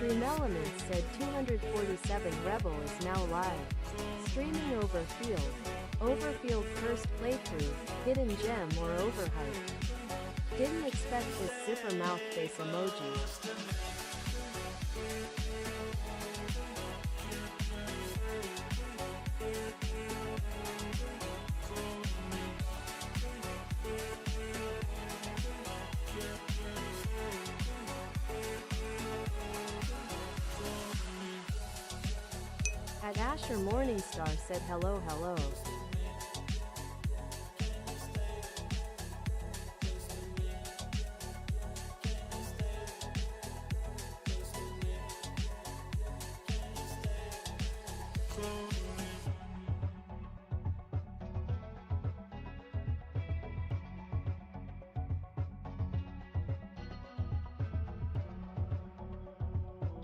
Stream Elements said 247 Rebel is now live. Streaming Overfield. Overfield first playthrough, hidden gem or overhyped. Didn't expect this zipper mouth face emoji. At Asher Morningstar said hello hello.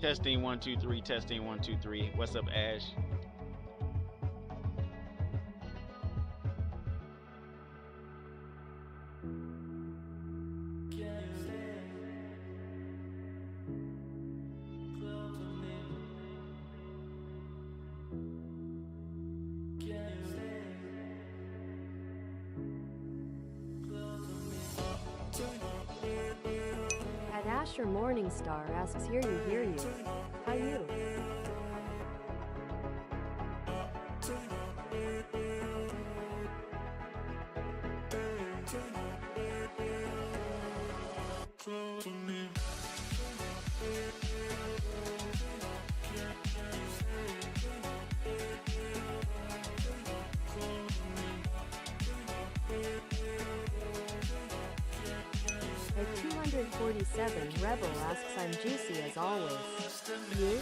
Testing 1 2 3. Testing 1 2 3. What's up, Ash? At Asher Morningstar asks hear you. How you? At 247 Rebel asks I'm juicy as always. You?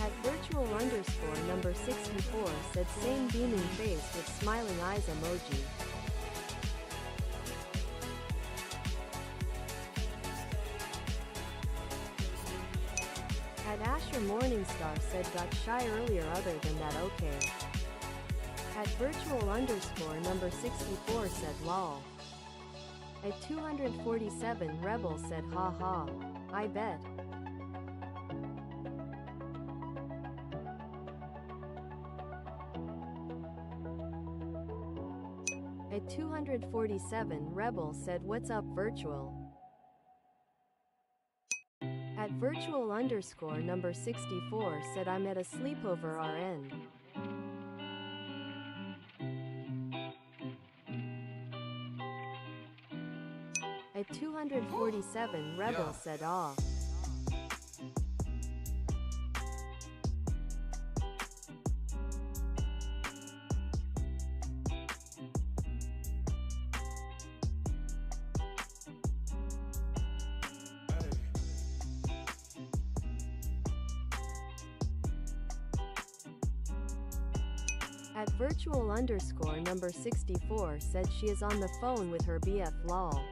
At virtual underscore number 64 said same beaming face with smiling eyes emoji. At Asher Morningstar said got shy earlier other than that okay. At virtual underscore number 64 said lol. At 247 Rebel said haha. I bet. At 247 Rebel said what's up virtual. At virtual underscore number 64 said I'm at a sleepover RN. At 247 Rebel said aw. At virtual underscore number 64 said she is on the phone with her BF lol.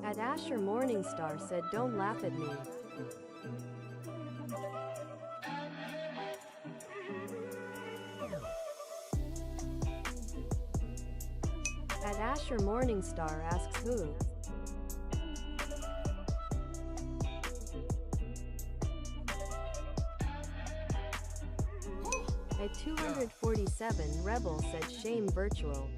At Asher Morningstar said don't laugh at me. At Asher Morningstar asks who? At 247 Rebel said shame virtual.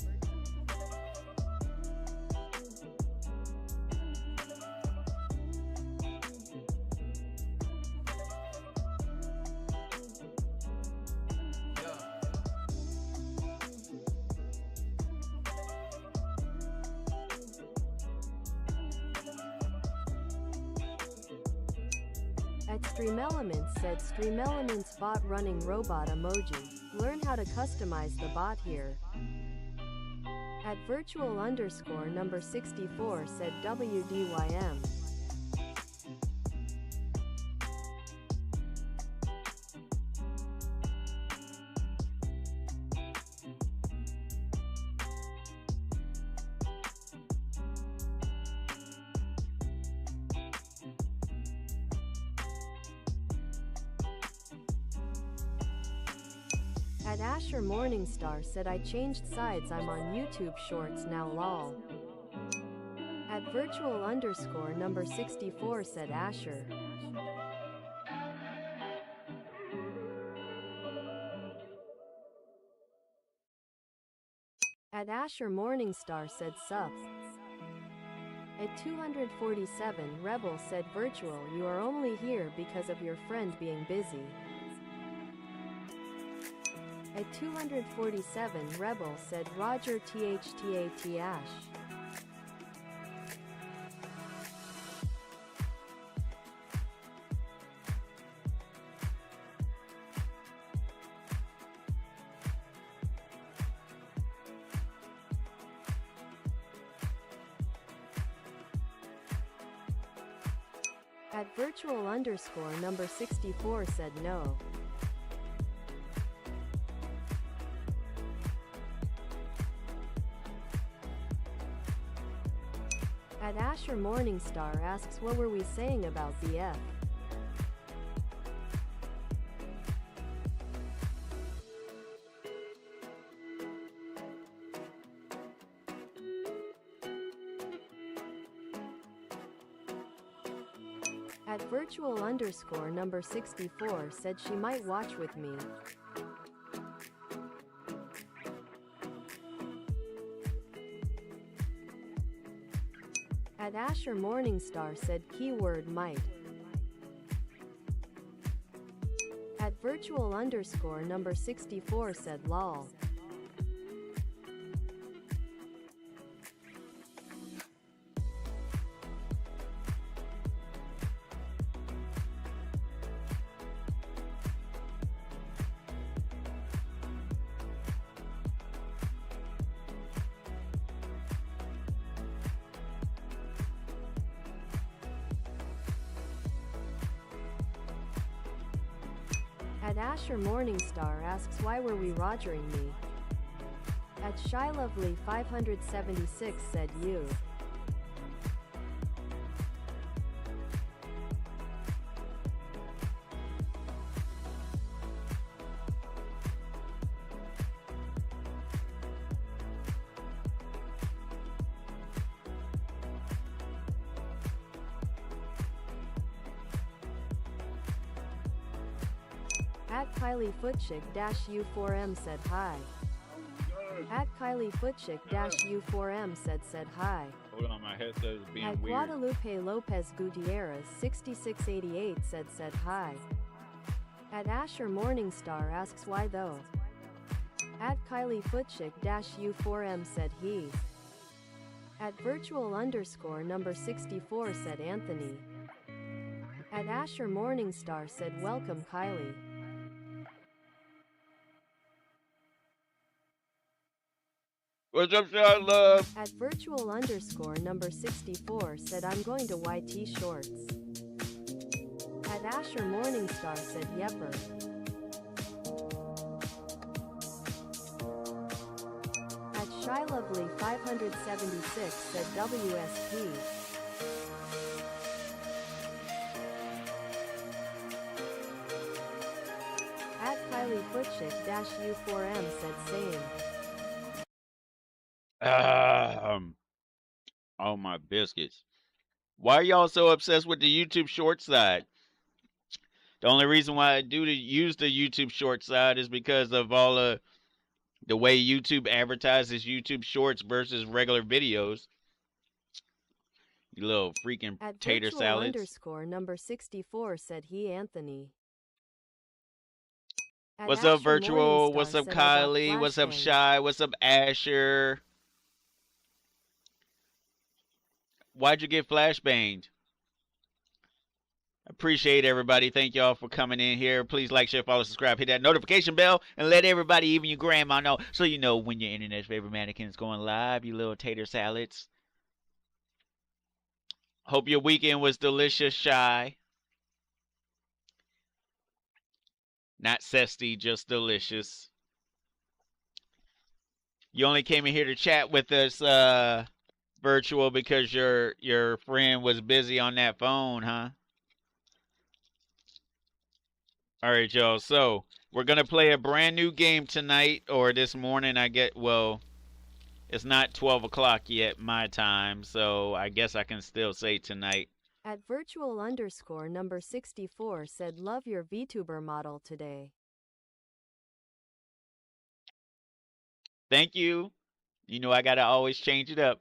At Stream Elements said Stream Elements bot running robot emoji. Learn how to customize the bot here. At virtual underscore number 64 said WDYM. At Asher Morningstar said I changed sides, I'm on YouTube Shorts now lol. At virtual underscore number 64 said Asher. At Asher Morningstar said sup. At 247 Rebel said virtual, you are only here because of your friend being busy. At 247 Rebel said Roger THTAT Ash. At virtual underscore number 64 said no. At Asher Morningstar asks what were we saying about BF? At virtual underscore number 64 said she might watch with me. At Asher Morningstar said keyword might. At virtual underscore number 64 said lol. At Asher Morningstar asks why were we rogering me? At ShyLovely 576 said you. At Kylie Footchick-U4M said hi. At Kylie Footchick-U4M said hi. Hold on, my headset is being At weird. Guadalupe Lopez Gutierrez 6688 said hi. At Asher Morningstar asks why though. At Kylie Footchick-U4M said he. At virtual underscore number 64 said Anthony. At Asher Morningstar said welcome Kylie. What's up, Shy Love? At virtual underscore number 64 said I'm going to YT Shorts. At Asher Morningstar said yepper. At ShyLovely 576 said WSP. At Kylie Footchick-U4M said same. Oh my biscuits. Why are y'all so obsessed with the YouTube short side? The only reason why I do use the YouTube short side is because of all the way YouTube advertises YouTube shorts versus regular videos. You little freaking At tater virtual salads. underscore number 64 said he Anthony. At What's up, Asher Virtual? Morningstar What's up, said I got Kylie? What's up, flashbanged. Shy? What's up, Asher? Why'd you get flashbanged? Appreciate everybody. Thank y'all for coming in here. Please like, share, follow, subscribe, hit that notification bell, and let everybody, even your grandma, know so you know when your internet's favorite mannequin is going live, you little tater salads. Hope your weekend was delicious, Shy. Not zesty, just delicious. You only came in here to chat with us, Virtual, because your friend was busy on that phone, huh? All right, y'all. So We're gonna play a brand new game tonight, or this morning. Well, it's not 12 o'clock yet my time, so I guess I can still say tonight. At virtual underscore number 64 said love your VTuber model today. Thank you. You know I gotta always change it up.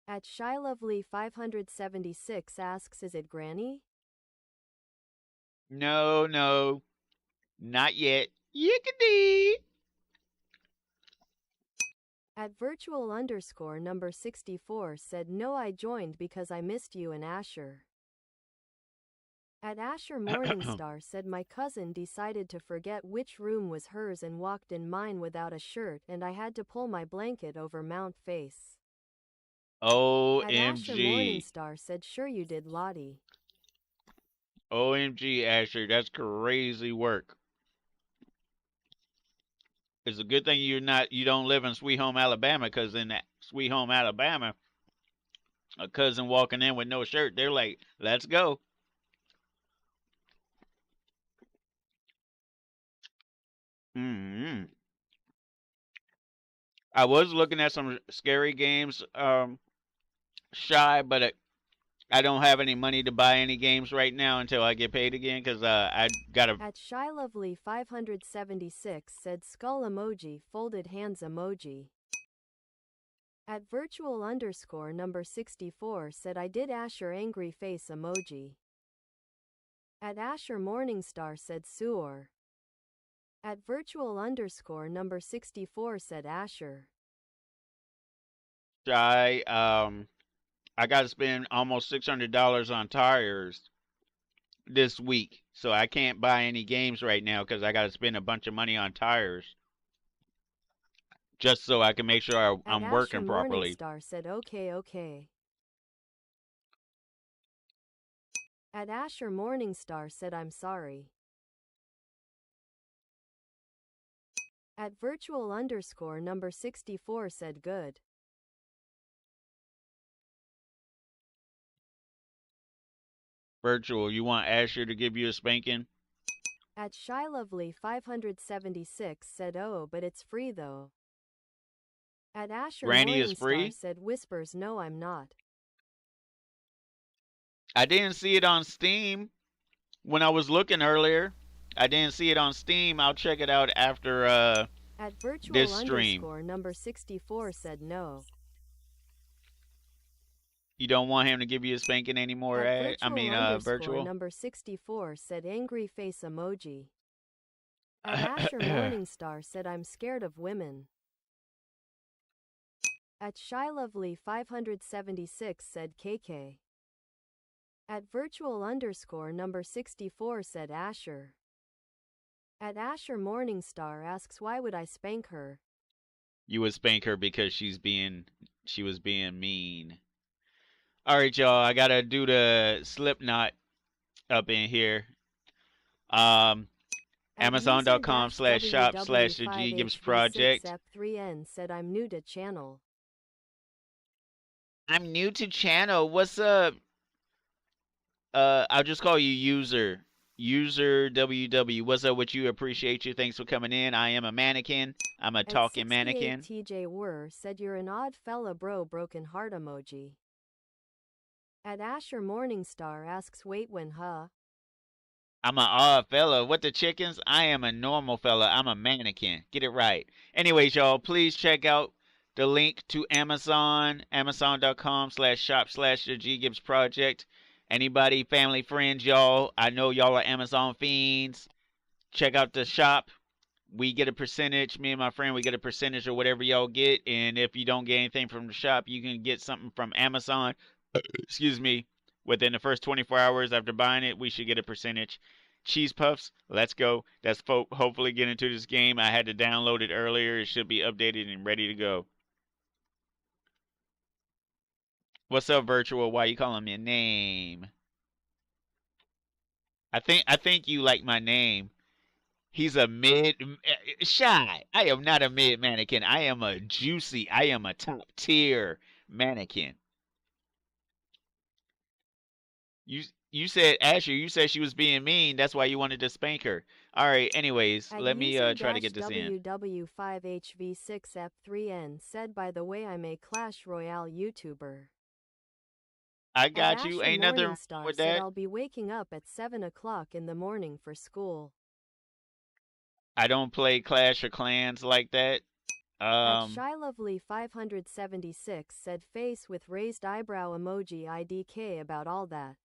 At ShyLovely576 asks, is it Granny? No, not yet. Yickety! At virtual underscore number 64 said no, I joined because I missed you and Asher. At Asher Morningstar said my cousin decided to forget which room was hers and walked in mine without a shirt and I had to pull my blanket over Mount Face. At Asher OMG. Morningstar said sure you did, Lottie. OMG, Asher, that's crazy work. It's a good thing you don't live in Sweet Home Alabama, because in that Sweet Home Alabama, a cousin walking in with no shirt, they're like, let's go. Mm-hmm. I was looking at some scary games, Shy, but I don't have any money to buy any games right now until I get paid again, because I gotta. At ShyLovely576 said skull emoji, folded hands emoji. At virtual underscore number 64 said I did Asher angry face emoji. At Asher Morningstar said sewer. At virtual underscore number 64 said Asher. Shy, I gotta spend almost $600 on tires this week, so I can't buy any games right now because I gotta spend a bunch of money on tires just so I can make sure I'm working properly. At Asher Morningstar said okay. At Asher Morningstar said I'm sorry. At virtual underscore number 64 said good. Virtual, you want Asher to give you a spanking? At ShyLovely576 said oh, but it's free though. At Asher Granny is Morningstar free? said whispers no, I'm not. I didn't see it on Steam when I was looking earlier. I didn't see it on Steam. I'll check it out after At virtual this stream. underscore number 64 said no. You don't want him to give you a spanking anymore, At virtual virtual? number 64 said angry face emoji. At Asher Morningstar said I'm scared of women. At ShyLovely576 said KK. At virtual underscore number 64 said Asher. At Asher Morningstar asks why would I spank her? You would spank her because she was being mean. All right, y'all. I gotta do the Slipknot up in here. Amazon.com/shop/the G Gibbs Project. 3N said I'm new to channel. I'm new to channel. What's up? I'll just call you user. User WW. What's up with you? Appreciate you. Thanks for coming in. I am a mannequin. I'm a talking mannequin. TJ Wur said you're an odd fella, bro. Broken heart emoji. At Asher Morningstar asks wait when huh? I'm an odd fella. What the chickens? I am a normal fella. I'm a mannequin. Get it right. Anyways, y'all, please check out the link to Amazon. Amazon.com/shop/the G Gibbs Project. Anybody, family, friends, y'all. I know y'all are Amazon fiends. Check out the shop. We get a percentage. Me and my friend, we get a percentage of whatever y'all get. And if you don't get anything from the shop, you can get something from Amazon. Excuse me. Within the first 24 hours after buying it, we should get a percentage. Cheese Puffs, let's go. That's hopefully get into this game. I had to download it earlier. It should be updated and ready to go. What's up, Virtual? Why you calling me a name? I think you like my name. He's a mid Shy. I am not a mid mannequin. I am a juicy. I am a top tier mannequin. You you said Asher. You said she was being mean. That's why you wanted to spank her. All right. Anyways, At let me user try to get this in. WW5HV6F3N said, by the way, I'm a Clash Royale YouTuber. I At got you. Asher Ain't nothing wrong Morningstar with said, that. I'll be waking up at 7 o'clock in the morning for school. I don't play Clash of Clans like that. At ShyLovely576 said, face with raised eyebrow emoji IDK about all that.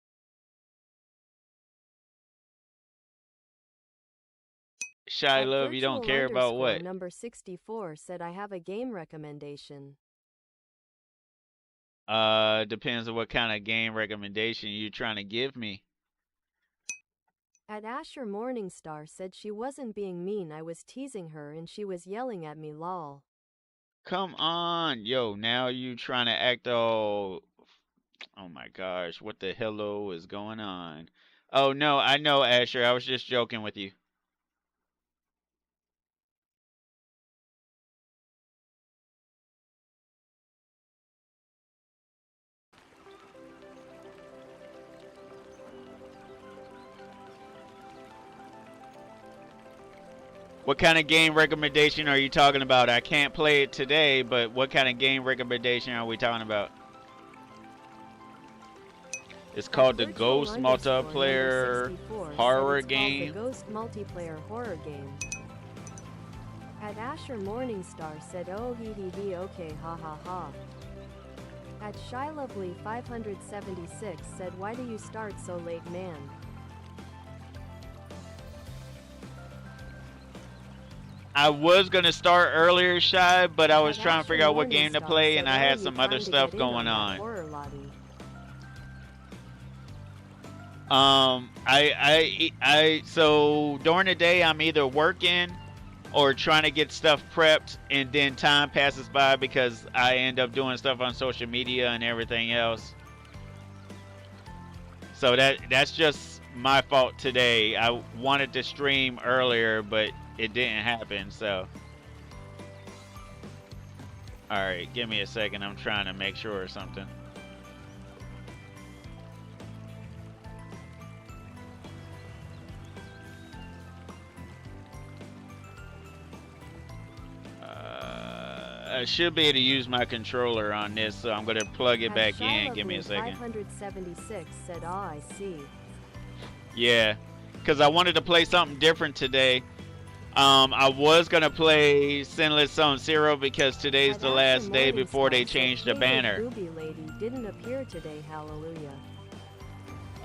Shy At Love, you don't virtual care about underscore what? number 64 said, I have a game recommendation. Depends on what kind of game recommendation you're trying to give me. At Asher Morningstar said, she wasn't being mean, I was teasing her and she was yelling at me, lol. Come on, yo, now you trying to act all. Oh my gosh, what the hello is going on? Oh no, I know, Asher. I was just joking with you. What kind of game recommendation are you talking about? I can't play it today, but what kind of game recommendation are we talking about? It's called the Ghost multiplayer horror game. The Ghost multiplayer horror game. At Asher Morningstar said, oh he okay ha ha ha. At ShyLovely576 said, why do you start so late, man? I was gonna start earlier, Shy, but I was At trying to Asher figure out what game to Morningstar play, said, and I oh, had you some other trying to stuff get in going that on. horror lottie. So during the day I'm either working or trying to get stuff prepped, and then time passes by because I end up doing stuff on social media and everything else. So that's just my fault today. I wanted to stream earlier, but it didn't happen, so. Alright, give me a second. I'm trying to make sure or something. I should be able to use my controller on this, so I'm going to plug it back in. Give me a second. 576 said, oh, I see. Yeah, because I wanted to play something different today. I was going to play Sinless Zone Zero because today's the last day before they changed the banner. Booby lady didn't appear today, hallelujah.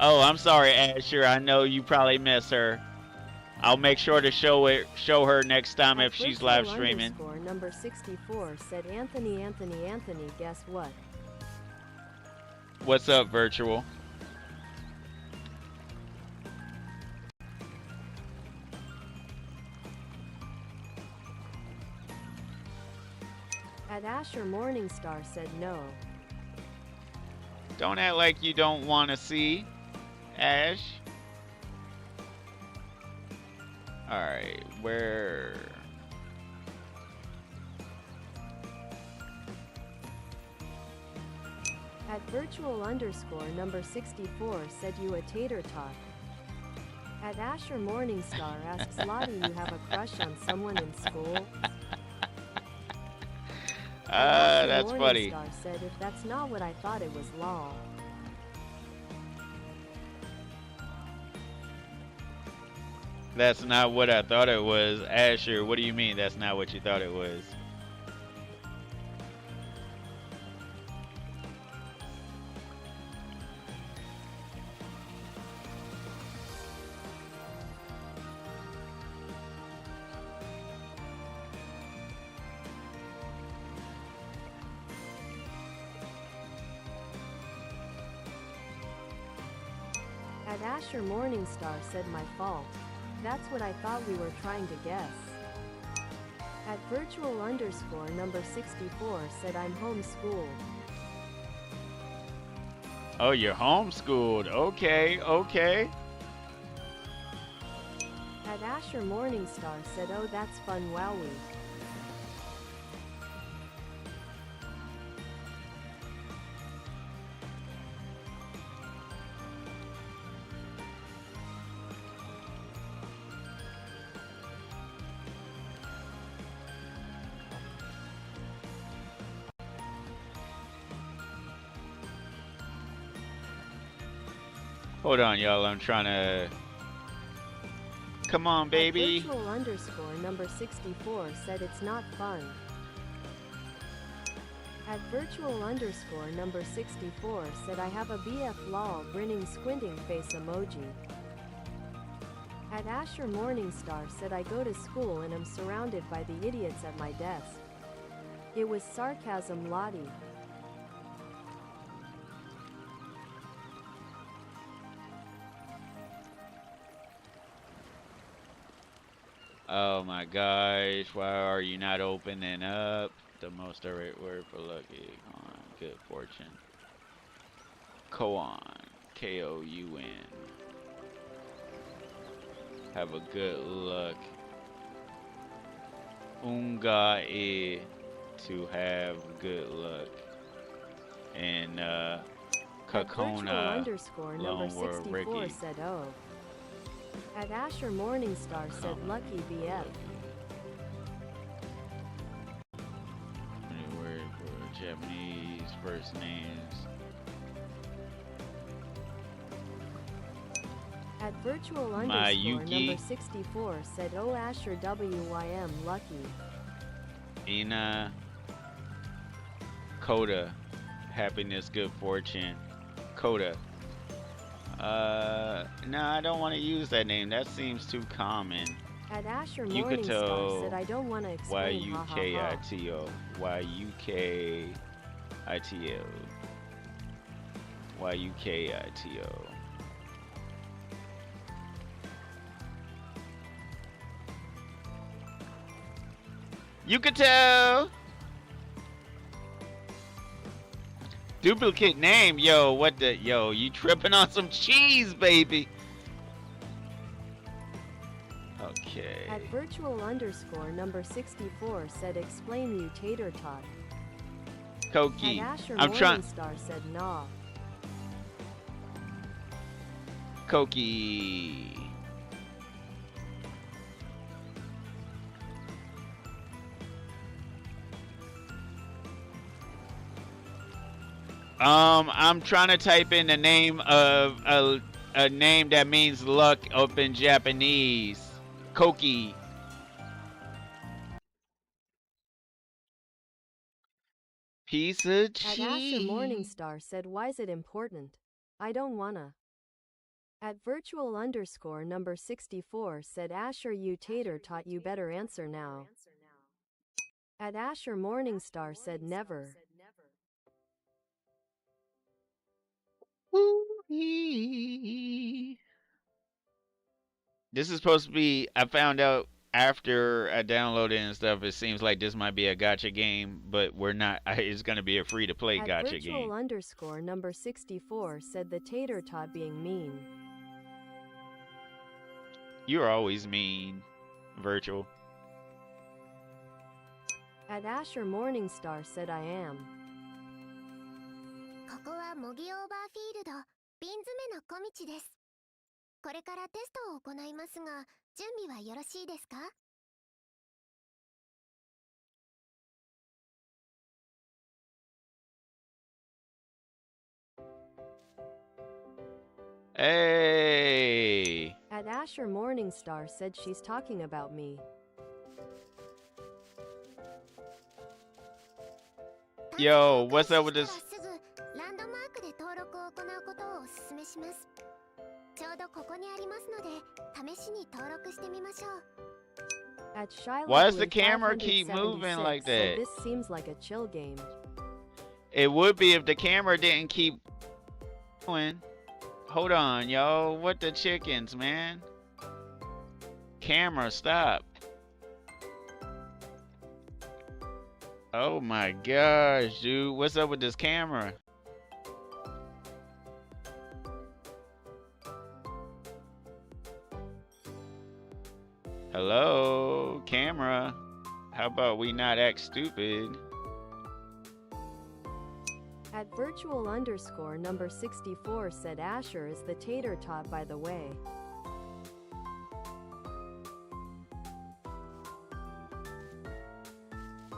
Oh, I'm sorry, Asher. I know you probably miss her. I'll make sure to show her next time if she's live streaming. Number 64 said, Anthony, guess what? What's up, Virtual? At Asher Morningstar said no. Don't act like you don't want to see, Ash. Alright, where... At virtual underscore number 64 said, you a tater tot. At Asher Morningstar asks, Lottie, you have a crush on someone in school? That's funny. Morningstar said, if that's not what I thought, it was lol. That's not what I thought it was. Asher, what do you mean that's not what you thought it was? At Asher Morningstar said, my fault. That's what I thought we were trying to guess. At virtual underscore number 64 said, I'm homeschooled. Oh, you're homeschooled. Okay, okay. At Asher Morningstar said, oh, that's fun, wowie. Hold on, y'all. I'm trying to. Come on, baby. Virtual underscore number 64 said it's not fun. At virtual underscore number 64 said I have a BF lol grinning squinting face emoji. At Asher Morningstar said I go to school and am surrounded by the idiots at my desk. It was sarcasm Lottie. Oh my gosh, why are you not opening up? The most direct word for lucky. Come on, good fortune. Koan. Koun. Have a good luck. Unga e to have good luck. And At virtual Kakona underscore number Lone Word 64 Ricky. said oh. At Asher Morningstar said lucky BF. Any word for Japanese first names. At virtual underscore Mayuki. number 64 said oh Asher WYM lucky. Ina. Coda. Happiness, good fortune. Coda. No, I don't want to use that name. That seems too common. At Asher Yukato. Morningstar said I don't want to explain ha ha ha. Y-U-K-I-T-O. Y-U-K-I-T-O. Y-U-K-I-T-O. Yukato! Duplicate name, yo, what the, yo, you tripping on some cheese, baby. Okay. At virtual underscore number 64 said explain you tater tot. Koki. At Asher I'm trying. Morningstar said nah. Koki. I'm trying to type in the name of a name that means luck up in Japanese. Koki. Piece of cheese. At Asher Morningstar said why's it important? I don't wanna. At virtual underscore number 64 said Asher you tater tot you better answer now. At Asher Morningstar said never. This is supposed to be, I found out after I downloaded and stuff, it seems like this might be a gacha game, but we're not, it's going to be a free to play At gacha virtual game. underscore number 64 said the tater tot being mean. You're always mean, Virtual. At Asher Morningstar said I am. ここは模擬オーバーフィールド瓶詰めの小道です。これからテストを行いますが、準備はよろしいですか? Hey! At Asher Morningstar said she's talking about me. Yo, what's up with this? すぐランドマークで登録を行うことをお勧めします。ちょうどここにありますので、試しに登録してみましょう。At Shiloh Why does the Blue camera keep 576 moving like said that? this seems like a chill game. It would be if the camera didn't keep going. Hold on, yo. What the chickens, man? Camera, stop. Oh my gosh, dude. What's up with this camera? Hello, camera. How about we not act stupid? At virtual underscore number 64 said Asher is the tater tot by the way.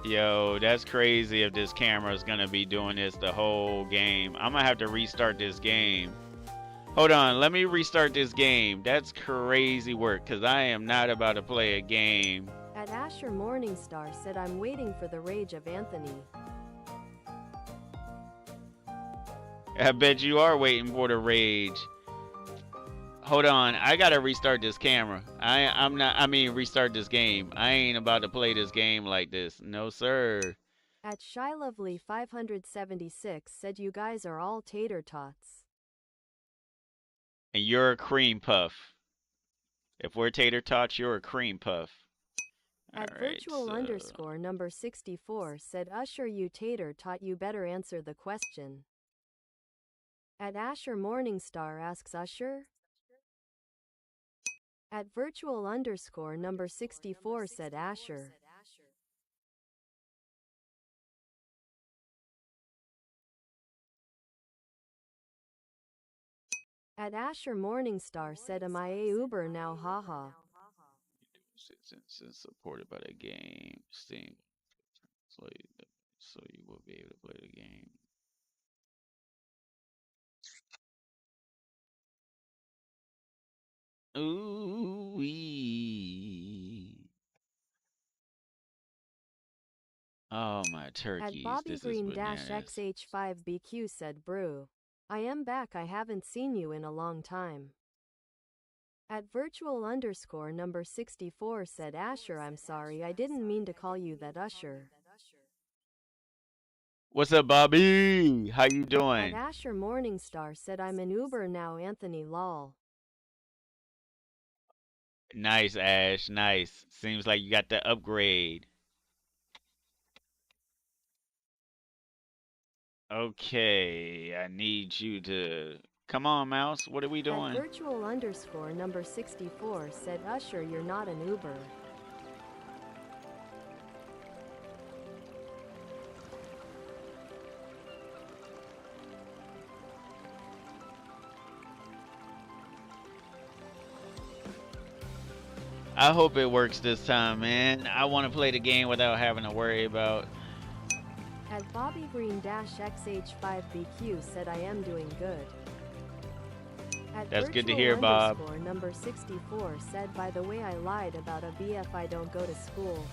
Yo, that's crazy if this camera is gonna be doing this the whole game. I'm gonna have to restart this game. Hold on, let me restart this game. That's crazy work, because I am not about to play a game. At Asher Morningstar said I'm waiting for the rage of Anthony. I bet you are waiting for the rage. Hold on, I gotta restart this camera. Restart this game. I ain't about to play this game like this. No, sir. At ShyLovely 576 said you guys are all tater tots. And you're a cream puff. If we're tater tots, you're a cream puff. At virtual underscore number 64 said Usher you tater tot you better answer the question. At Asher Morningstar asks Usher. At virtual underscore number 64 said Asher. At Asher Morningstar said am I a Uber now haha. Since it's supported by the game, Steam, so you will be able to play the game. Ooh wee. Oh my turkeys! At Bobby This Green is bananas. XH5BQ said brew. I am back. I haven't seen you in a long time. At virtual underscore number 64 said Asher I'm sorry I didn't mean to call you that Usher. What's up, Bobby? How you At doing? Asher Morningstar said I'm an Uber now Anthony lol. Nice, Ash. Nice. Seems like you got the upgrade. Okay, I need you to come on, Mouse. What are we At doing? virtual underscore number 64 said Usher you're not an Uber. I hope it works this time, man. I want to play the game without having to worry about. At Bobby Green XH5BQ said I am doing good. At That's good to virtual hear, Bob. underscore number 64 said by the way I lied about a BF I don't go to school.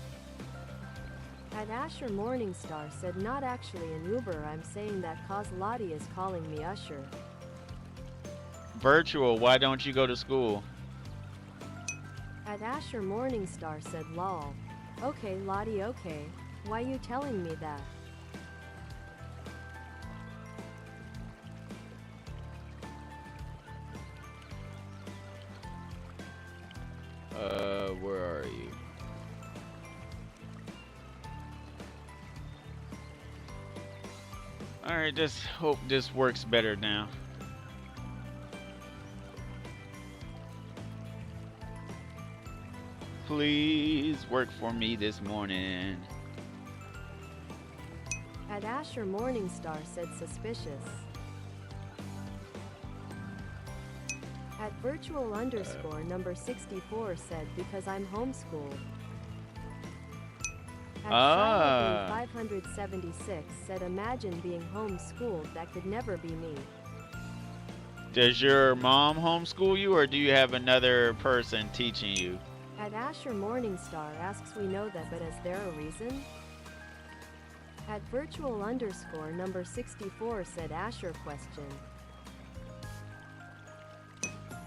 At Asher Morningstar said not actually an Uber I'm saying that cause Lottie is calling me Usher. Virtual, why don't you go to school? At Asher Morningstar said lol. Okay Lottie okay. Why you telling me that? Where are you? Alright, just hope this works better now. Please work for me this morning. At Asher Morningstar said suspicious. At virtual underscore number 64 said because I'm homeschooled. At 576 said imagine being homeschooled, that could never be me. Does your mom homeschool you, or do you have another person teaching you? At Asher Morningstar asks we know that, but is there a reason? At virtual underscore number 64 said Asher question.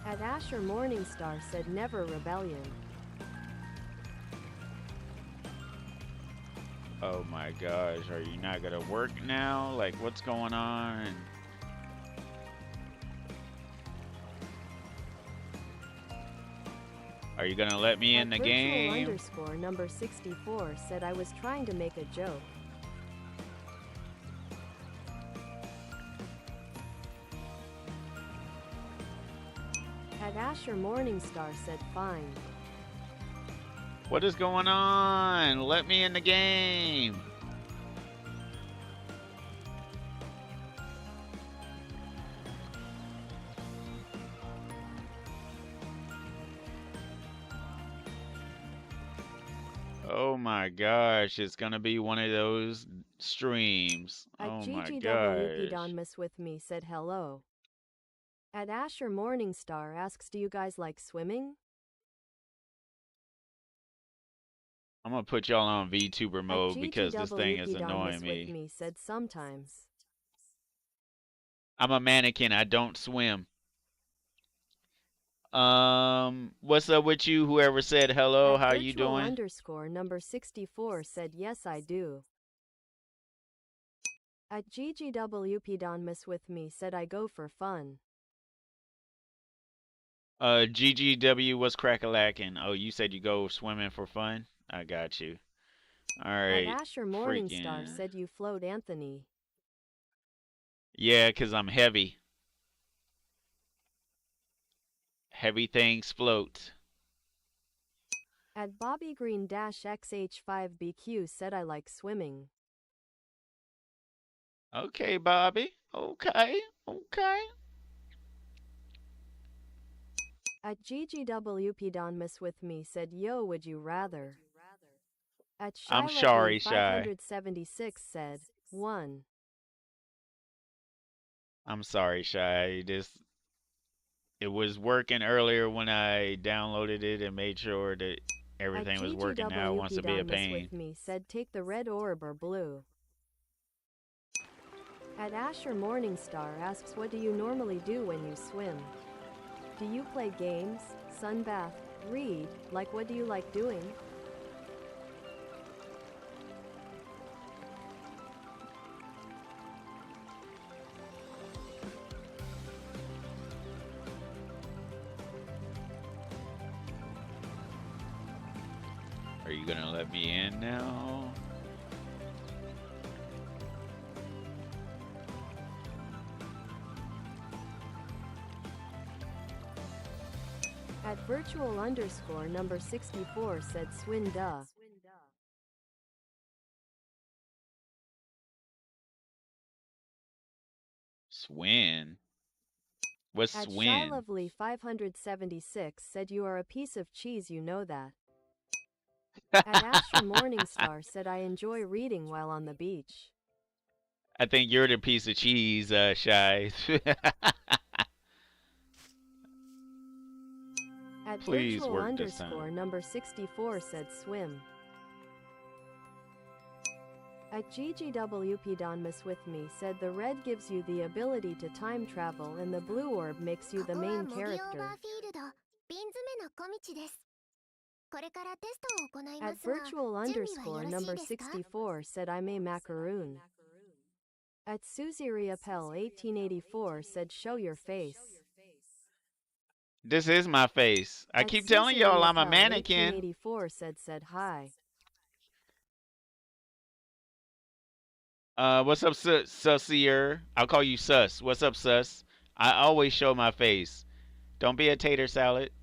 At Asher Morningstar said never rebellion. Oh my gosh, are you not gonna work now? Like, what's going on? Are you gonna let me in the game? Virtual underscore number 64 said I was trying to make a joke. At Asher Morningstar said fine. What is going on? Let me in the game. Oh my gosh, it's gonna be one of those streams. At Oh my GGW gosh. Donmus with me said hello. At Asher Morningstar asks, do you guys like swimming? I'm gonna put y'all on VTuber At mode because this thing is GGWP Don't annoying Miss With me. Me said sometimes. I'm a mannequin. I don't swim. What's up with you? Whoever said hello, At how you virtual doing? underscore number 64 said yes I do. At GGWP Don't Miss With Me said I go for fun. GGW, what's crack-a-lackin'? Oh, you said you go swimming for fun? I got you. At Alright. Asher Morningstar Freaking. said you float Anthony. Yeah, 'cause I'm heavy. Heavy things float. At Bobby Green XH5BQ said I like swimming. Okay, Bobby. Okay. Okay. At GGWP Don't Miss With Me said yo would you rather. At I'm sorry, Shy. ShyLovely576 said 1. I'm sorry, Shy. It was working earlier when I downloaded it and made sure that everything was working. Now it wants to be a Don't Miss pain. With Me said take the red orb or blue. At Asher Morningstar asks what do you normally do when you swim? Do you play games, sunbath, read, like what do you like doing? Are you gonna let me in now? At virtual underscore number 64 said swin duh. Swin? What's At swin? ShyLovely576 said you are a piece of cheese, you know that. At Asher Morningstar said I enjoy reading while on the beach. I think you're the piece of cheese, Shy. At Please virtual work this underscore time. number 64 said swim. At GGWP Don't Miss With Me said the red gives you the ability to time travel and the blue orb makes you the main character. At virtual underscore number 64 said I'm a macaroon. At Suziriapel 1884 said show your face. This is my face. I At keep telling y'all I'm a Suziriapel mannequin. 1884 said hi. What's up, Sussier? I'll call you Sus. What's up, Sus? I always show my face. Don't be a tater salad.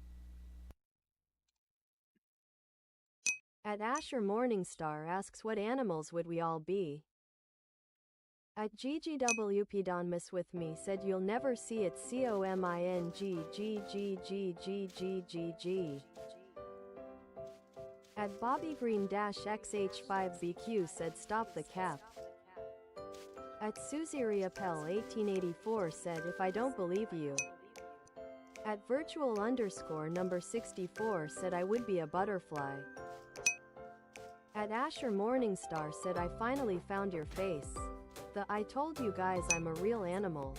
At Asher Morningstar asks what animals would we all be? At GGWP Don't Miss With Me said you'll never see it COMINGGGGGGGG. At Bobby Green XH5BQ said stop the cap. At Suziriapel 1884 said if I don't believe you. At virtual underscore number 64 said I would be a butterfly. At Asher Morningstar said I finally found your face. The I told you guys I'm a real animal.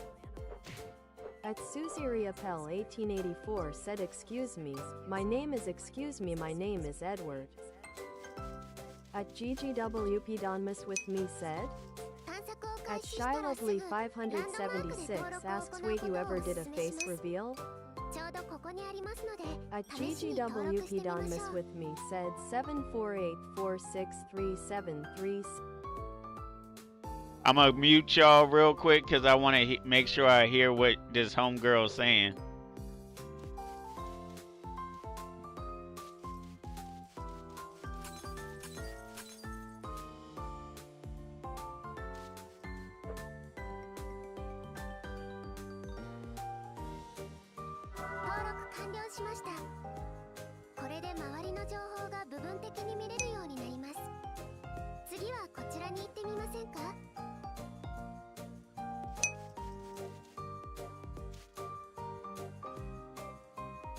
At Suziriapel 1884 said excuse me, my name is Edward. At GGWP Don't Miss With Me said? At ShyLovely576 asks wait you ever did a face reveal? At GGWP Don't Miss With Me said 748463736. I'm gonna mute y'all real quick because I want to make sure I hear what this homegirl's saying.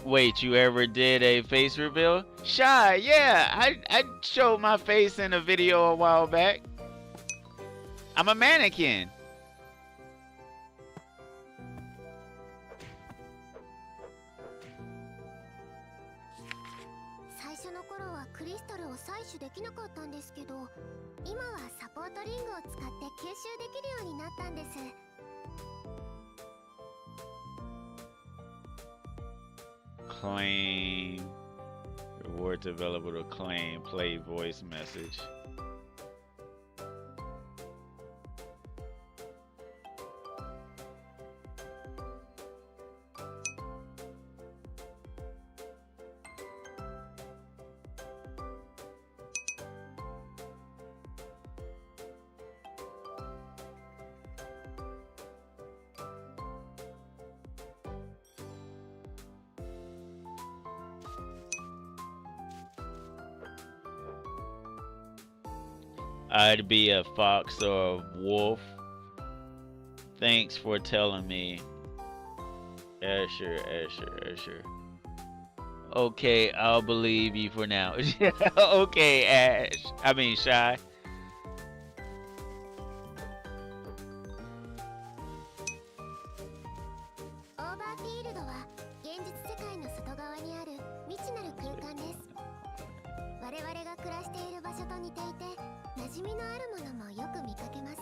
Wait, you ever did a face reveal? Shy, yeah, I showed my face in a video a while back. I'm a mannequin. Claim. Rewards available to claim. Play voice message. I'd be a fox or a wolf. Thanks for telling me. Asher. Okay, I'll believe you for now. Okay, Ash. I mean, Shy. Overfield は現実世界の外側にある未知なる空間です。我々が暮らしている場所と似ていて、馴染みのあるものもよく見かけます。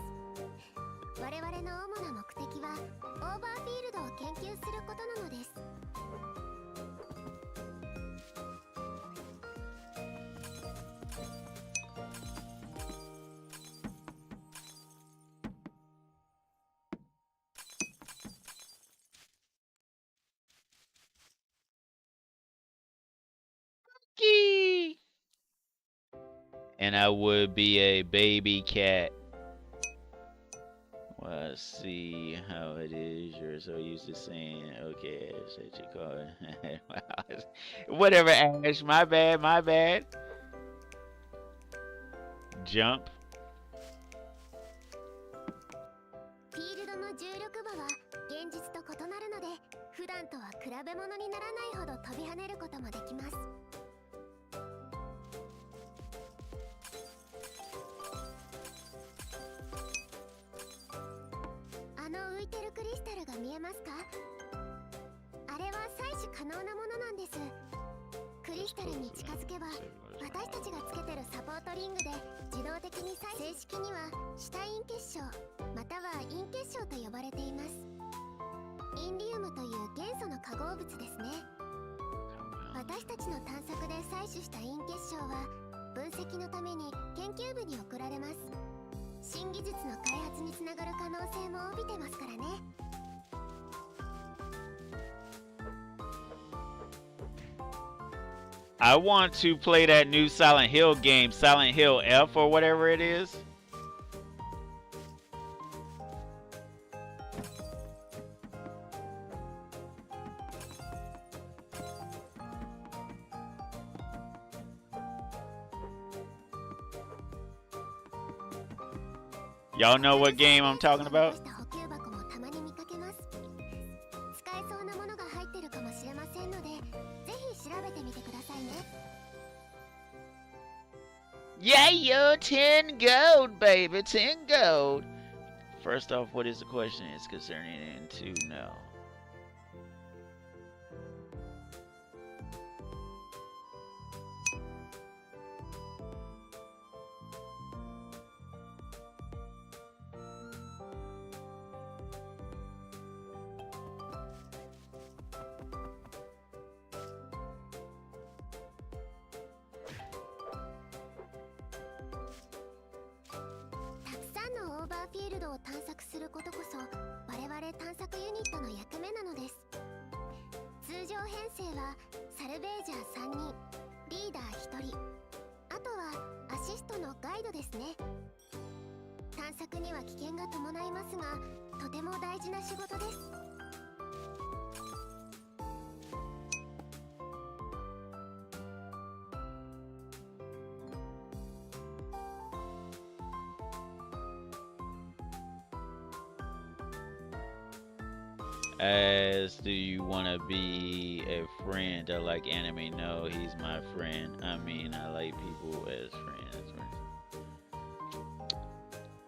我々の主な目的はオーバーフィールドを研究することなのです。And I would be a baby cat. Well, I see how it is. You're so used to saying, okay, Ash, that you call it. Whatever, Ash. My bad. Jump. フィールドの重力場は現実と異なるので、普段とは比べ物にならないほど飛び跳ねることもできます。浮いてるクリスタルが見えますか？あれは採取可能なものなんです。クリスタルに近づけば私たちがつけてるサポートリングで自動的に正式には主体陰結晶または陰結晶と呼ばれています。インリウムという元素の化合物ですね。私たちの探索で採取した陰結晶は分析のために研究部に送られます。新技術の開発につながる可能性も帯びてますからね。I want to play that new Silent Hill game, Silent Hill F or whatever it is. Y'all know what game I'm talking about? Yeah, yo, 10 gold, baby, 10 gold. First off, what is the question? It's concerning and two, no. Overfield を探索することこそ我々探索ユニットの役目なのです。通常編成はサルベージャー3人、リーダー1人、あとはアシストのガイドですね。探索には危険が伴いますが、とても大事な仕事です。As do you want to be a friend. I like anime. No, he's my friend. I mean, I like people as friends.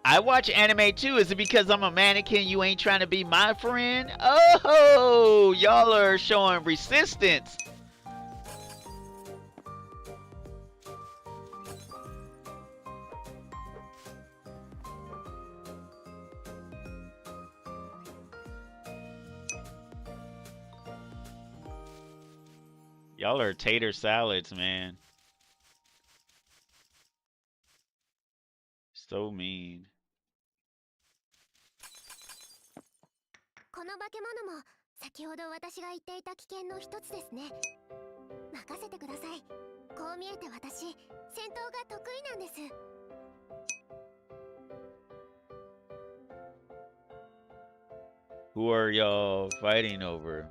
I watch anime too. Is it because I'm a mannequin you ain't trying to be my friend? Oh, y'all are showing resistance. Y'all are tater salads, man. So mean. この化け物も先ほど私が言っていた危険の一つですね。任せてください。こう見えて私、戦闘が得意なんです。 Who are y'all fighting over?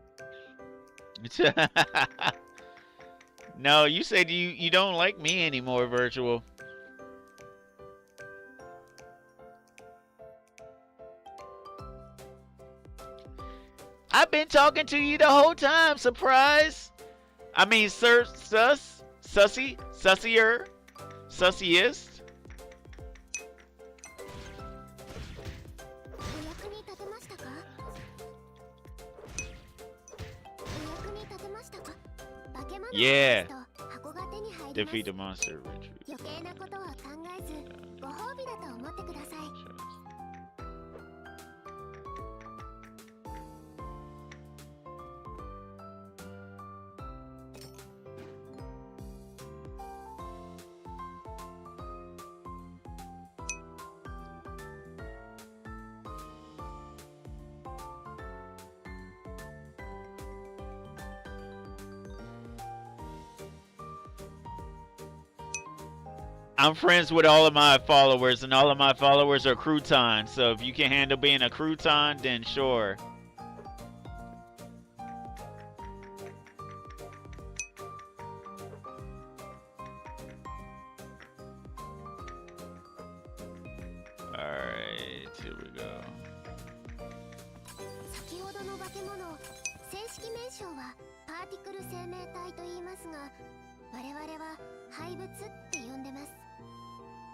No, you said you don't like me anymore, Virtual. I've been talking to you the whole time, surprise. I mean, sir, sussier, sussiest. お役に立てましたか？お役に立てましたか？化け物を Yeah. 箱が手に入ります。 Defeat the monster. Retreat. 余計なことは考えず、ご褒美だと思ってください。 I'm friends with all of my followers, and all of my followers are croutons. So if you can handle being a crouton, then sure. Alright, here we go. 先ほどの化け物、正式名称はパーティクル生命体と言いますが、我々は廃物って呼んでます。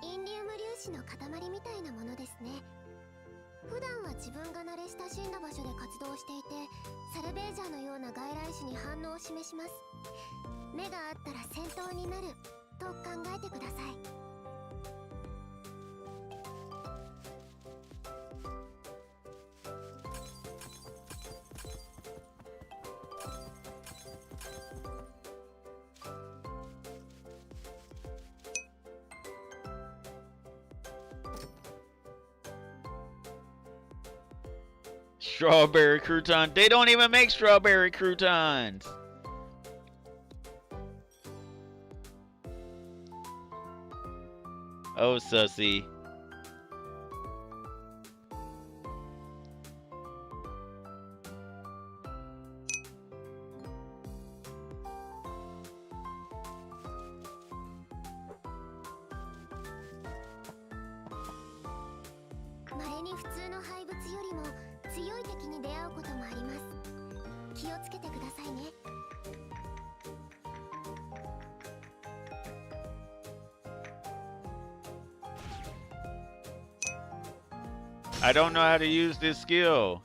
インリウム粒子の塊みたいなものですね。普段は自分が慣れ親しんだ場所で活動していて、サルベージャーのような外来種に反応を示します。目があったら戦闘になると考えてください。 Strawberry crouton. They don't even make strawberry croutons. Oh, sussy. I don't know how to use this skill.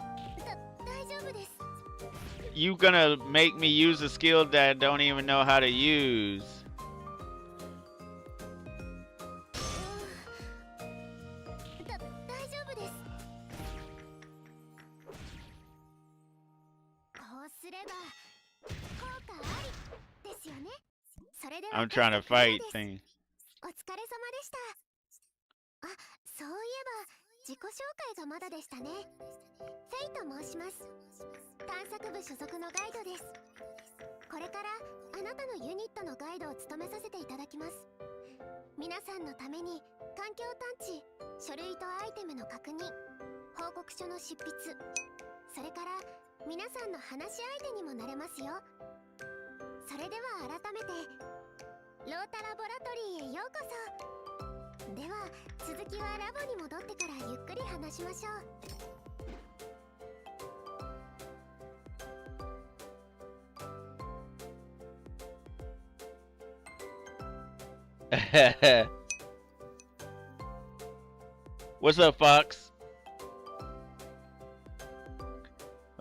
You gonna make me use a skill that I don't even know how to use. I'm trying to fight things. お疲れ様でした。あ、そういえば自己紹介がまだでしたね。フェイと申します。探索部所属のガイドです。これからあなたのユニットのガイドを務めさせていただきます。皆さんのために環境探知、書類とアイテムの確認、報告書の執筆、それから皆さんの話し相手にもなれますよ。それでは改めてロータラボラトリーへようこそ。では続きはラボに戻ってからゆっくり話しましょう。What's up, Fox?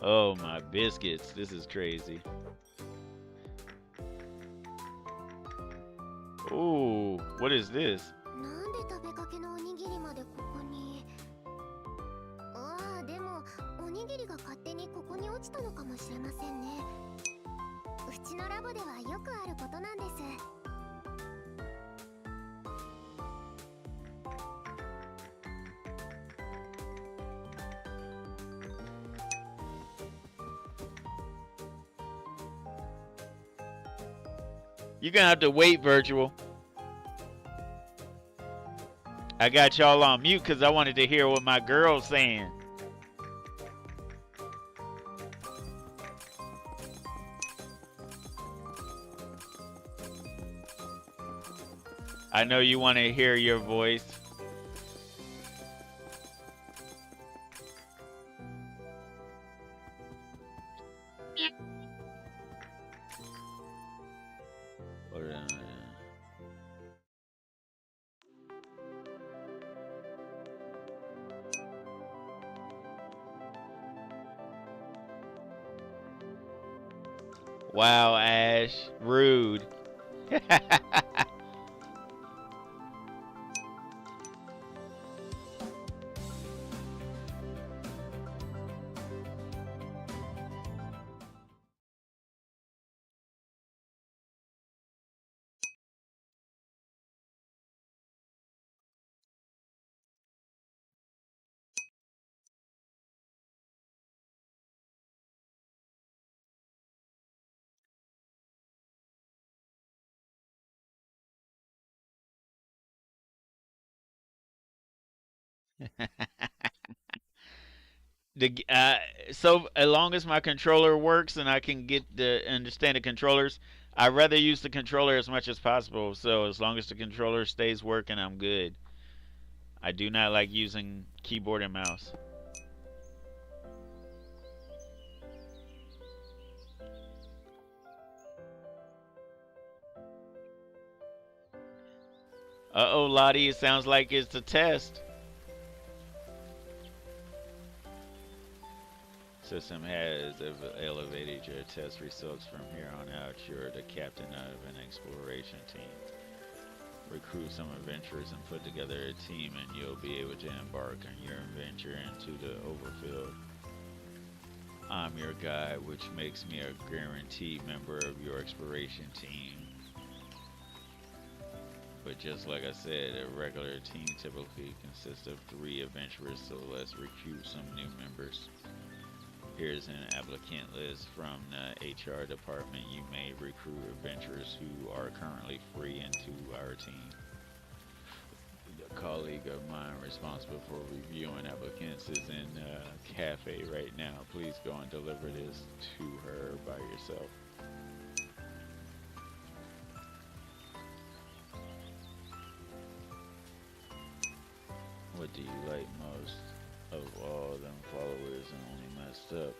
Oh, my biscuits. This is crazy. Ooh, what is this? なんで食べかけのおにぎりまでここに。ああ、でもおにぎりが勝手にここに落ちたのかもしれませんね。うちのラボではよくあることなんです。You're gonna have to wait, Virtual. I got y'all on mute because I wanted to hear what my girl's saying. I know you want to hear your voice. Wow, Ash. Rude. So as long as my controller works and I can understand the controllers, I rather use the controller as much as possible. So as long as the controller stays working, I'm good. I do not like using keyboard and mouse. Uh-oh, Lottie, it sounds like it's a test. System has elevated your test results. From here on out, you're the captain of an exploration team. Recruit some adventurers and put together a team, and you'll be able to embark on your adventure into the Overfield. I'm your guide, which makes me a guaranteed member of your exploration team. But just like I said, a regular team typically consists of 3 adventurers, so let's recruit some new members. Here's an applicant list from the HR department. You may recruit adventurers who are currently free into our team. A colleague of mine responsible for reviewing applicants is in the cafe right now. Please go and deliver this to her by yourself. What do you like most of all them followers and only messed up?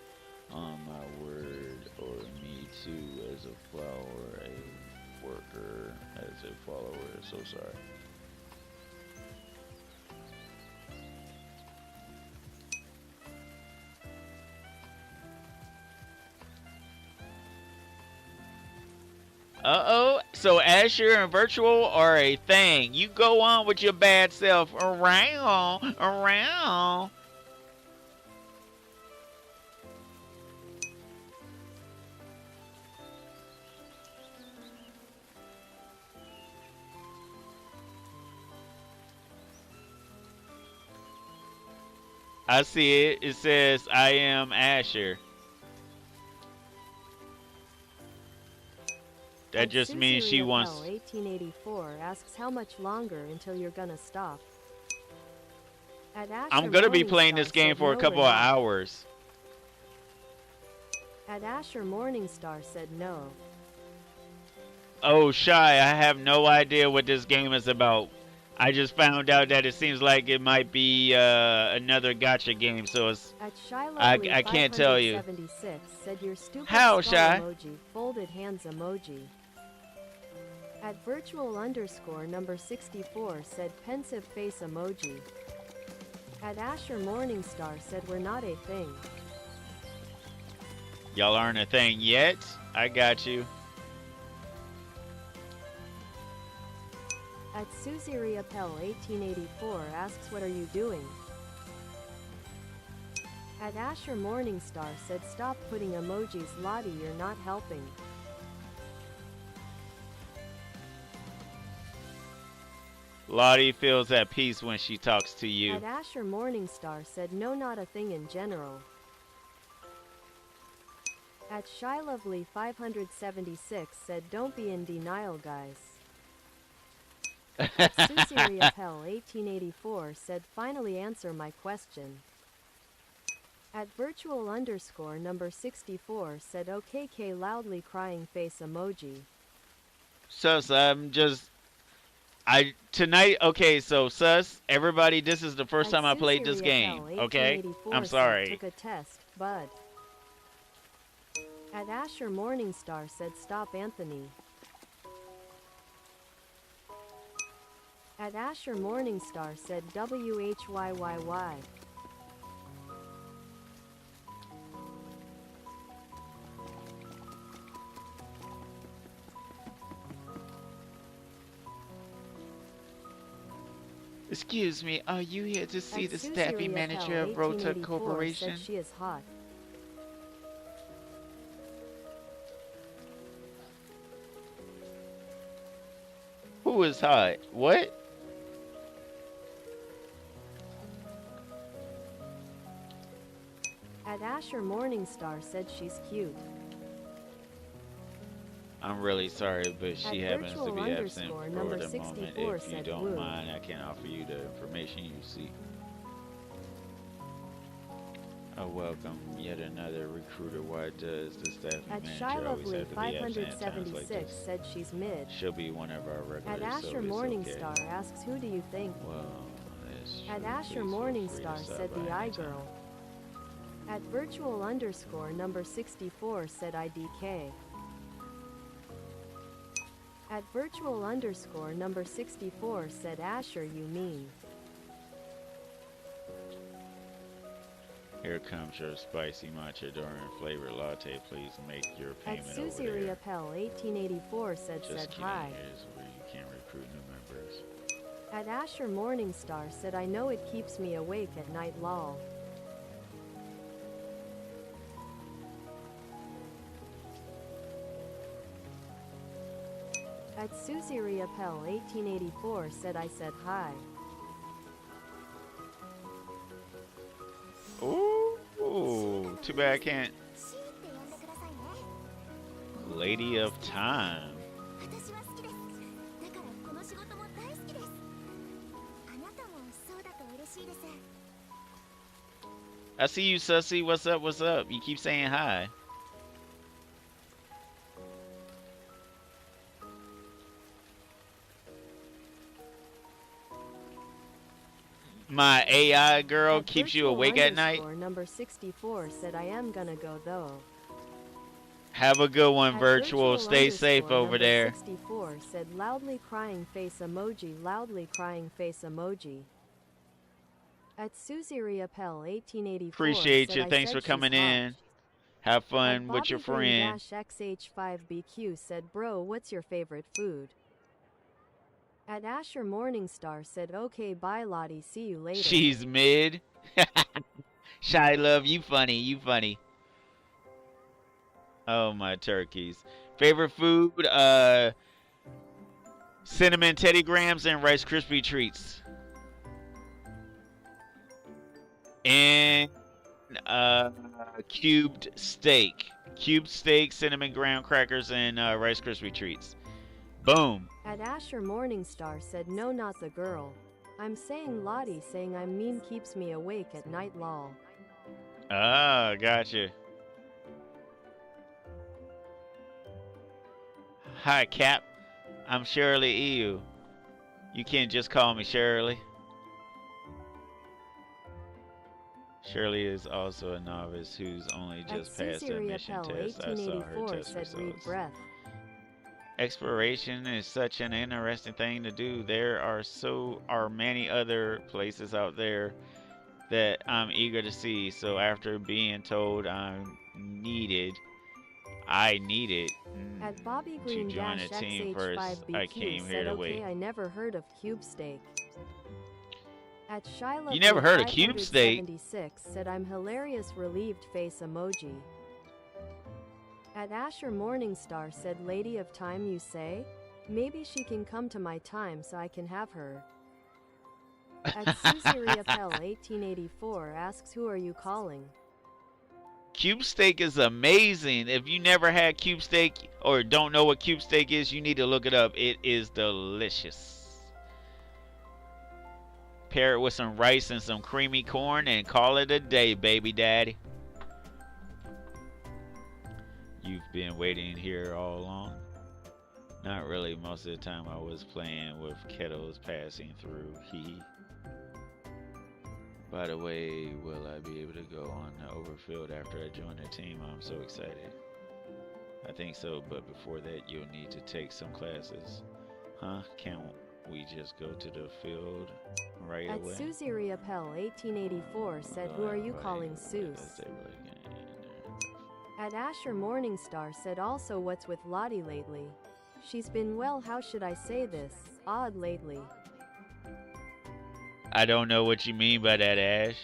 On my word, or me too, as a flower, a worker, as a follower, so sorry. Uh-oh, so Asher and Virtual are a thing. You go on with your bad self around. I see it. It says, I am Asher. That just means she wants... 1884 asks how much longer until you're gonna stop. I'm gonna be playing this game for a couple of hours. At Asher Morningstar said no. Oh, Shy, I have no idea what this game is about. I just found out that it seems like it might be another gacha game, so it's... I can't tell you. Said your stupid How, skull Shy? emoji, folded hands emoji. At virtual underscore number 64 said pensive face emoji. At Asher Morningstar said we're not a thing. Y'all aren't a thing yet? I got you. At Susie Riapel 1884 asks what are you doing? At Asher Morningstar said stop putting emojis Lottie, you're not helping. Lottie feels at peace when she talks to you. At Asher Morningstar said no, not a thing in general. At ShyLovely 576 said don't be in denial, guys. At Susie Riapel 1884 said finally answer my question. At virtual underscore number 64 said okay loudly crying face emoji. Sus, tonight, okay, so Sus, everybody, this is the first time I played this game, okay? I'm sorry. Took a test, bud. At Asher Morningstar said stop Anthony. At Asher Morningstar said WHYYY. Excuse me, are you here to see At the Susie staffing Riapel manager of Rota 1884 Corporation? said she is hot. Who is hot? What? At Asher Morningstar said she's cute. I'm really sorry, but she At happens to virtual be absent underscore for number the moment. 64 If you said don't woo. mind, I can offer you the information you seek. Oh, welcome. Yet another recruiter. Why does the staffing At manager always ShyLovely have to be absent at times like 576 this? said she's mid. She'll be one of our regulars, At so Asher it's Morningstar okay. asks who do you think? Well, that's At true. Asher Please feel free to Morningstar stop said by the eye anytime. girl. At virtual underscore number 64 said IDK. At virtual underscore number 64 said Asher you mean. Here comes your spicy matcha Dorian flavored latte. Please make your At payment Susie over there. Riapel 1884 said Just kidding. hi. Here's where you can recruit new members. At Asher Morningstar said I know it keeps me awake at night lol. At Susie Riapel 1884 said I said hi. Ooh, too bad I can't. シーって呼んでくださいね。 Lady of Time. 私は好きです。だからこの仕事も大好きです。あなたもそうだと嬉しいです。 I see you, Sussy. What's up? What's up? You keep saying hi. My AI girl At keeps you virtual awake at night. underscore number 64 said I am gonna go though. Have a good one, At virtual. Stay safe underscore over number there. 64 said loudly crying face emoji, loudly crying face emoji. At Susie Riapel 1884 Appreciate said you. I Thanks said for coming she's hot. in. Have At fun with your Bobby Green friend. XH5BQ said bro what's your favorite food? At Asher Morningstar said okay bye Lottie, see you later. She's mid. Shy Love, you funny. You funny. Oh, my turkeys. Favorite food? Cinnamon Teddy Grahams and Rice Krispie Treats. And cubed steak. Cubed steak, cinnamon graham crackers, and Rice Krispie Treats. Boom. At Asher Morningstar said no not the girl. I'm saying Lottie saying I'm mean keeps me awake at night lol. Ah, gotcha. Hi, Cap. I'm Shirley Ew. You can't just call me Shirley. Shirley is also a novice who's only At just passed Susie the admission Riapel test. I saw her 1884 test said read results. breath. Exploration is such an interesting thing to do. There are many other places out there that I'm eager to see. So after being told I needed At Bobby to Green join a team first, I came XH5BQ here said to okay, wait. I never heard of cube steak. At Shyla You never heard of cube steak? 576 said I'm hilarious relieved face emoji. At Asher Morningstar said Lady of Time you say? Maybe she can come to my time so I can have her. At Susie Riapel 1884 asks who are you calling? Cube steak is amazing. If you never had cube steak or don't know what cube steak is, you need to look it up. It is delicious. Pair it with some rice and some creamy corn and call it a day, baby daddy. You've been waiting here all along? Not really. Most of the time I was playing with kettles passing through. Hee. By the way, will I be able to go on the Overfield after I join the team? I'm so excited. I think so, but before that you'll need to take some classes. Huh? Can't we just go to the field right away? At Susie Riapel 1884 said who are you calling Seuss? At Asher Morningstar said also what's with Lottie lately? She's been well, how should I say this, odd lately. I don't know what you mean by that, Ash.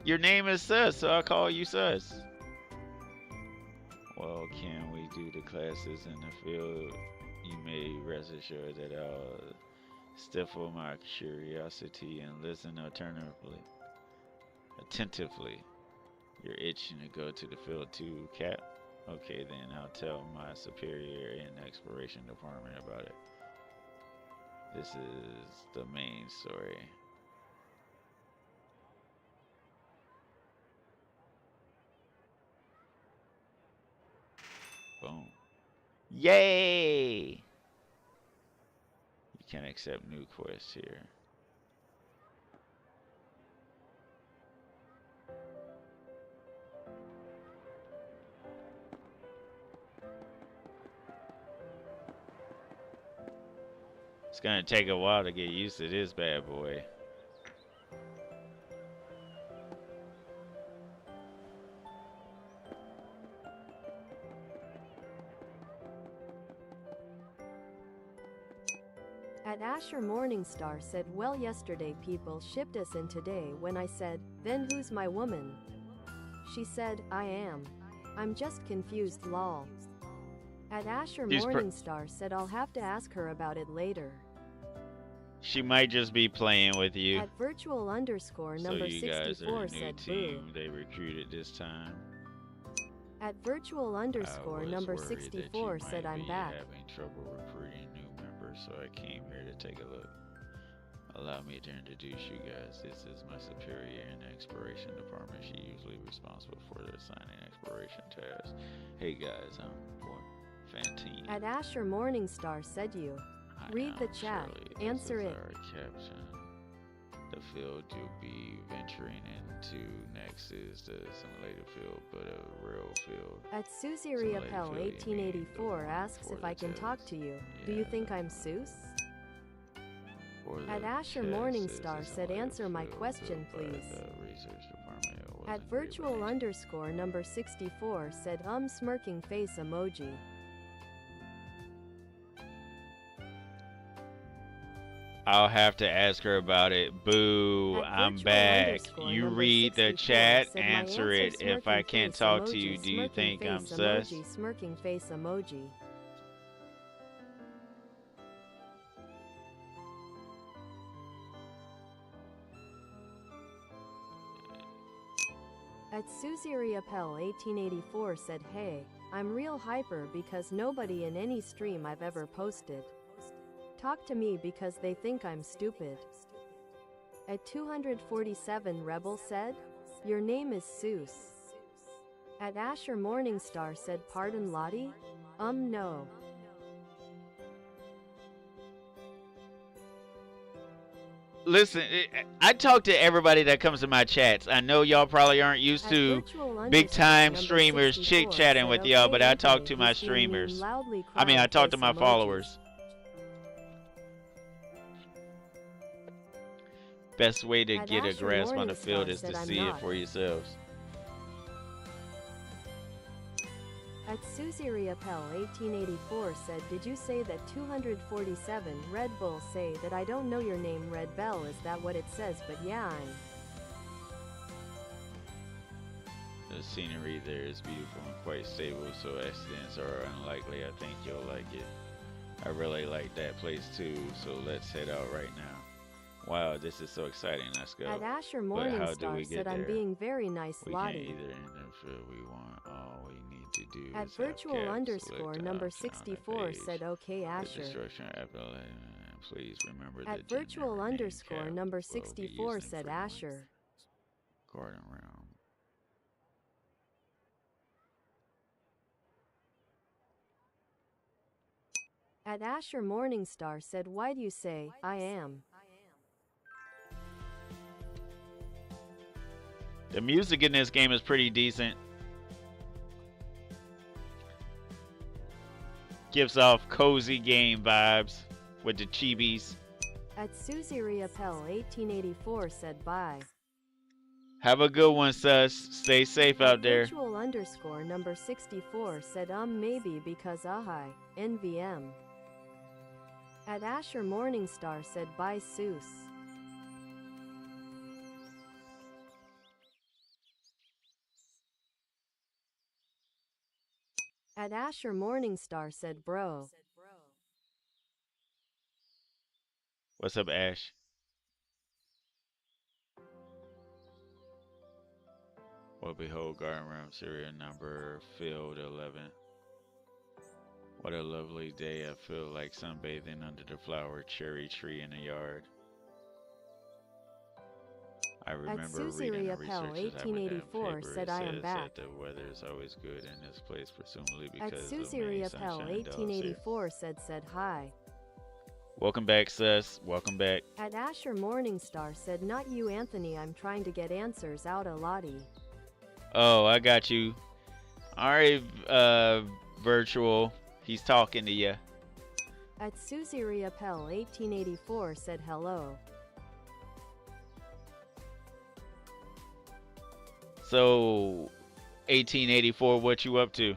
Your name is Sus, so I'll call you Sus. Well, can we do the classes in the field? You may rest assured that I'll stifle my curiosity and listen attentively. You're itching to go to the field too, Cap? Okay, then I'll tell my superior in the exploration department about it. This is the main story. Boom. Yay! You can accept new quests here. It's gonna take a while to get used to this bad boy. At Asher Morningstar said well yesterday people shipped us in today when I said, then who's my woman? She said, I am. I'm just confused lol. At Asher Morningstar said I'll have to ask her about it later. She might just be playing with you. At virtual underscore number 64 said boo. They recruited this time. At virtual underscore number 64 said I'm back. Having trouble recruiting new members, so I came here to take a look. Allow me to introduce you guys. This is my superior in the exploration department. She's usually responsible for the assigning exploration tasks. Hey guys, I'm Fantine. At Asher Morningstar said you. Read the chat. Answer it. Caption. The field you'll be venturing into next is the simulated field, but a real field. At Susie Riapel 1884 asks if I can talk to you. Do you think I'm Seuss? At Asher Morningstar said answer my question please. At virtual underscore number 64 said smirking face emoji. I'll have to ask her about it. Boo, I'm back. You read the chat, answer it. If I can't talk to you, do you think I'm sus? Smirking face emoji. At Susie Riapel 1884 said hey, I'm real hyper because nobody in any stream I've ever posted talk to me because they think I'm stupid. At 247 Rebel said, your name is Seuss. At Asher Morningstar said pardon Lottie? No. listen, I talk to everybody that comes to my chats. I know y'all probably aren't used to big time streamers chit chatting with y'all, but I talk to my streamers. I mean, I talk to my followers. Best way to get a grasp on the field is to see it for yourselves. At Susie Appel 1884 said, did you say that 247 Red Bull say that I don't know your name Red Bell, is that what it says? But yeah, The scenery there is beautiful and quite stable, so accidents are unlikely. I think you'll like it. I really like that place too, so let's head out right now. Wow, this is so exciting. Let's go. At Asher Morningstar said, I'm being very nice, Lottie. We can't either in the field we want. All we need to do at is virtual underscore number 64 said, okay, Asher. Please remember at virtual underscore number 64 said, Asher. Garden realm. At Asher Morningstar said, why do you say, I am? The music in this game is pretty decent. Gives off cozy game vibes with the chibis. At Susie Appel 1884 said, bye. Have a good one, sus. Stay safe out there. Virtual underscore number 64 said, maybe because hi, NVM. At Asher Morningstar said, bye, Seuss. At Asher Morningstar said, bro. What's up, Ash? Well, behold, garden room, serial number, field 11. What a lovely day. I feel like sunbathing under the flower cherry tree in the yard. I remember reading a research 1884 said, I am back. That the weather is always good in this place, presumably because at Susie Appel 1884 said hi. Welcome back, sus. Welcome back. At Asher Morningstar said, not you, Anthony. I'm trying to get answers out of Lottie. Oh, I got you. Alright, virtual. He's talking to you. At Susie Appel 1884 said hello. So, 1884, what you up to?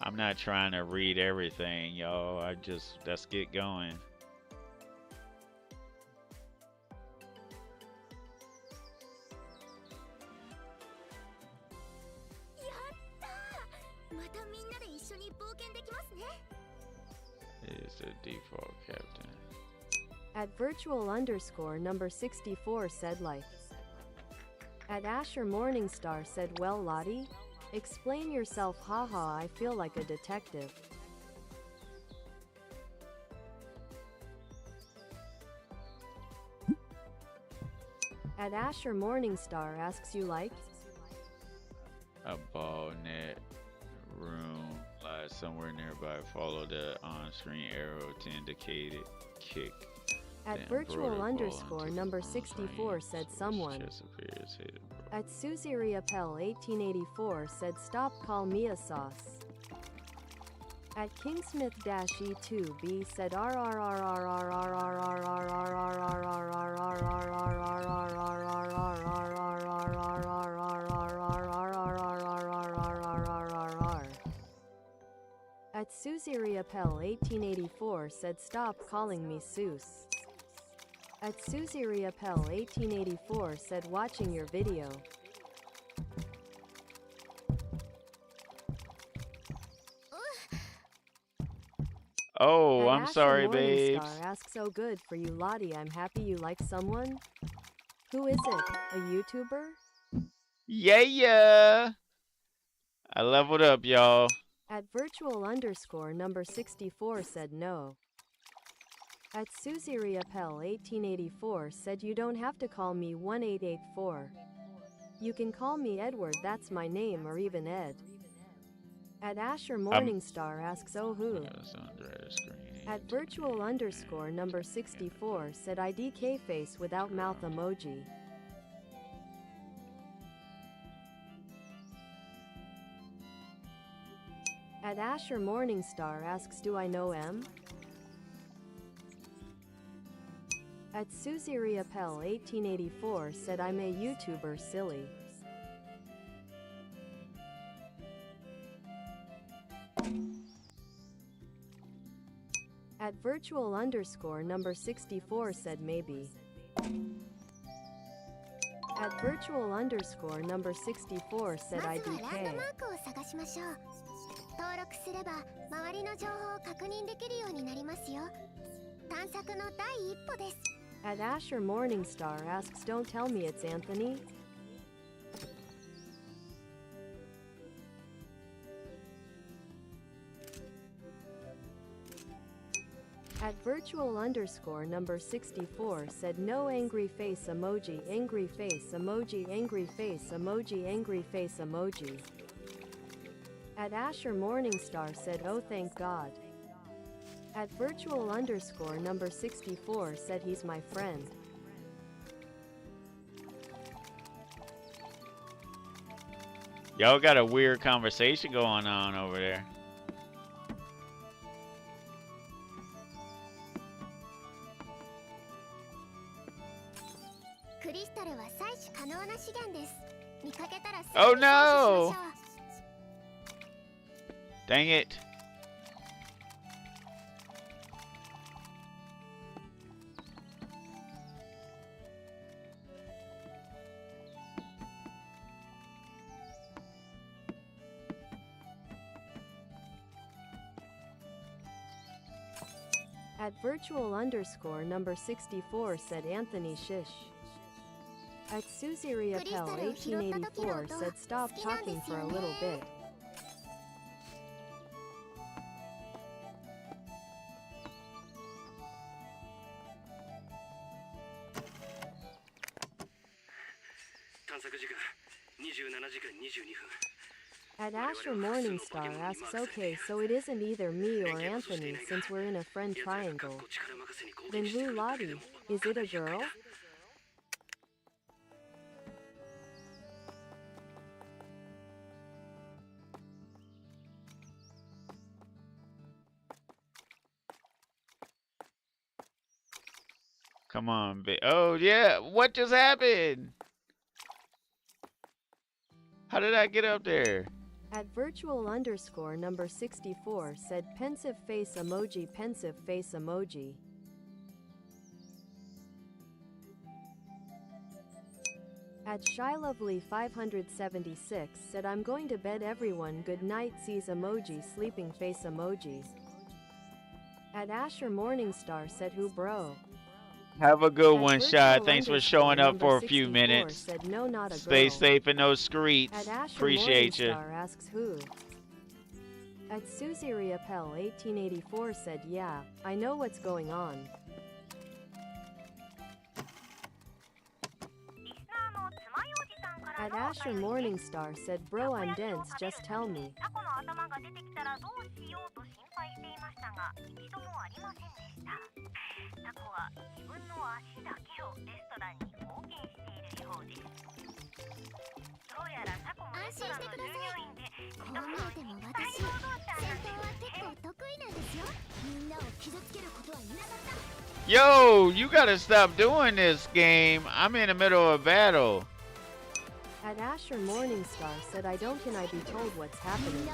I'm not trying to read everything, y'all. Let's get going. Is the default captain. At virtual underscore number 64 said life. At Asher Morningstar said, well, Lottie, explain yourself, haha, I feel like a detective. At Asher Morningstar asks, you like? A ball net room lies somewhere nearby. Follow the on-screen arrow to indicate it. Kick. At virtual underscore number 64 said someone. At Susie Appel 1884 said, stop, call me a sauce. At Kingsmith-E2B said At Susie Appel 1884 said, stop calling me Seuss. At Susie Appel 1884 said, watching your video. Oh, I'm sorry, babes. Asks, oh, good for you, Lottie. I'm happy you like someone. Who is it? A YouTuber? Yeah. I leveled up, y'all. At virtual underscore number 64 said no. At Susie Appel 1884 said, you don't have to call me 1884. You can call me Edward, that's my name, or even Ed. At Asher Morningstar asks, oh, who? At virtual underscore number 64 said IDK face without mouth emoji. At Asher Morningstar asks, do I know M? At Susie Riapel 1884 said, I'm a YouTuber, silly. At virtual underscore number 64 said, maybe. At virtual underscore number 64 said, まずはランド IDK. マークを探しましょう。登録すれば周りの情報を確認できるようになりますよ。探索の第一歩です。 At Asher Morningstar asks, don't tell me it's Anthony? At virtual underscore number 64 said, no angry face emoji, angry face emoji, angry face emoji, angry face emoji. At Asher Morningstar said, oh thank God. At virtual underscore number 64 said, he's my friend. Y'all got a weird conversation going on over there. クリスタルは採取可能な資源です。見かけたらす Oh ぐに採取し no! ましょう。 Dang it. At virtual underscore number 64 said, Anthony Shish. At Susie Riapel 1884 said, stop talking for a little bit. At Asher Morningstar asks, okay, so it isn't either me or Anthony since we're in a friend triangle. Then who, Lottie? Is it a girl? Come on, oh yeah, what just happened? How did I get up there? At virtual underscore number 64 said, pensive face emoji, pensive face emoji. At ShyLovely 576 said, I'm going to bed, everyone good night, sees emoji, sleeping face emoji. At Asher Morningstar said, who bro? Have a good At one, virtual Shy. Thanks for underscore showing up number for a few 64 minutes. said, no, not a Stay girl. safe in those streets. At Asher Appreciate you. Morningstar asks who. At Susie Riapel 1884 said, yeah, I know what's going on. At Asher Morningstar said, bro, I'm dense, just tell me. Yo, you gotta stop doing this game. I'm in the middle of a battle. At Asher Morningstar said, I don't, can I be told what's happening?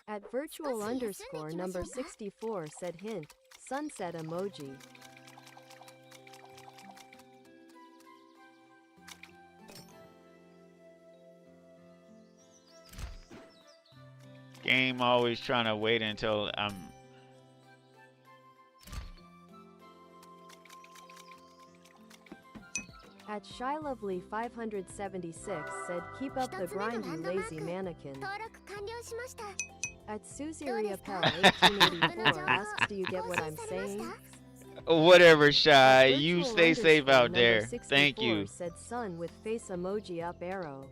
At virtual underscore number 64 said, hint, sunset emoji. Game always trying to wait until I'm... At ShyLovely 576 said, keep up the grind, you lazy mannequin. At Susie Riapel 1884 asks, do you get what I'm saying? Whatever, Shy. At You virtual stay safe underscore out there. number Thank 64 you. said sun with face emoji up arrow.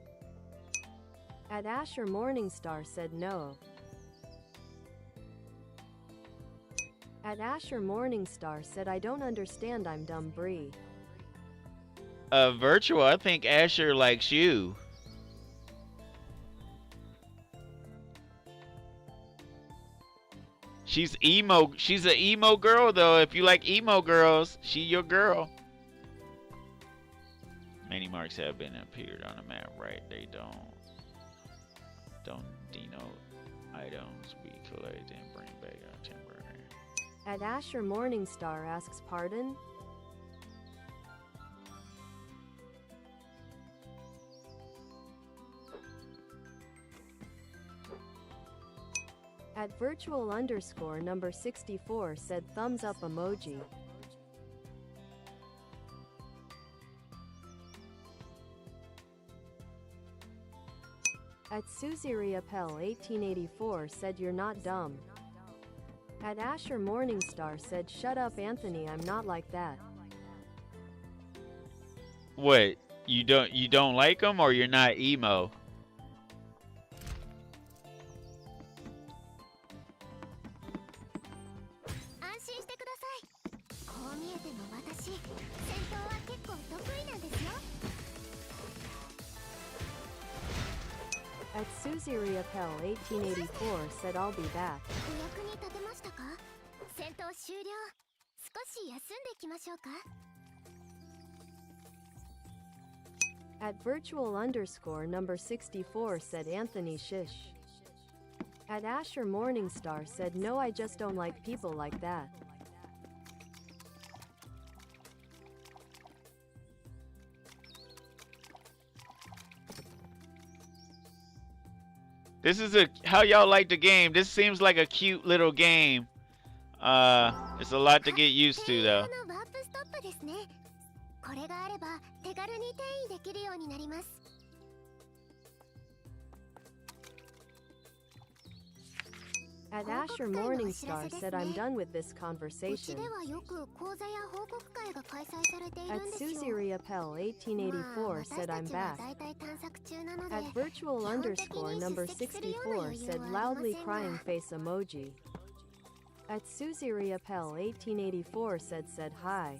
At Asher Morningstar said no. At Asher Morningstar said I don't understand, I'm dumb Bree. Virtual, I think Asher likes you. She's emo. She's an emo girl, though. If you like emo girls, she your girl. Many marks have been appeared on the map, right? They don't denote items we collect and bring back on temporary. At Asher Morningstar asks pardon? At virtual underscore number 64 said thumbs up emoji. At Susie Riapel 1884 said you're not dumb. At Asher Morningstar said shut up Anthony, I'm not like that. What? You don't like them, or you're not emo? At Susie Riapel 1884 said I'll be back. At virtual underscore number 64 said Anthony shish. At Asher Morningstar said no, I just don't like people like that. This is how y'all like the game. This seems like a cute little game. It's a lot to get used to, though. At Asher Morningstar said I'm done with this conversation. At Susie Riapel 1884 said I'm back. At virtual underscore number 64 said loudly crying face emoji. At Susie Riapel 1884 said hi.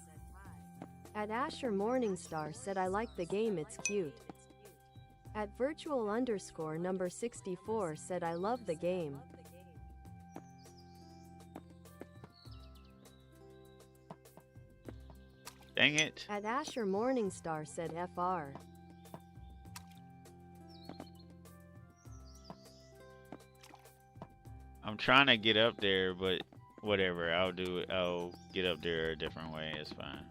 At Asher Morningstar said I like the game, it's cute. At virtual underscore number 64 said I love the game. Dang it. At Asher Morningstar said FR. I'm trying to get up there, but whatever. I'll do it. I'll get up there a different way. It's fine.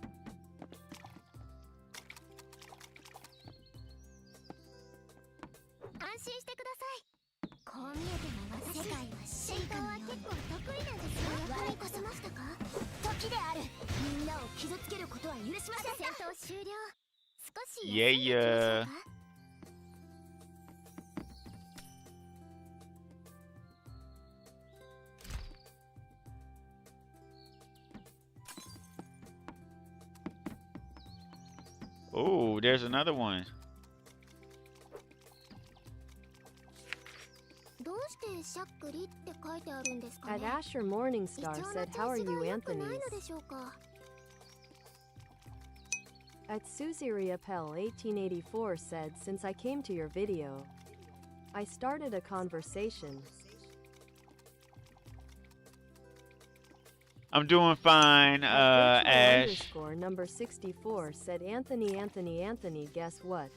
Yeah. Oh, there's another one. At Asher Morningstar said how are you Anthony's? At Susie Riapel 1884 said since I came to your video, I started a conversation. I'm doing fine, Ash. Underscore number 64 said Anthony, guess what?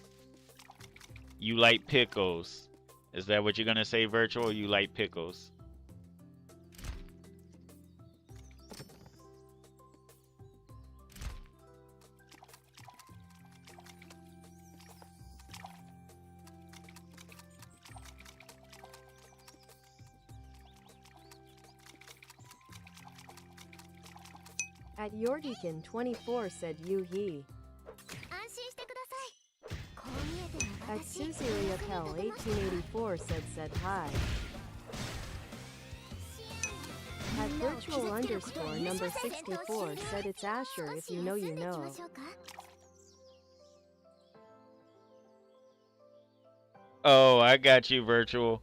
You like pickles. Is that what you're gonna say, virtual? You like pickles? At Yorgikin 24 said he. At Susie Riapel 1884 said hi. At virtual underscore number 64 said it's Asher, if you know you know. Oh, I got you, virtual.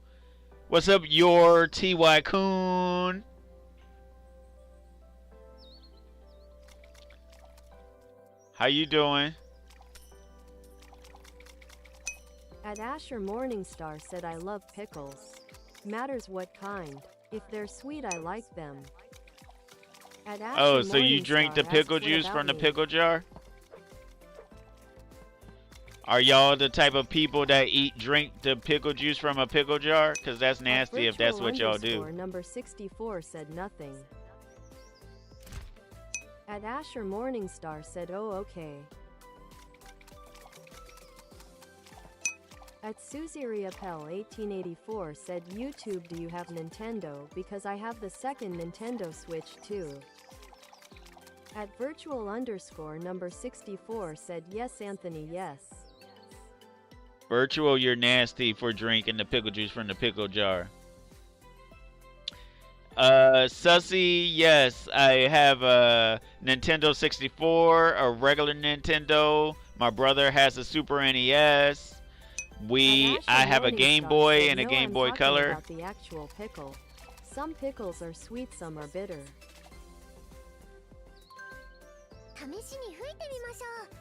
What's up, your TY Coon? How you doing? At Asher Morningstar said I love pickles. Matters what kind. If they're sweet I like them. At Asher Oh, so you drink the Morningstar pickle asks, "What juice about from the me?" pickle jar? Are y'all the type of people that drink the pickle juice from a pickle jar? Cause that's nasty if that's what y'all do. Number 64 said nothing. At Asher Morningstar said oh okay. At Susie Riapel 1884 said YouTube, do you have Nintendo? Because I have the second Nintendo Switch too. At virtual underscore number 64 said yes Anthony yes. Virtual, you're nasty for drinking the pickle juice from the pickle jar. Sussy, yes, I have a Nintendo 64, a regular Nintendo. My brother has a Super NES. I have a Game Boy and a Game Boy Color. About the actual pickle. Some pickles are sweet, some are bitter. 試しに吹いてみましょう。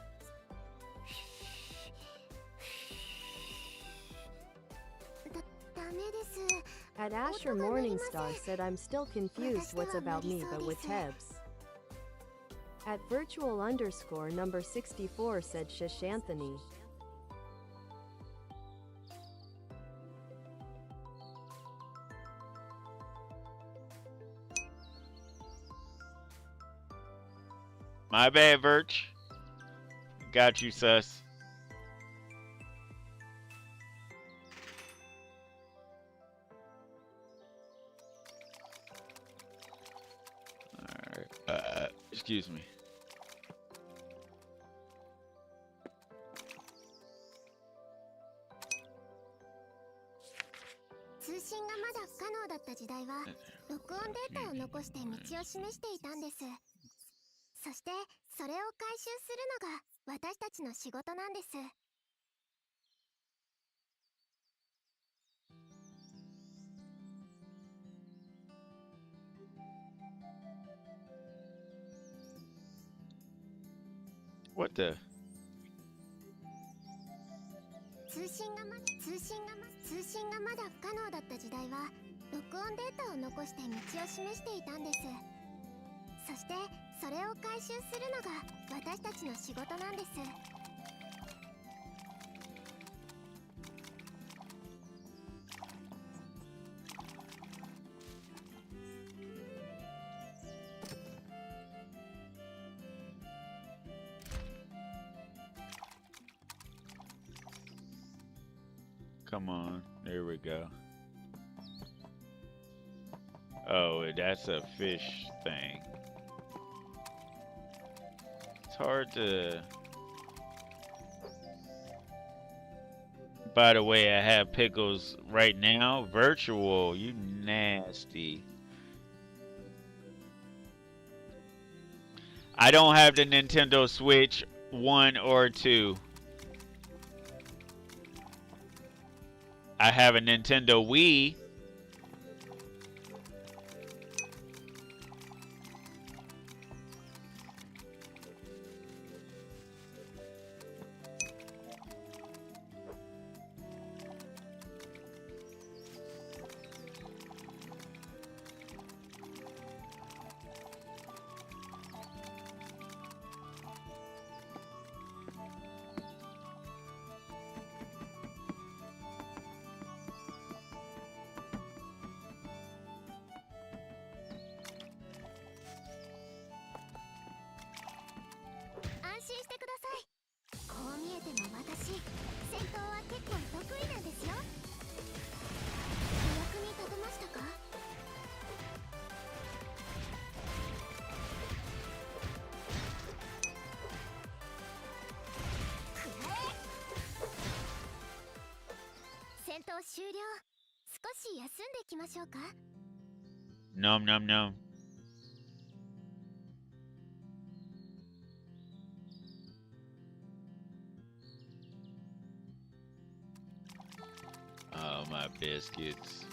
ダメです。 At Asher Morningstar said I'm still confused what's about me but with Tebs. At virtual underscore number 64 said Shish Anthony. My bad, Virch. Got you, sus. Alright, excuse me. 通信がまだ不可能だった時代は録音データを残して道を示していたんです。そしてそれを回収するのが私たちの仕事なんです。 What the? 通信がまだ不可能だった時代は録音データを残して道を示していたんです。そしてそれを回収するのが私たちの仕事なんです。 Come on, there we go. Oh, that's a fish thing. It's hard to... By the way, I have pickles right now. Virtual, you nasty. I don't have the Nintendo Switch 1 or 2. I have a Nintendo Wii. Nom nom nom. Oh, my biscuits.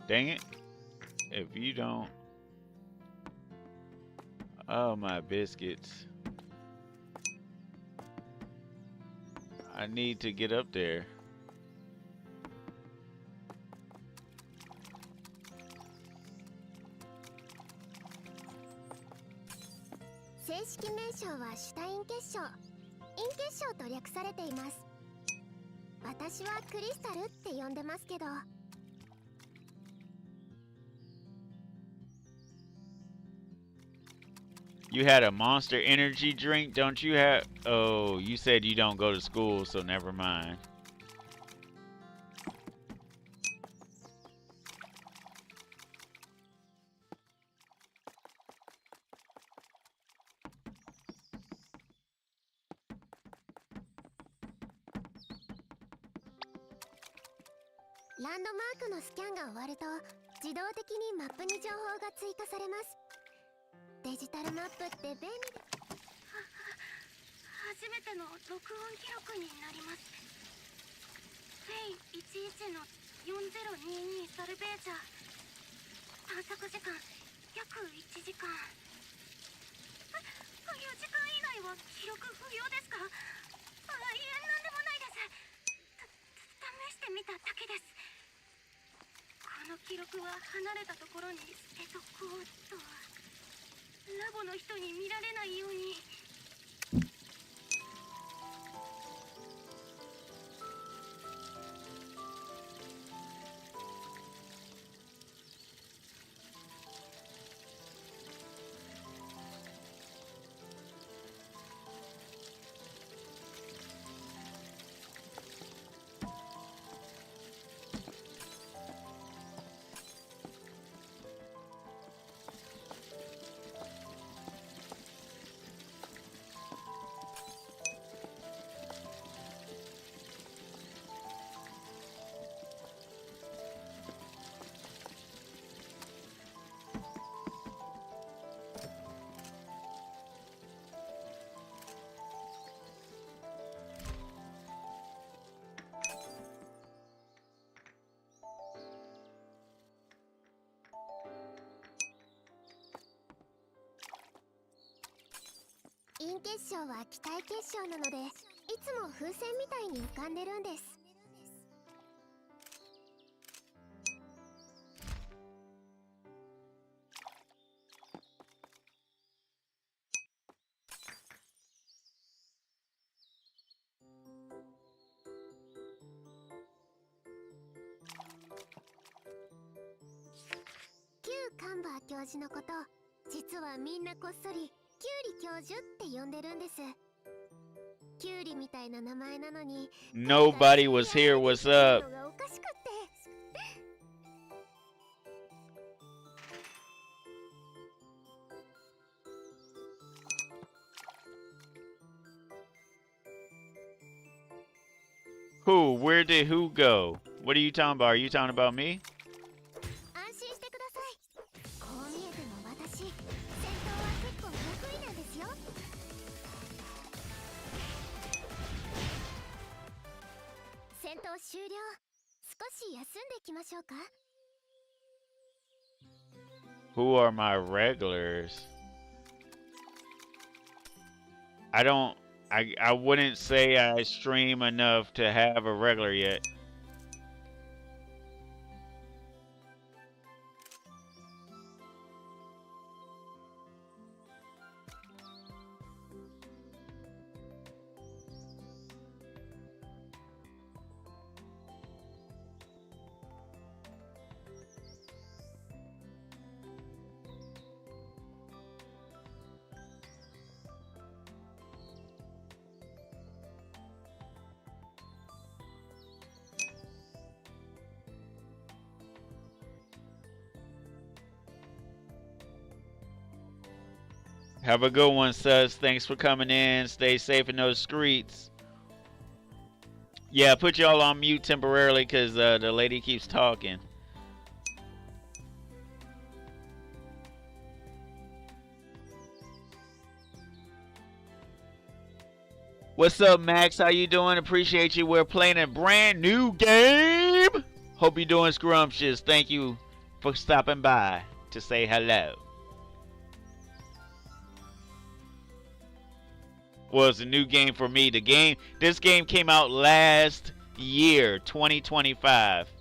Dang it. If you don't... Oh, my biscuits. I need to get up there. You had a Monster Energy drink, don't you have? Oh, you said you don't go to school, so never mind. Nobody was here. What's up? Who? Where did who go? What are you talking about? Are you talking about me? Who are my regulars? I wouldn't say I stream enough to have a regular yet. Have a good one, Sus. Thanks for coming in. Stay safe in those streets. Yeah, put y'all on mute temporarily because the lady keeps talking. What's up, Max? How you doing? Appreciate you. We're playing a brand new game. Hope you're doing scrumptious. Thank you for stopping by to say hello. Well, it's a new game for me. This game came out last year, 2025.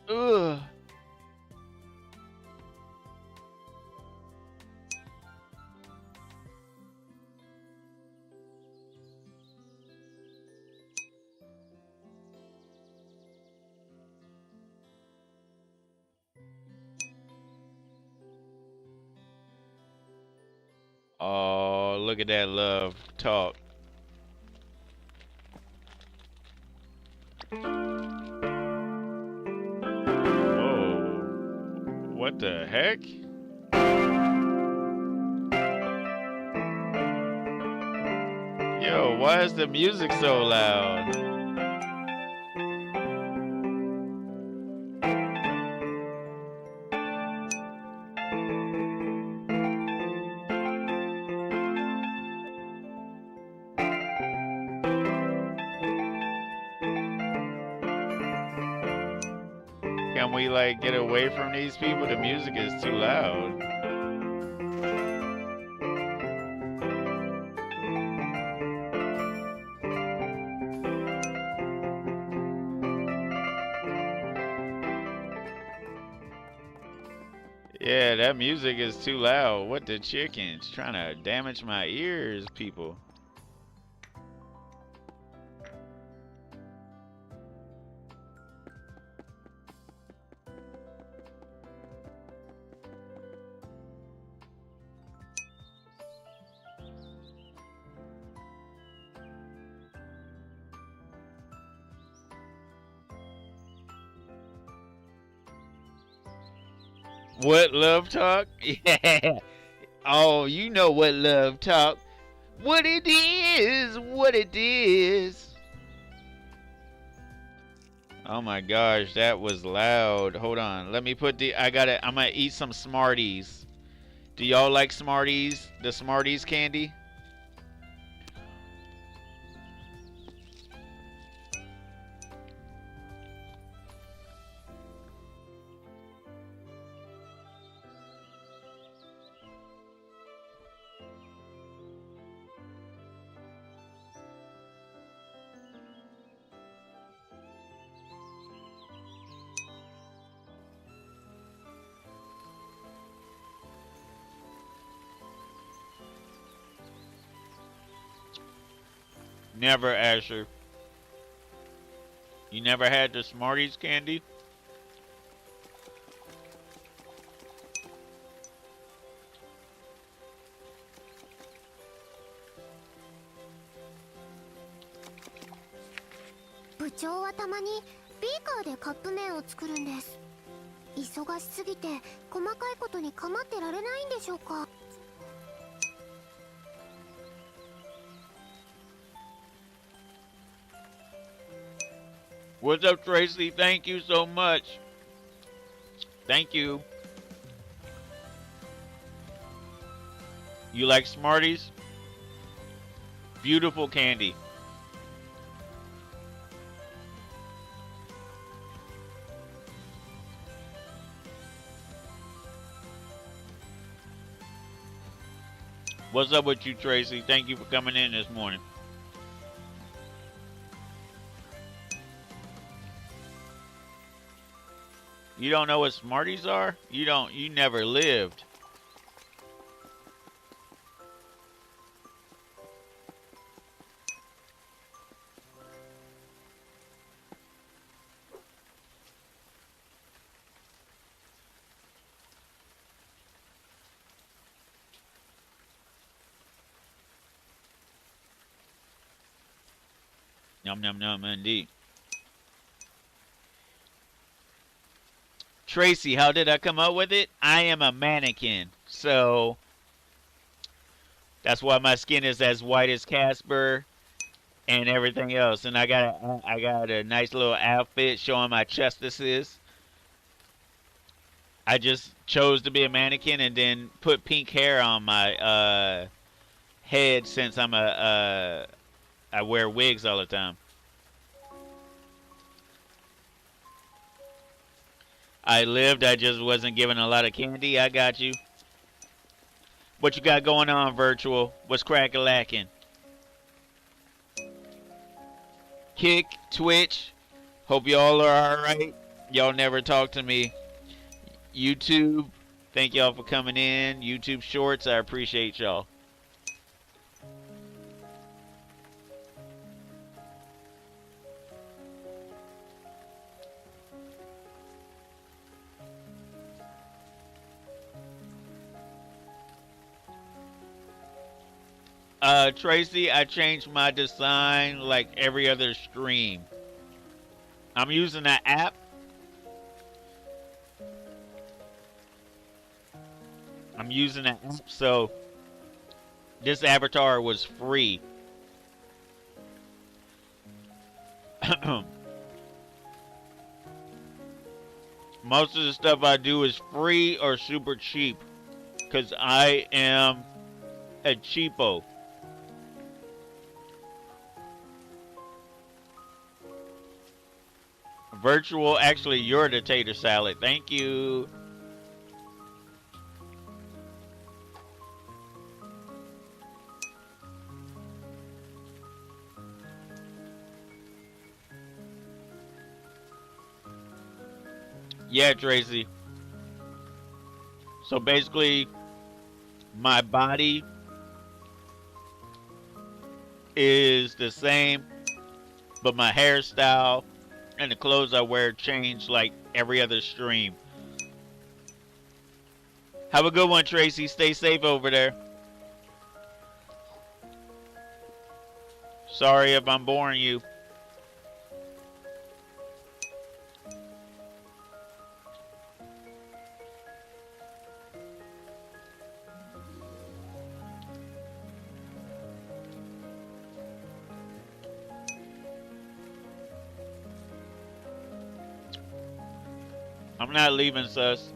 Ugh. Oh, look at that love talk. Whoa. What the heck? Yo, why is the music so loud? Can we like get away from these people? The music is too loud. Yeah, that music is too loud. What the chickens? Trying to damage my ears, people. What love talk? Yeah. Oh, you know what love talk. What it is, what it is. Oh my gosh, that was loud. Hold on. Let me put I'm gonna eat some Smarties. Do y'all like Smarties? The Smarties candy? Never, Asher. You never had the Smarties candy?部長はたまにビーカーでカップ麺を作るんです。忙しすぎて細かいことに構ってられないんでしょうか。What's up, Tracy? Thank you so much. Thank you. You like Smarties? Beautiful candy. What's up with you, Tracy? Thank you for coming in this morning. You don't know what Smarties are? You never lived. Yum, yum, yum, indeed. Tracy, how did I come up with it? I am a mannequin. So, that's why my skin is as white as Casper and everything else. And I got a nice little outfit showing my chestises. I just chose to be a mannequin and then put pink hair on my head since I wear wigs all the time. I lived, I just wasn't given a lot of candy. I got you. What you got going on, Virtual? What's crack-a-lackin'? Kick, Twitch. Hope y'all are alright. Y'all never talk to me. YouTube, thank y'all for coming in. YouTube Shorts, I appreciate y'all. Tracy, I changed my design like every other stream. I'm using an app. I'm using an app, so this avatar was free. Most of the stuff I do is free or super cheap, because I am a cheapo. Virtual, actually, you're the tater salad. Thank you. Yeah, Tracy. So basically, my body is the same, but my hairstyle and the clothes I wear change like every other stream. Have a good one, Tracy. Stay safe over there. Sorry if I'm boring you. I'm not leaving, sus.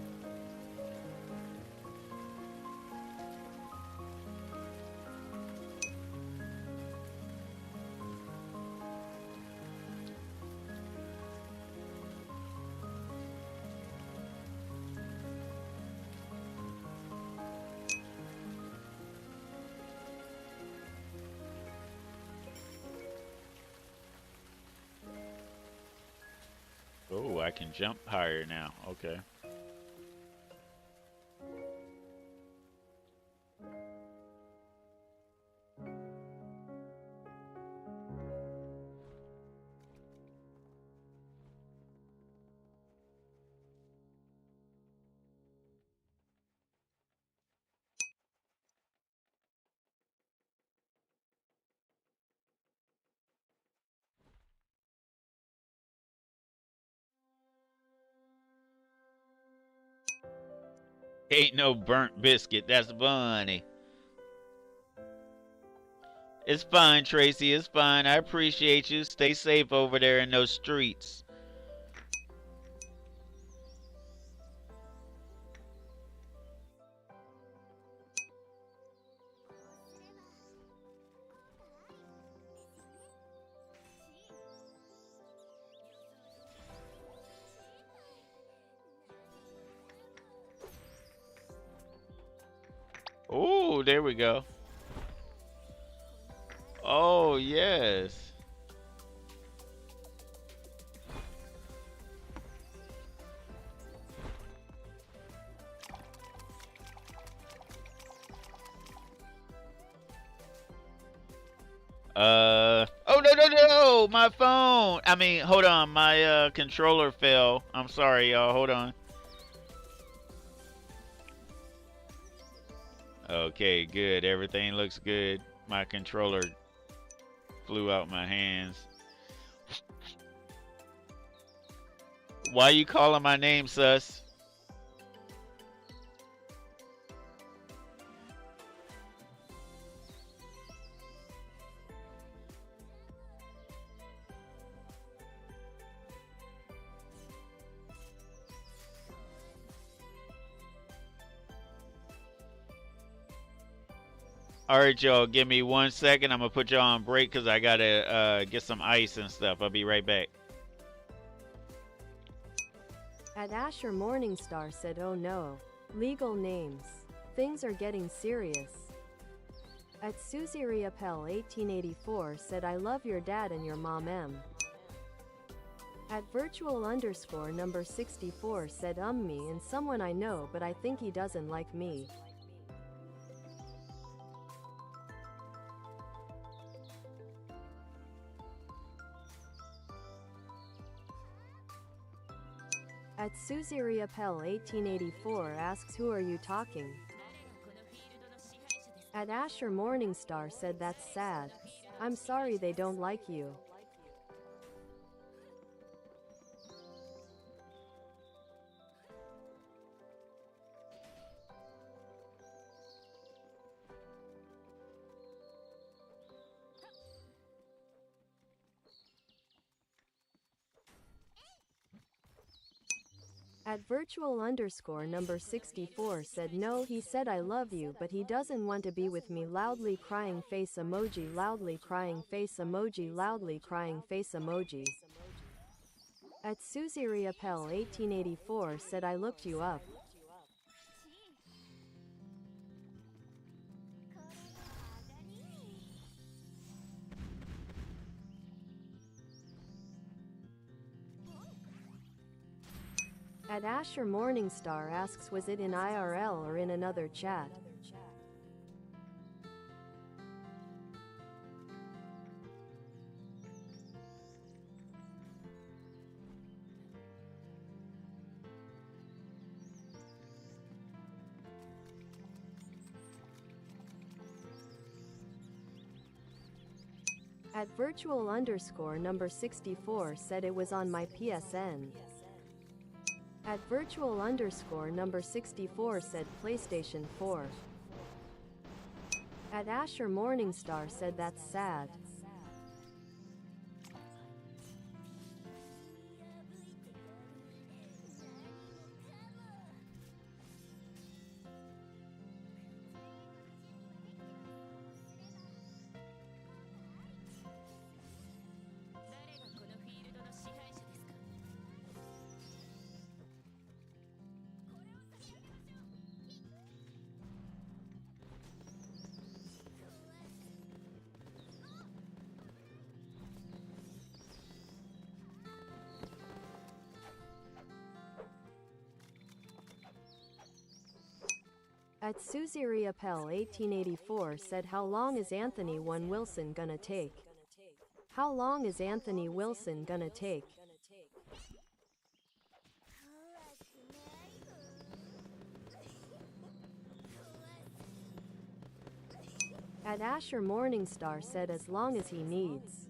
Oh, I can jump higher now. Okay. Ain't no burnt biscuit. That's funny. It's fine, Tracy. It's fine. I appreciate you. Stay safe over there in those streets. Oh, there we go. Oh, yes. Oh, no, no, no. My phone. I mean, hold on. My controller fell. I'm sorry, y'all. Hold on. Okay, good. Everything looks good. My controller flew out my hands. Why you calling my name, sus? All right, y'all, give me 1 second. I'm gonna put y'all on break because I gotta get some ice and stuff. I'll be right back. At Asher Morningstar said, oh no. Legal names. Things are getting serious. At Susie Riappel 1884 said, I love your dad and your mom M. At virtual underscore number 64 said, me and someone I know but I think he doesn't like me. At Susie Riappel 1884 asks, who are you talking? At Asher Morningstar said, that's sad. I'm sorry they don't like you. At virtual underscore number 64 said, no, he said I love you but he doesn't want to be with me. Loudly crying face emoji, loudly crying face emoji, loudly crying face emoji. At Susie Riappel 1884 said, I looked you up. At Asher Morningstar asks, was it in IRL or in another chat? At virtual underscore number 64 said, it was on my PSN. At virtual underscore number 64 said, PlayStation 4. At Asher Morningstar said, that's sad. At Susie Riappel 1884 said, how long is Anthony Wilson gonna take? How long is Anthony Wilson gonna take? At Asher Morningstar said, as long as he needs.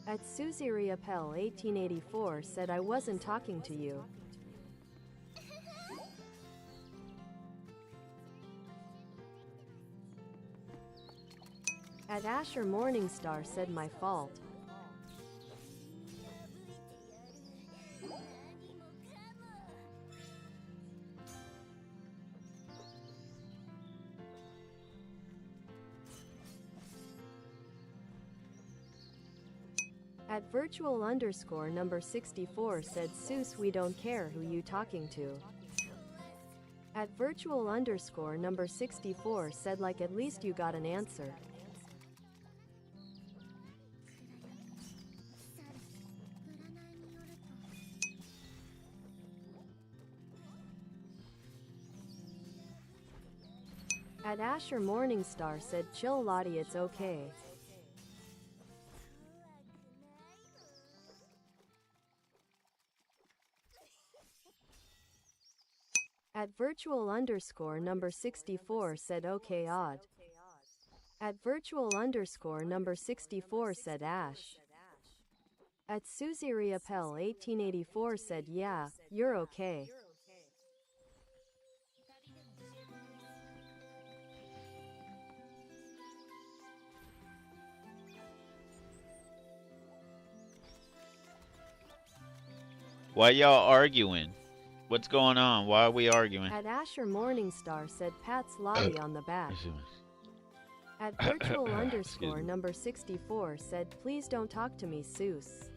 At Susie Riappel 1884 said, I wasn't talking to you. At Asher Morningstar said, my fault. At virtual underscore number 64 said, Seuss, we don't care who you talking to. At virtual underscore number 64 said, like, at least you got an answer. At Asher Morningstar said, chill Lottie, it's okay. At virtual underscore number 64 said okay odd. At virtual underscore number 64 said Ash. At Suziriapel 1884 said yeah, you're okay. Why y'all arguing? What's going on? Why are we arguing? At Asher Morningstar said Pat's Lobby on the back. At virtual underscore number 64 said please don't talk to me Seuss.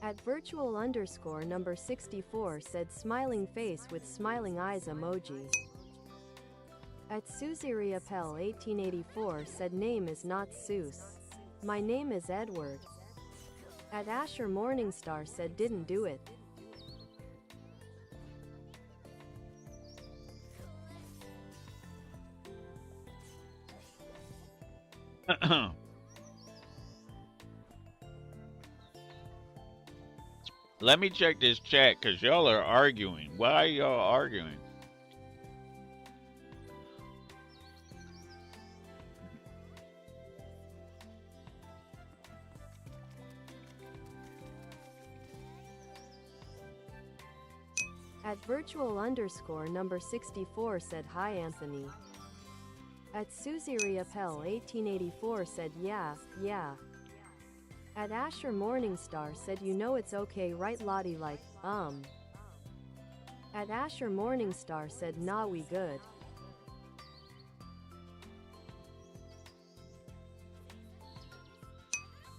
At virtual underscore number 64 said smiling face with smiling eyes emoji. At Suziriapel 1884 said name is not Seuss. My name is Edward. At Asher Morningstar said didn't do it. Let me check this chat because y'all are arguing. Why are y'all arguing? At virtual underscore number 64 said hi Anthony. At Suziriapel 1884 said yeah. At Asher Morningstar said you know it's okay right Lottie like, At Asher Morningstar said nah we good.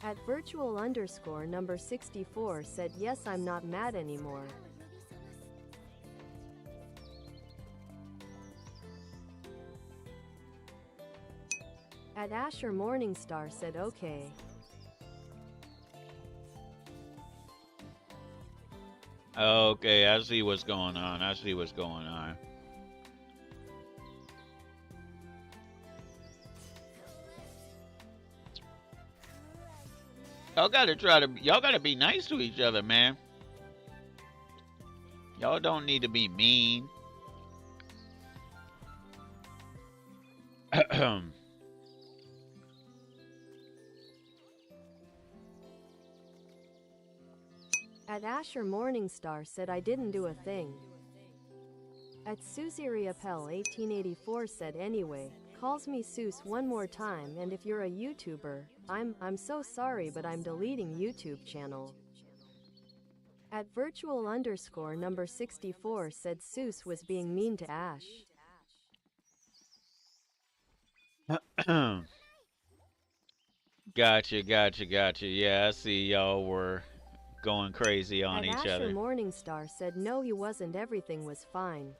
At virtual underscore number 64 said yes I'm not mad anymore. At Asher Morningstar said okay. Okay, I see what's going on. I see what's going on. Y'all gotta be nice to each other, man. Y'all don't need to be mean. At Asher Morningstar said I didn't do a thing. At Suziriapel 1884 said anyway, calls me Seuss one more time and if you're a YouTuber, I'm so sorry but I'm deleting YouTube channel. At virtual underscore number 64 said Seuss was being mean to Ash. Gotcha. Yeah, I see y'all were going crazy on each Asher other. Morningstar said no he wasn't everything was fine.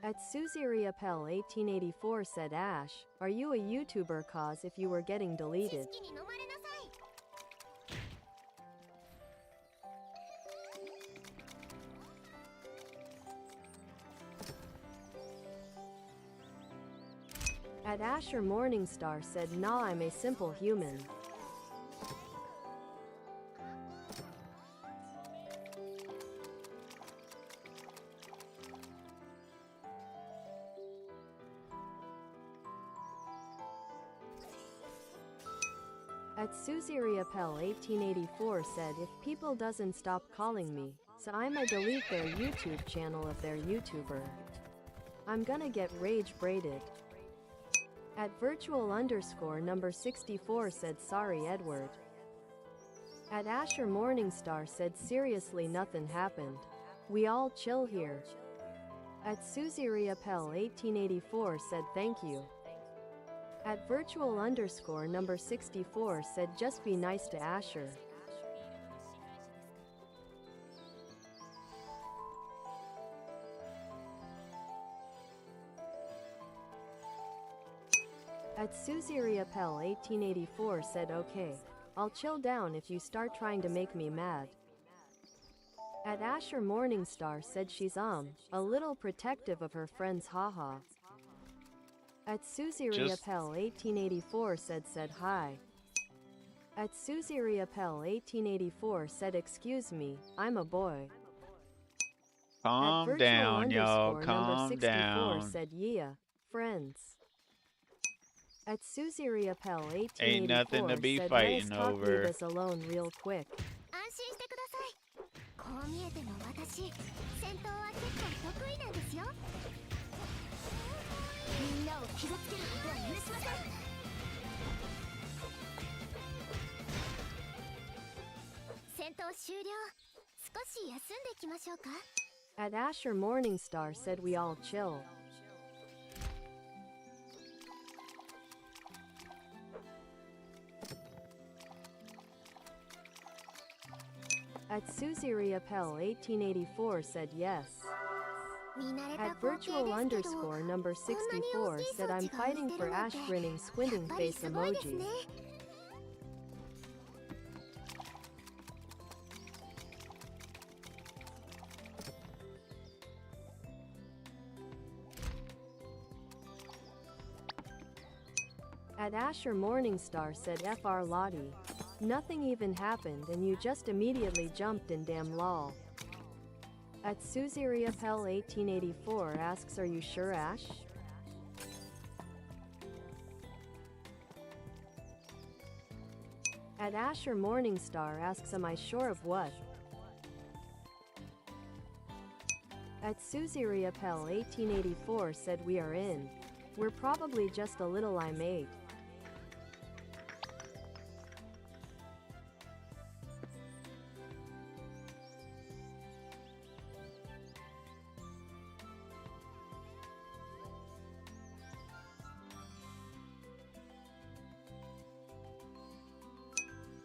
At Suziriapel 1884 said Ash, are you a YouTuber cause if you were getting deleted? At Asher Morningstar said nah I'm a simple human. At Suziriapel 1884 said if people doesn't stop calling me, so I'ma delete their YouTube channel if they're YouTuber. I'm gonna get rage braided. At virtual underscore number 64 said sorry Edward. At Asher Morningstar said seriously nothing happened. We all chill here. At Suziriapel 1884 said thank you. At virtual underscore number 64 said just be nice to Asher. At Suziriapel 1884 said okay. I'll chill down if you start trying to make me mad. At Asher Morningstar said she's a little protective of her friends haha. At Suziriapel 1884 said hi. At Susie Appel 1884 said excuse me, I'm a boy. Calm At down, y'all. virtual_number Calm 64 down. said yeah, friends. At Susie Appel Ain't nothing to 1884 be said fighting let's talk leave over. us alone real quick. 安心してください。こう見えても私、戦闘は結構得意なんですよ。みんなを傷つけることは許しません。戦闘終了。少し休んでいきましょうか。At Asher Morningstar said we all chill. At Susie Appel 1884 said yes. At virtual_number 64 said I'm fighting for Ash grinning squinting face emoji. At Asher Morningstar said FR Lottie. Nothing even happened and you just immediately jumped in damn lol. At Susie Appel 1884 asks are you sure Ash? At Asher Morningstar asks am I sure of what? At Susie Appel 1884 said we are in. We're probably just a little I'm 8.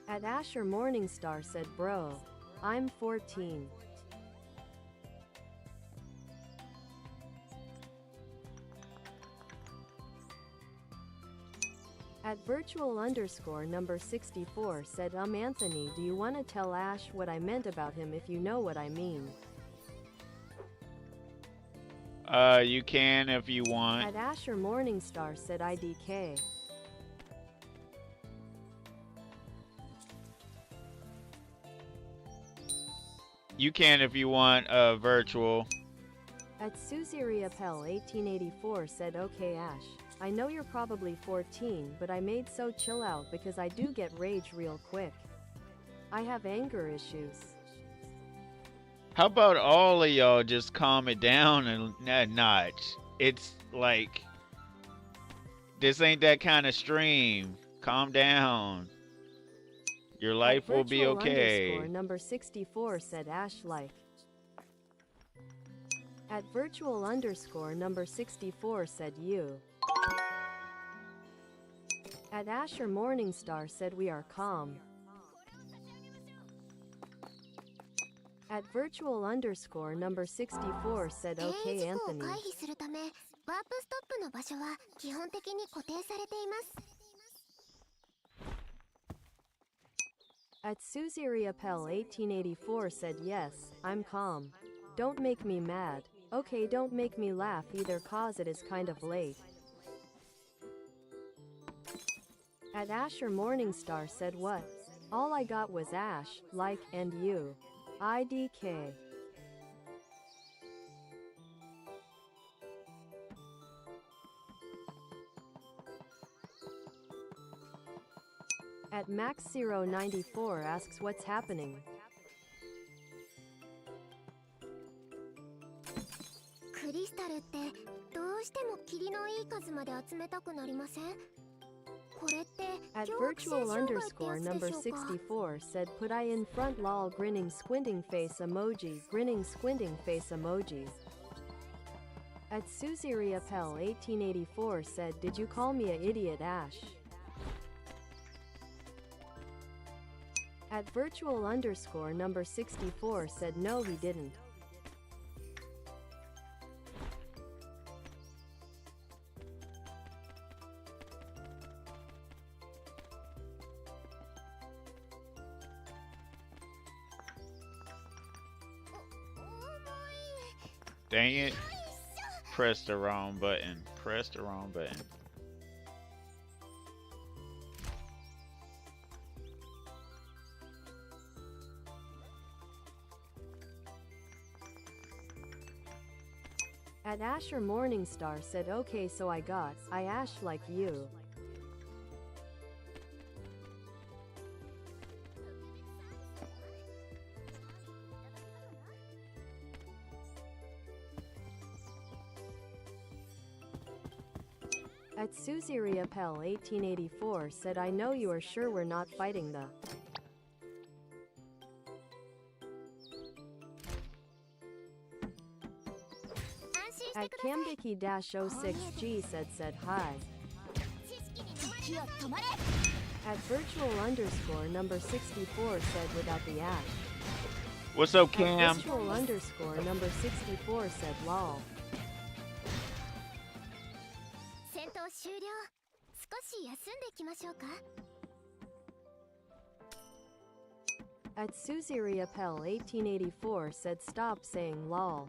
At Asher Morningstar said bro, I'm 14. At virtual_number 64 said Anthony do you wanna tell Ash what I meant about him if you know what I mean? You can if you want. At Asher Morningstar said IDK. You can if you want, virtual. At Susie Appel 1884 said okay Ash, I know you're probably 14 but I made so chill out because I do get rage real quick. I have anger issues. How about all of y'all just calm it down and notch? It's like, this ain't that kind of stream. Calm down. Your life will be okay. Number 64 said Ash like. At virtual_number 64 said you. At Asher Morningstar said we are calm. At virtual_number 64 said okay Anthony. 回避するため、ワープストップの場所は基本的に固定されています。At Susie Appel 1884 said yes, I'm calm. Don't make me mad. Okay, don't make me laugh either cause it is kind of late. At Asher Morningstar said what? All I got was Ash, like, and you. IDK. At Max094 asks what's happening. クリスタルってどうしても霧のいい数まで集めたくなりません？これって At 強迫性障害ってやつ virtual_number でしょうか？ 64 said put I in front lol grinning squinting face emoji grinning squinting face emoji. At Susie Appel 1884 said did you call me a idiot Ash? At virtual_number 64 said no he didn't. Dang it. Press the wrong button. Press the wrong button. At Asher Morningstar said okay, so I Ash like you. At Susie Riapel 1884 said I know you are sure we're not fighting the. At Kambiki-06G said hi. At virtual underscore number 64 said without the ash. What's up, At Cam? virtual underscore number 64 said lol. 戦闘終了。少し休んできましょうか。 At Susie Riapel 1884 said stop saying lol.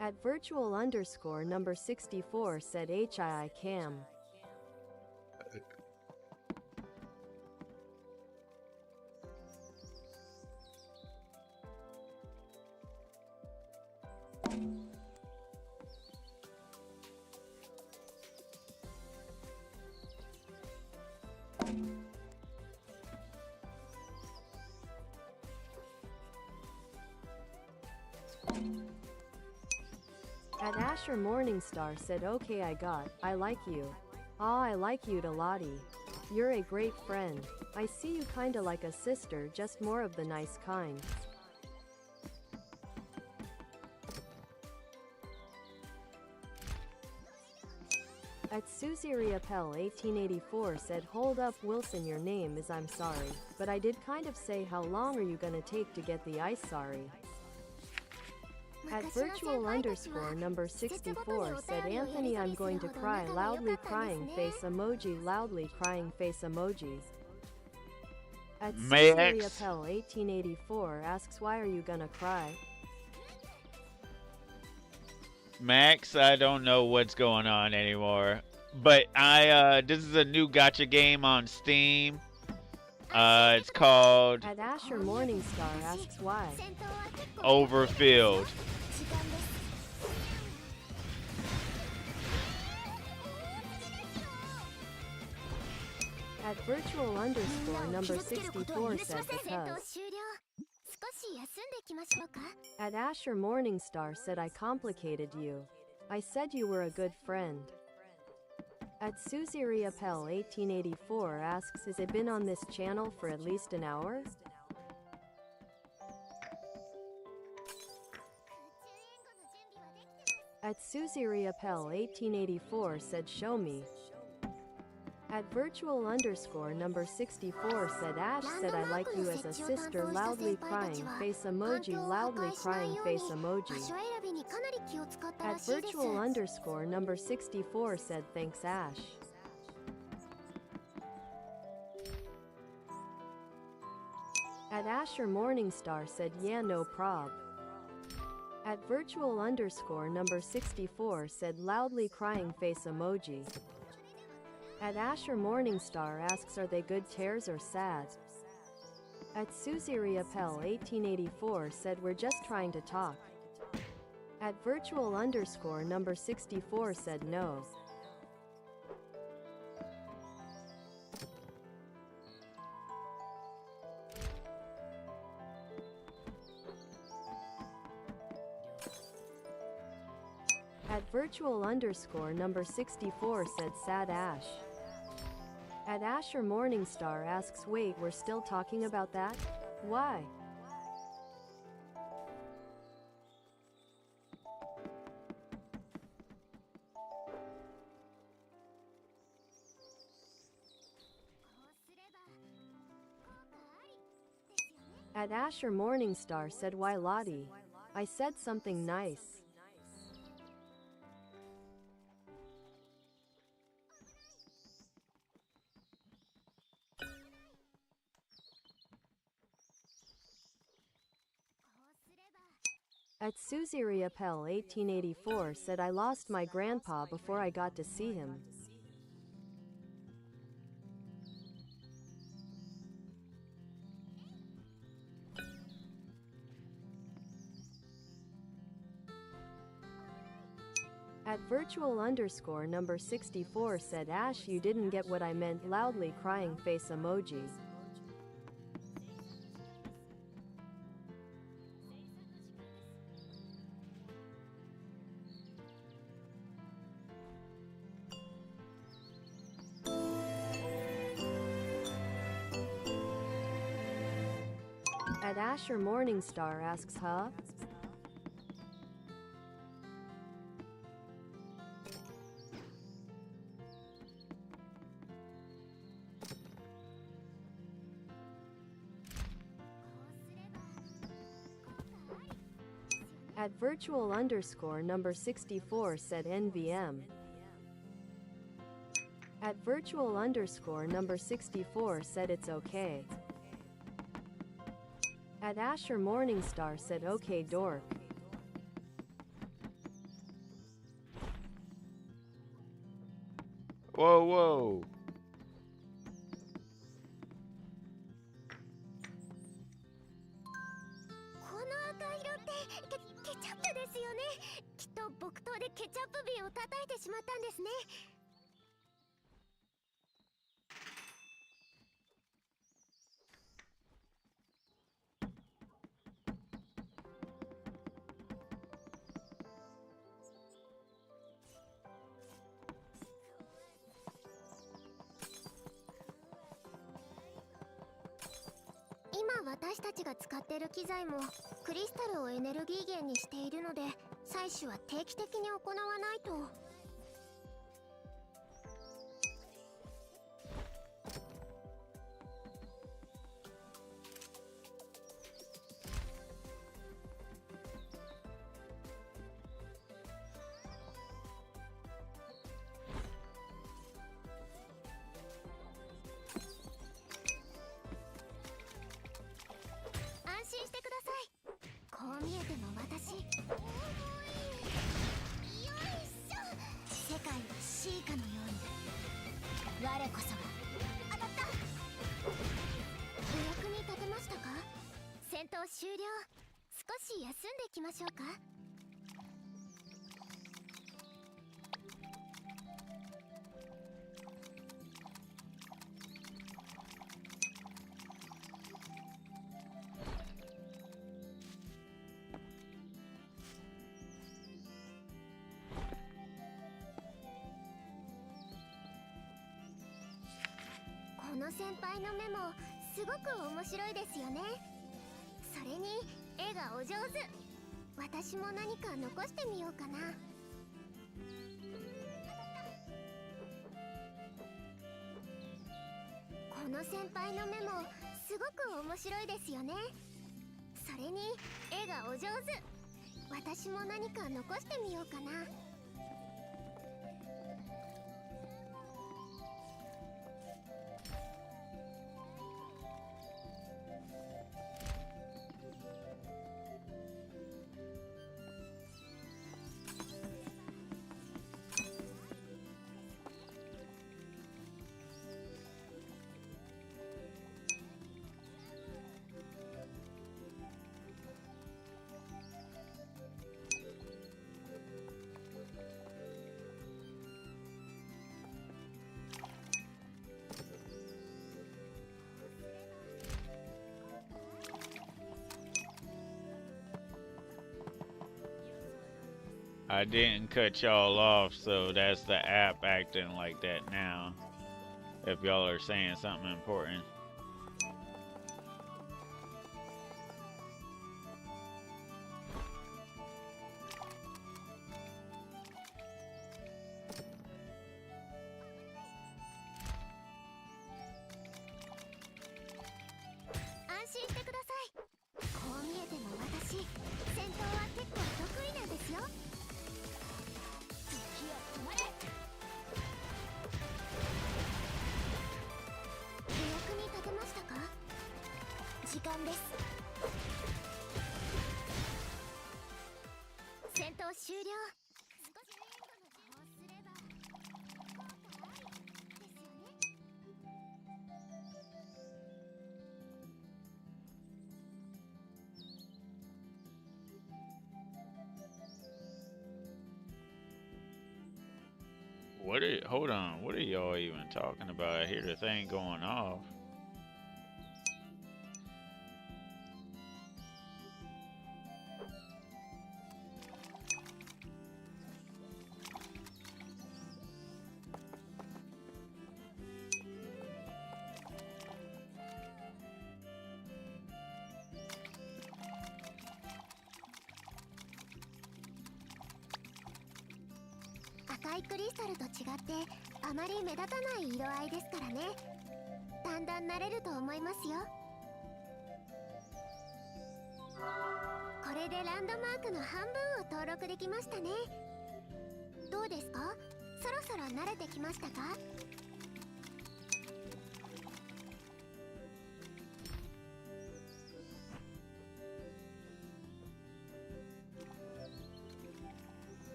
At virtual underscore number 64 said HII cam. At Asher Morningstar said okay, I like you. Ah, I like you to Lottie. You're a great friend. I see you kinda like a sister, just more of the nice kind. At Susie Riapel 1884 said hold up Wilson, your name is I'm sorry, but I did kind of say how long are you gonna take to get the ice sorry. At virtual underscore number 64 said Anthony I'm going to cry, loudly crying face emoji, loudly crying face emoji. At Susie Riapel 1884 asks why are you gonna cry? Max, I don't know what's going on anymore. But this is a new gacha game on Steam. It's called At Asher Morningstar asks why. Overfilled. At virtual underscore number 64 said because. At Asher Morningstar said I complicated you. I said you were a good friend. At Susie Riapel 1884 asks has it been on this channel for at least an hour? At Susie Riapel 1884 said show me. At virtual underscore number 64 said Ash said I like you as a sister, loudly crying face emoji, loudly crying face emoji. At virtual underscore number 64 said thanks Ash. At Asher Morningstar said yeah no prob. At virtual underscore number 64 said loudly crying face emoji. At Asher Morningstar asks are they good tears or sad? At Susie Riapel 1884 said we're just trying to talk. At virtual underscore number 64 said no. At virtual underscore number 64 said sad Ash. At Asher Morningstar asks wait we're still talking about that? Why? At Asher Morningstar said why Lottie? I said something nice. At Susie Riapel 1884 said I lost my grandpa before I got to see him. At virtual underscore number 64 said Ash, you didn't get what I meant, loudly crying face emoji. At Asher Morningstar asks, huh? At virtual underscore number 64 said NVM. At virtual underscore number 64 said it's okay. At Asher Morningstar said okay dork. Whoa, whoa. この赤色ってケチャップですよね。きっと木刀でケチャップ瓶を叩いてしまったんですね。今私たちが使っている機材もクリスタルをエネルギー源にしているので、採取は定期的に行わないと。安心してください。こう見えても私、よいしょ。世界はシーカのように、我こそが。当たった。お役に立てましたか？戦闘終了。少し休んできましょうか。この先輩の目もすごく面白いですよね。それに絵がお上手。私も何か残してみようかな。この先輩の目もすごく面白いですよね。それに絵がお上手。私も何か残してみようかな。I didn't cut y'all off, so that's the app acting like that now. If y'all are saying something important. Hold on, what are y'all even talking about? I hear the thing going off.赤いクリスタルと違ってあまり目立たない色合いですからね。だんだん慣れると思いますよ。これでランドマークの半分を登録できましたね。どうですか？そろそろ慣れてきましたか？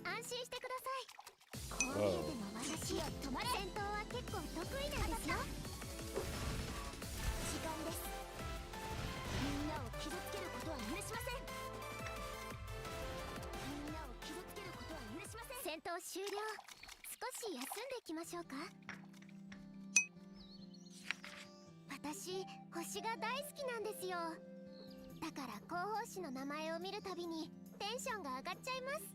安心してください。こう見えても私、戦闘は結構得意なんですよ。時間です。みんなを傷つけることは許しません。みんなを傷つけることは許しません。戦闘終了。少し休んでいきましょうか。私、星が大好きなんですよ。だから広報誌の名前を見るたびにテンションが上がっちゃいます。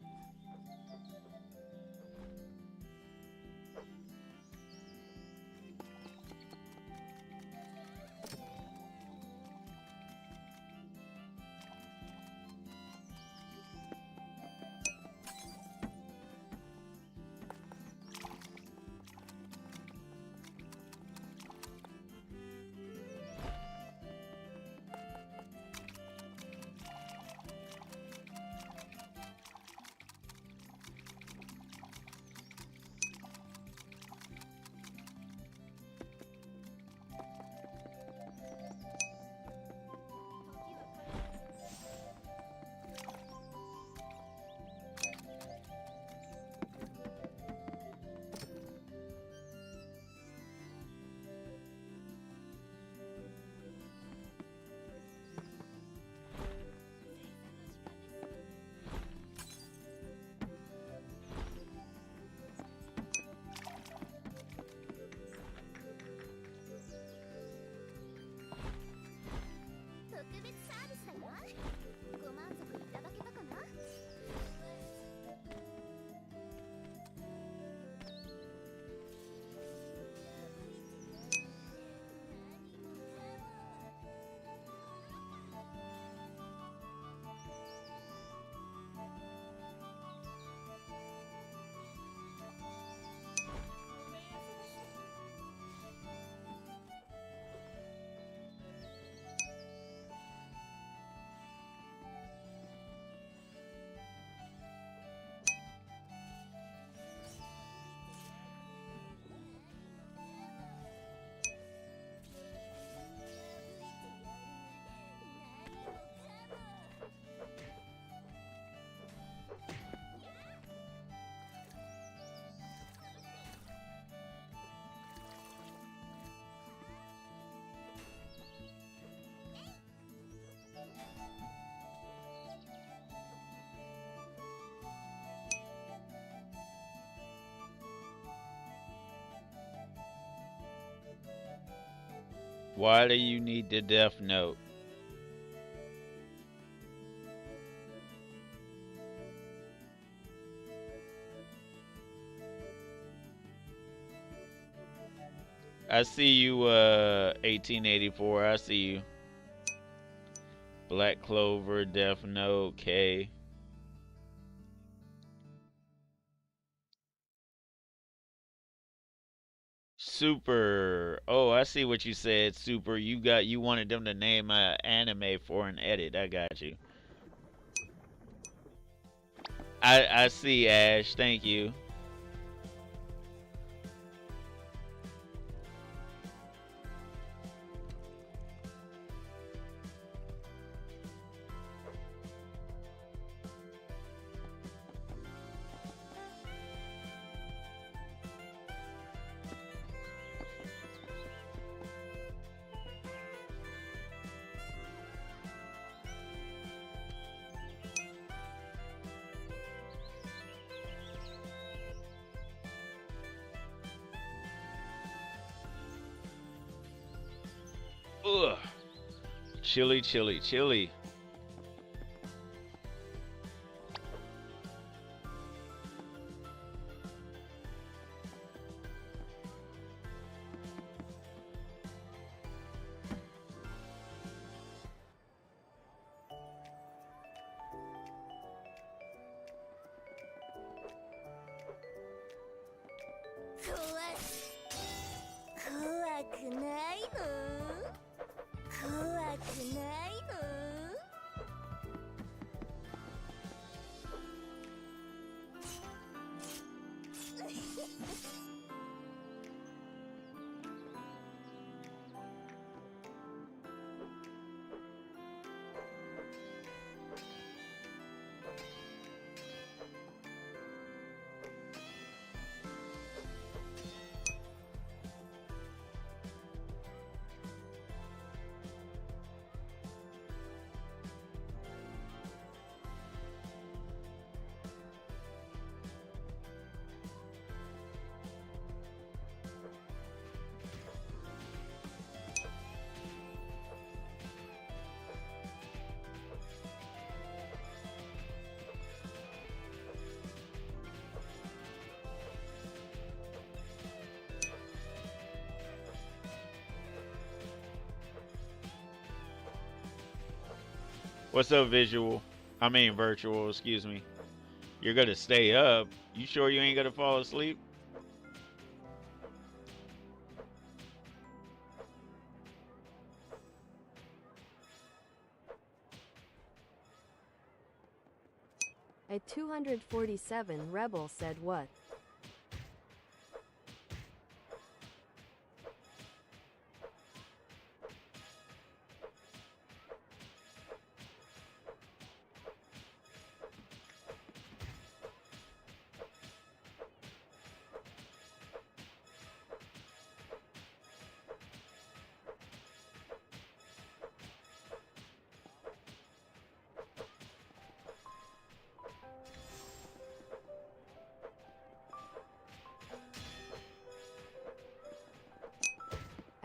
特別サービスだよ。ご満足いただけたかな？Why do you need the Death Note? I see you, 1884. I see you. Black Clover, Death Note, K. Super. Oh, I see what you said, Super. You wanted them to name an anime for an edit. I got you. I see, Ash. Thank you. Ugh. Chilly, chilly, chilly. What's up, visual? I mean virtual, excuse me. You're gonna stay up. You sure you ain't gonna fall asleep? At 247, Rebel said what?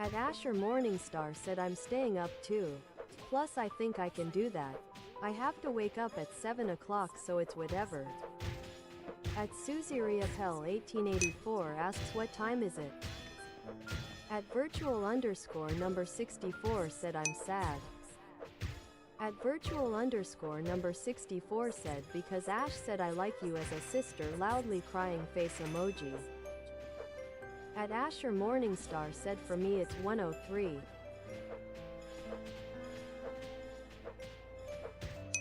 At Asher Morningstar said I'm staying up too. Plus I think I can do that. I have to wake up at 7 o'clock so it's whatever. At Susie Riapel 1884 asks what time is it? At virtual underscore number 64 said I'm sad. At virtual underscore number 64 said because Ash said I like you as a sister loudly crying face emoji. At Asher Morningstar said for me it's 103.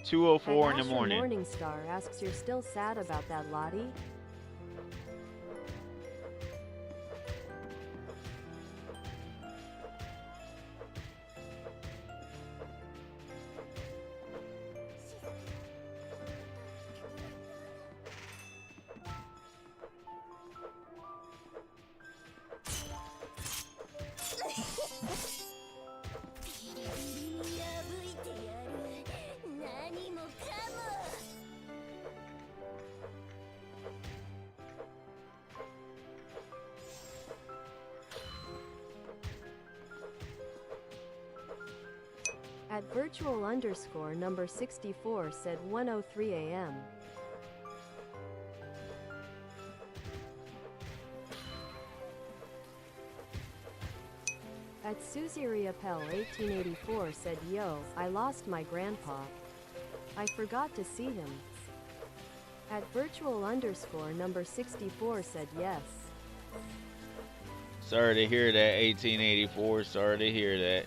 2:04 in the Asher morning. Morningstar asks you're still sad about that Lottie? At virtual underscore number 64 said 1:03 a.m. At Susie Riapel 1884 said yo, I lost my grandpa. I forgot to see him. At virtual underscore number 64 said yes. Sorry to hear that, 1884. Sorry to hear that.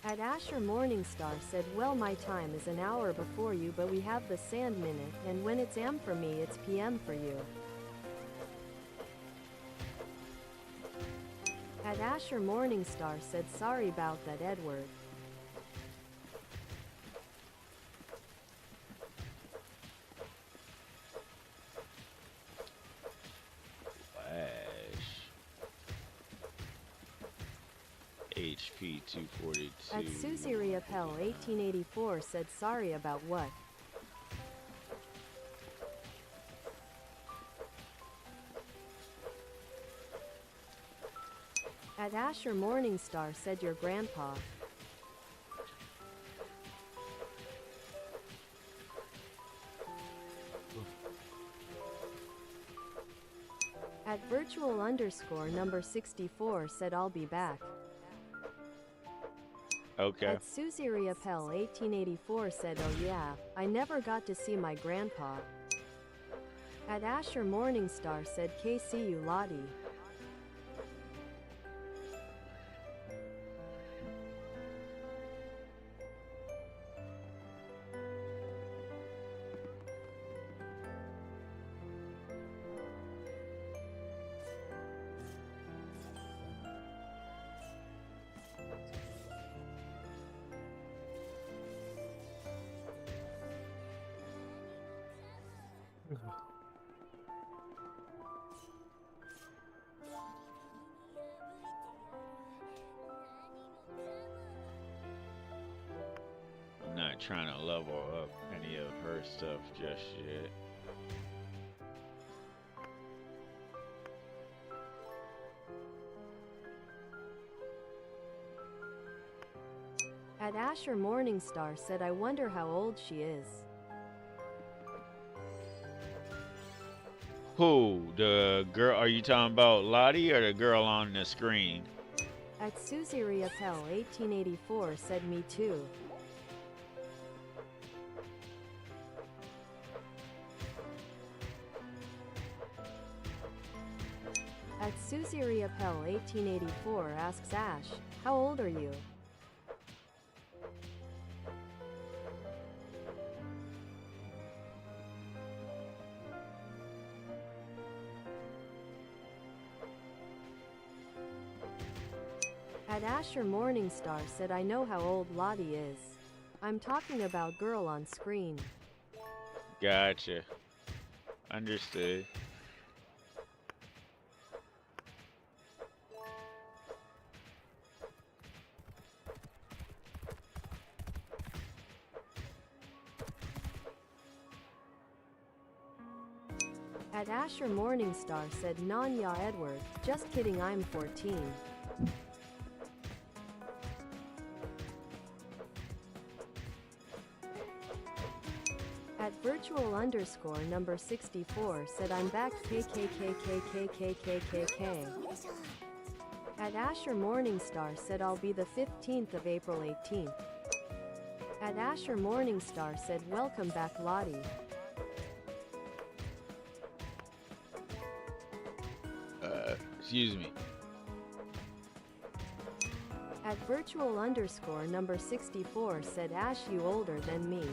At Asher Morningstar said well my time is an hour before you but we have the sand minute and when it's AM for me it's PM for you. At Asher Morningstar said sorry about that Edward. HP 242. At Susie Riapel 1884 said sorry about what? At Asher Morningstar said your grandpa. At virtual underscore number 64 said I'll be back. Okay. At Susie Riapel 1884 said oh yeah, I never got to see my grandpa. At Asher Morningstar said KCU Lottie. I'm not trying to level up any of her stuff just yet. At Asher Morningstar said I wonder how old she is. Who? The girl? Are you talking about Lottie or the girl on the screen? At Susie Riapel 1884 said me too. At Susie Riapel 1884 asks Ash, how old are you? At Asher Morningstar said I know how old Lottie is. I'm talking about girl on screen. Gotcha. Understood. At Asher Morningstar said Nanya Edward, just kidding I'm 14. At virtual underscore number 64 said I'm back KKKKKKKKKK. At Asher Morningstar said I'll be the 15th of April 18th. At Asher Morningstar said welcome back Lottie. Excuse me. At virtual underscore number 64 said Ash you older than me.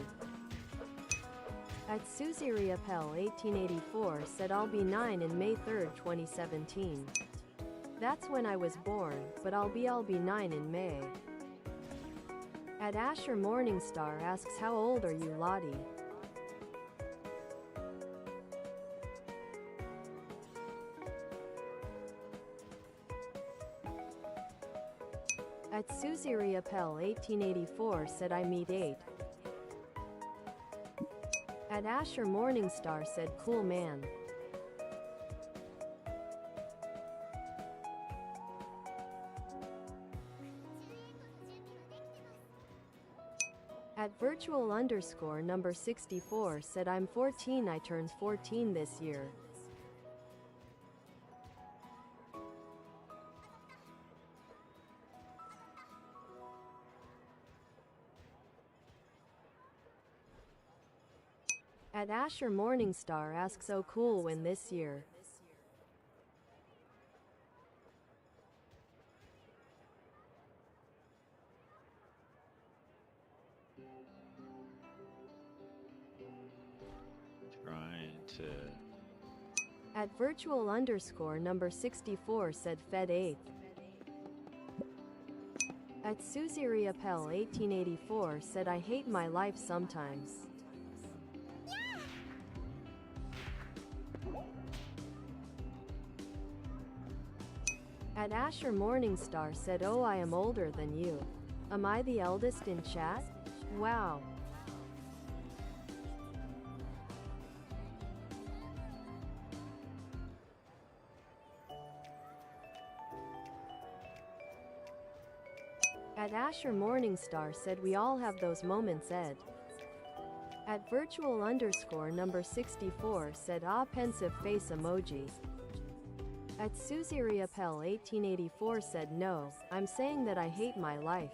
At Susie Riapel 1884 said I'll be 9 in May 3rd 2017. That's when I was born, but I'll be 9 in May. At Asher Morningstar asks how old are you Lottie? At Susie Riapel 1884 said I meet 8. At Asher Morningstar said cool man. At virtual underscore number 64 said I'm 14 I turned 14 this year. At Asher Morningstar asks oh cool when this year. Trying to. At virtual underscore number 64 said Fed 8th. At Susie Riapel 1884 said I hate my life sometimes. At Asher Morningstar said oh I am older than you. Am I the eldest in chat? Wow. At Asher Morningstar said we all have those moments, Ed. At virtual underscore number 64 said ah pensive face emoji. At Susie Riappel 1884 said no, I'm saying that I hate my life.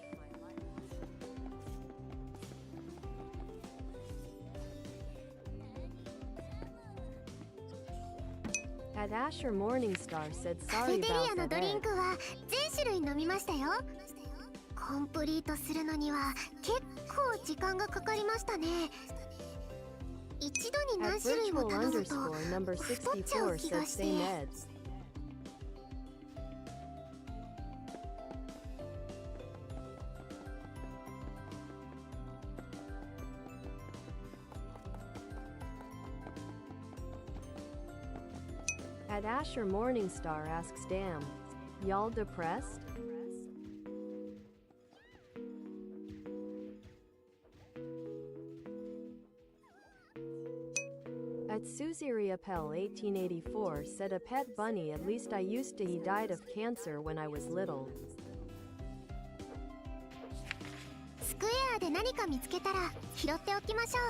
At Asher Morningstar said カフ sorry ェテリア about の that ドリン Ed. クは全種類飲みましたよ。コンプリートするのには結構時間がかかりましたね。一度に At 何種類も virtual 頼むと underscore number 太っちゃう 64 気が said して。 same Eds. At Asher Morningstar asks damn, y'all depressed? At Susie Riappel 1884 said a pet bunny at least I used to he died of cancer when I was little. スクエアで何か見つけたら拾っておきましょ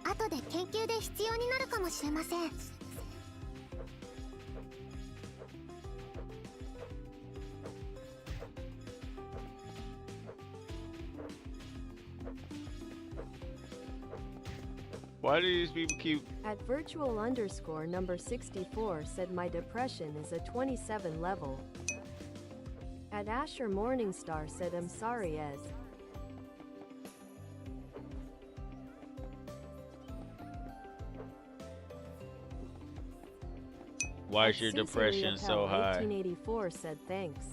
う。後で研究で必要になるかもしれません。Why do these people keep... At virtual underscore number 64 said my depression is a 27 level. At Asher Morningstar said I'm sorry Ed. Why At is your Susie depression so Riappel high? 1884 said thanks.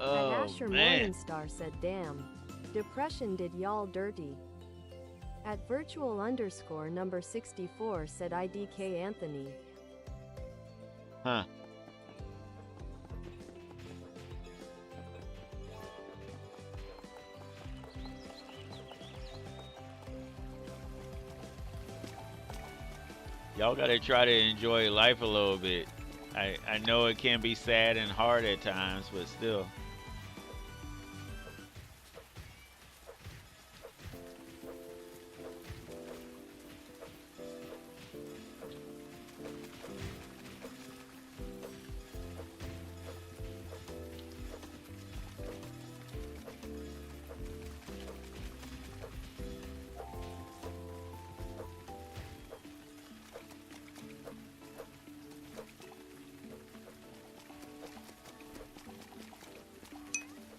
At Oh, Asher man. Morningstar said damn. Depression did y'all dirty. At virtual underscore number 64 said IDK Anthony. Huh. Y'all gotta try to enjoy life a little bit. I know it can be sad and hard at times, but still.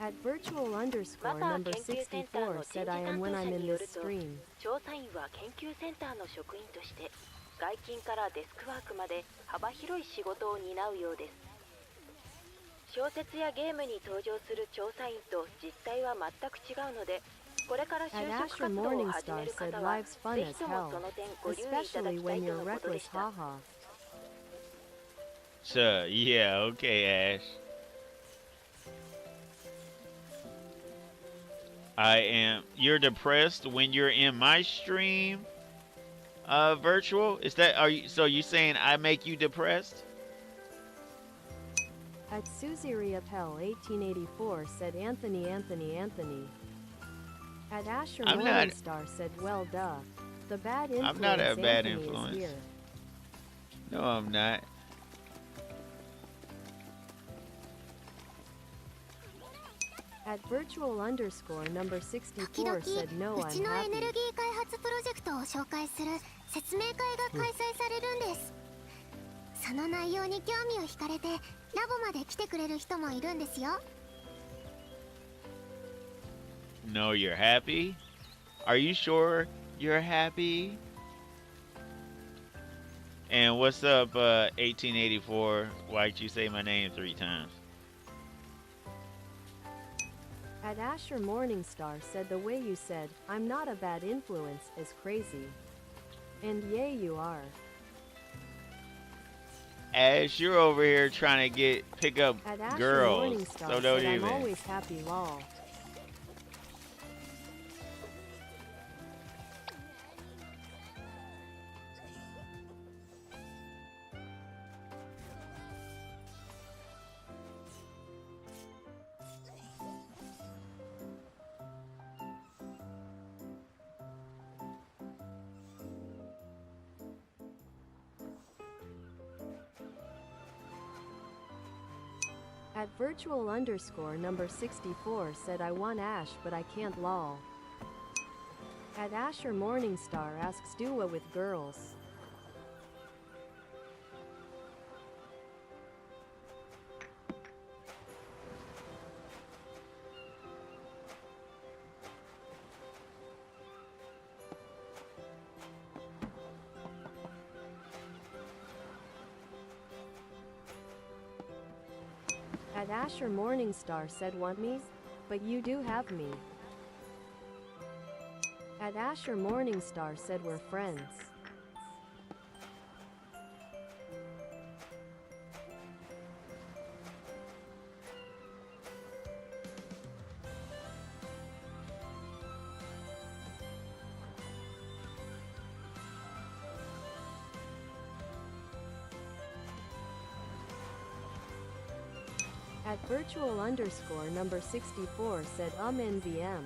At virtual underscore number 64 said I am when I'm in this stream. 調査員は研究センターの職員として外勤からデスクワークまで幅広い仕事を担うようです。小説やゲームに登場する調査員と実態は全く違うので、これから就 At 職 Asher 活動を始め Morningstar る said 方は life's fun ぜ as ひとも hell, その点ご留意いただ especially きた when いと you're のことで reckless した。 haha. Sure, yeah, okay, Ash. You're depressed when you're in my stream, virtual? Is that, so you saying I make you depressed? At Susie Riappel 1884 said Anthony. At Asher I'm not- Morningstar said well duh. The bad influence I'm not a bad Anthony influence. is here. No, I'm not. At virtual underscore number 時々 64said no う I'm ちのエネル happy. ギー開発プロジェクトを紹介する説明会が開催されるんです。その内容に興味を惹かれてラボまで来てくれる人もいるんですよ。 No, you're happy? Are you sure you're happy? And what's up, 1884? Why'd you say my name 3 times? At Asher Morningstar said the way you said, I'm not a bad influence, is crazy. And yay you are. Ash, you're over here trying to pick up At Asher girls, Morningstar so don't said I'm even. always happy lol. At virtual underscore number 64 said I want Ash but I can't lol. At Asher Morningstar asks do what with girls. At Asher Morningstar said want me? But you do have me. At Asher Morningstar said we're friends. At virtual underscore number 64 said NVM.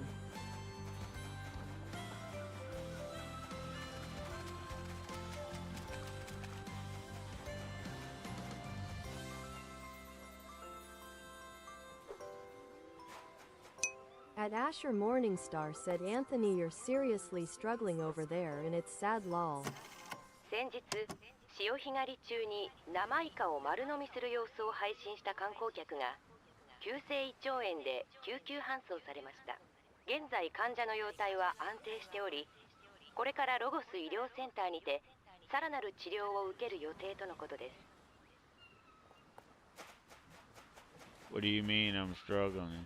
At Asher Morningstar said Anthony you're seriously struggling over there and it's sad lol. 先日潮干狩り中に生イカを丸飲みする様子を配信した観光客が急性胃腸炎で救急搬送されました。現在患者の容体は安定しており、これからロゴス医療センターにてさらなる治療を受ける予定とのことです。 What do you mean I'm struggling?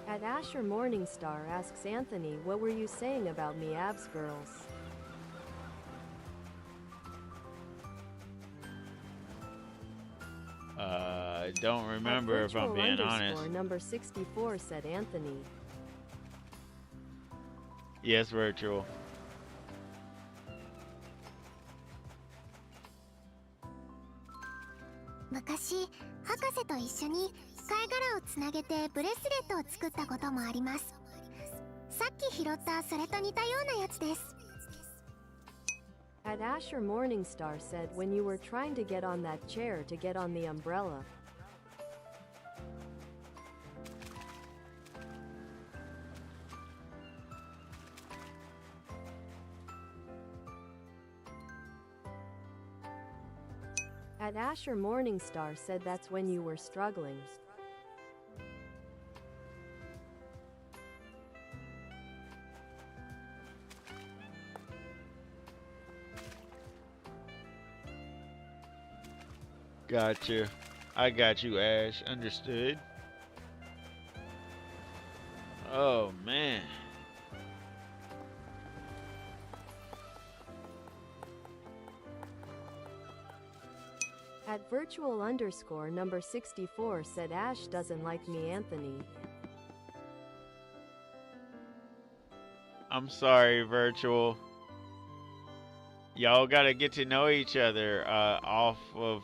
At Asher Morningstar asks Anthony what were you saying about me abs girls? I don't remember At if I'm virtual being underscore honest. number 64 said Anthony. Yes, virtual. 昔博士と一緒に貝殻をつなげてブレスレットを作ったこともあります。さっき拾ったそれと似たようなやつです。 At Asher Morningstar said when you were trying to get on that chair to get on the umbrella. At Asher Morningstar said that's when you were struggling. Gotcha. I got you, Ash. Understood. Oh, man. At virtual underscore number 64 said Ash doesn't like me Anthony. I'm sorry, virtual. Y'all gotta get to know each other off of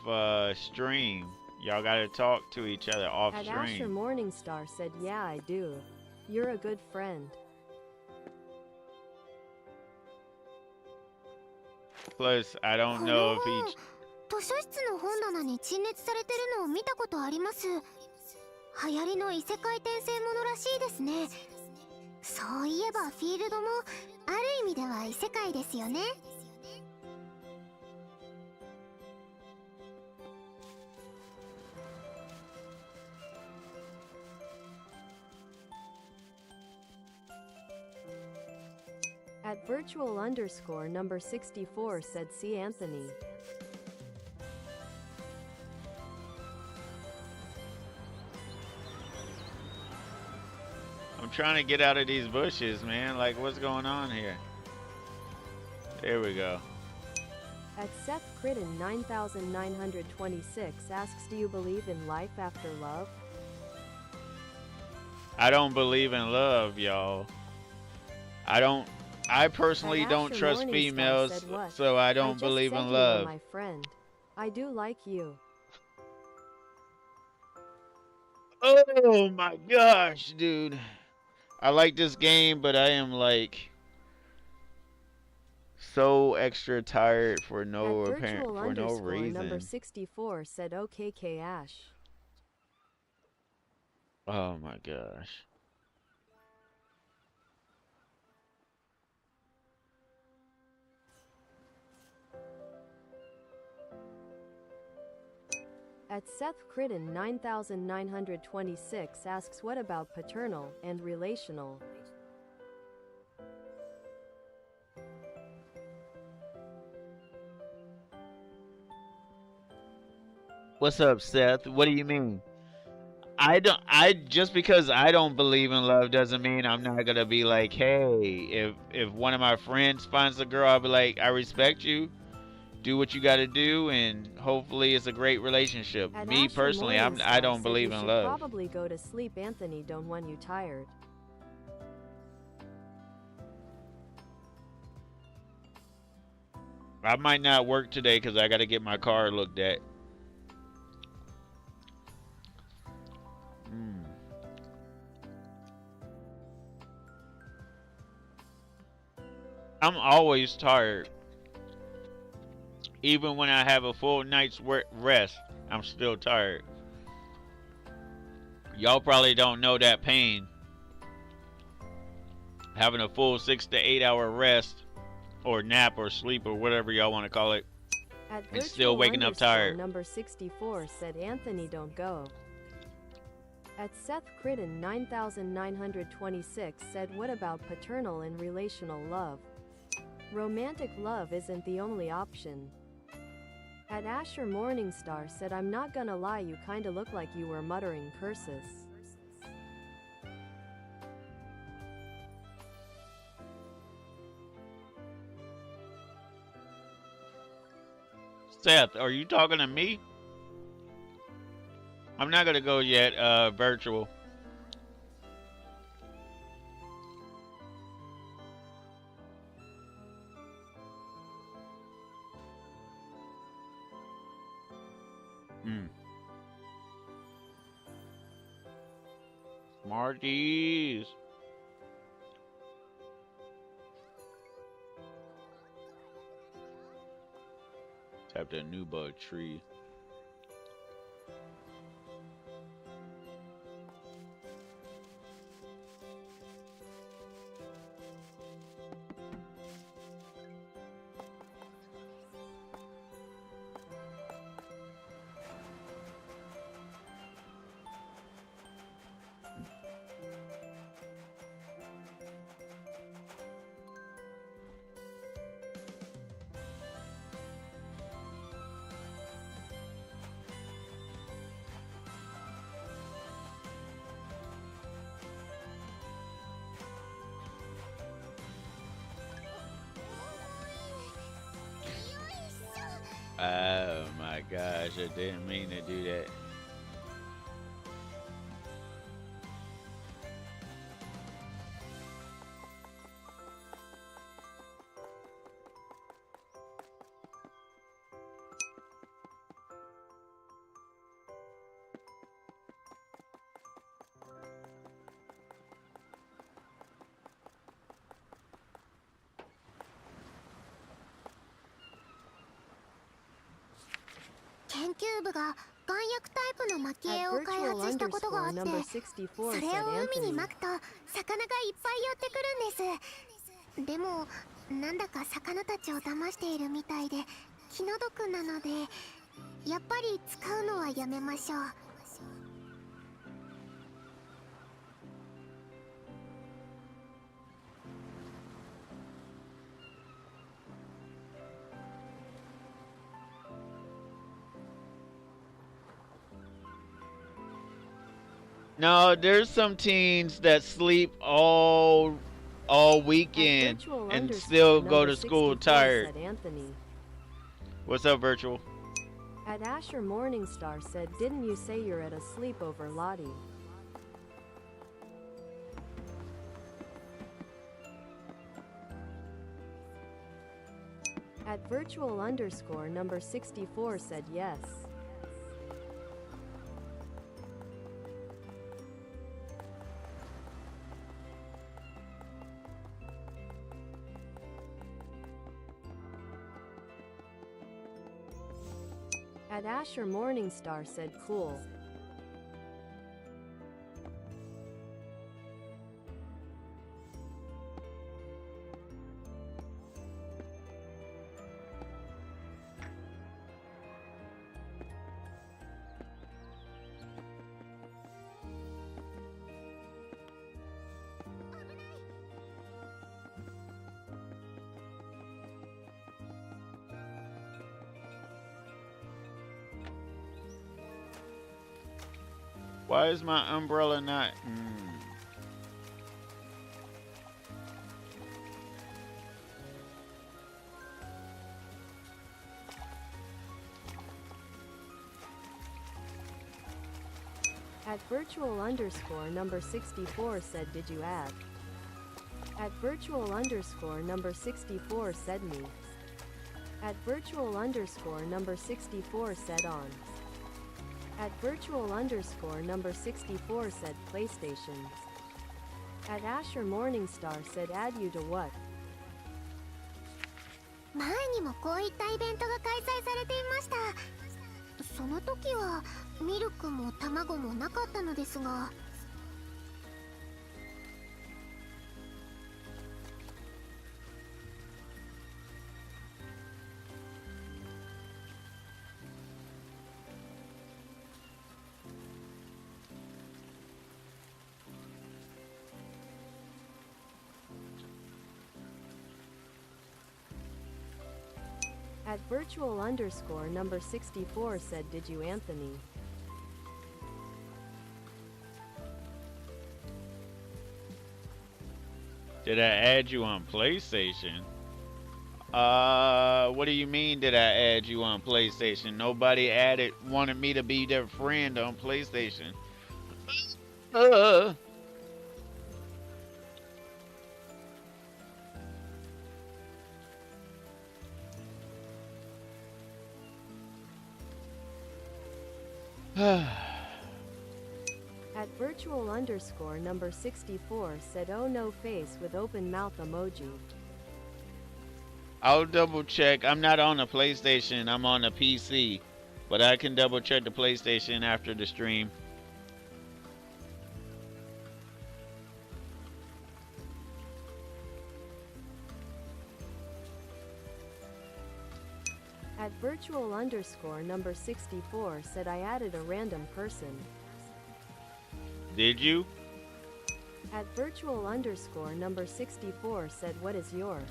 stream. Y'all gotta talk to each other off At Asher stream. Morningstar said yeah I do. You're a good friend. Plus, I don't know if each... 図書室の本棚に陳列されてるのを見たことあります。流行りの異世界転生ものらしいですね。そういえばフィールドもある意味では異世界ですよね。At virtual underscore number 64 said see Anthony. I'm trying to get out of these bushes, man. Like, what's going on here? There we go. At Seth Critton 9926 asks, do you believe in life after love? I don't believe in love, y'all. I personally At don't Asher trust Morningstar females, said what? so I I don't just believe said in you love. were my friend. I do like you. Oh my gosh, dude. I like this game, but I am like so extra tired for no At apparent virtual for no underscore number reason. 64 said OKK Ash. Oh my gosh. At Seth Critton 9926 asks, what about paternal and relational? What's up, Seth? What do you mean? I just because I don't believe in love doesn't mean I'm not gonna be like, hey, if one of my friends finds a girl, I'll be like, I respect you. Do what you gotta do, and hopefully it's a great relationship. At Me Asher personally, I Morningstar don't said believe you in should love. probably go to sleep. Anthony don't want you tired. I might not work today because I gotta get my car looked at. I'm always tired. Even when I have a full night's rest, I'm still tired. Y'all probably don't know that pain. Having a full 6 to 8 hour rest, or nap, or sleep, or whatever y'all want to call it, At and still waking up tired. Number 64 said Anthony don't go. At Seth Critton 9926 said, what about paternal and relational love? Romantic love isn't the only option. At Asher Morningstar said, I'm not gonna lie, you kinda look like you were muttering curses. Seth, are you talking to me? I'm not gonna go yet, virtual. Smarties. Tap that new bug tree. Oh my gosh, I didn't mean to do that. At virtual underscore number 64 said Anthony. でもなんだか魚たちを騙しているみたいで気の毒なのでやっぱり使うのはやめましょう。No, there's some teens that sleep all At weekend virtual and underscore still go number to school 64 tired. said Anthony. What's up, Virtual? At Asher Morningstar said, didn't you say you're at a sleepover, Lottie? At virtual underscore number 64 said yes. At Asher Morningstar said cool. Why is my umbrella not? At virtual underscore number 64 said, did you add? At virtual underscore number 64 said me. At virtual underscore number 64 said on. At virtual underscore number 64 said PlayStations. At Asher Morningstar said, add you to what? 前にもこういったイベントが開催されていました。その時はミルクも卵もなかったのですが。At virtual underscore number 64 said, did you, Anthony? Did I add you on PlayStation? What do you mean did I add you on PlayStation? Nobody wanted me to be their friend on PlayStation. At virtual underscore number 64 said, oh no, face with open mouth emoji. I'll double check. I'm not on the PlayStation. I'm on the PC. But I can double check the PlayStation after the stream. At virtual underscore number 64 said, I added a random person. Did you? At virtual underscore number 64 said, what is your?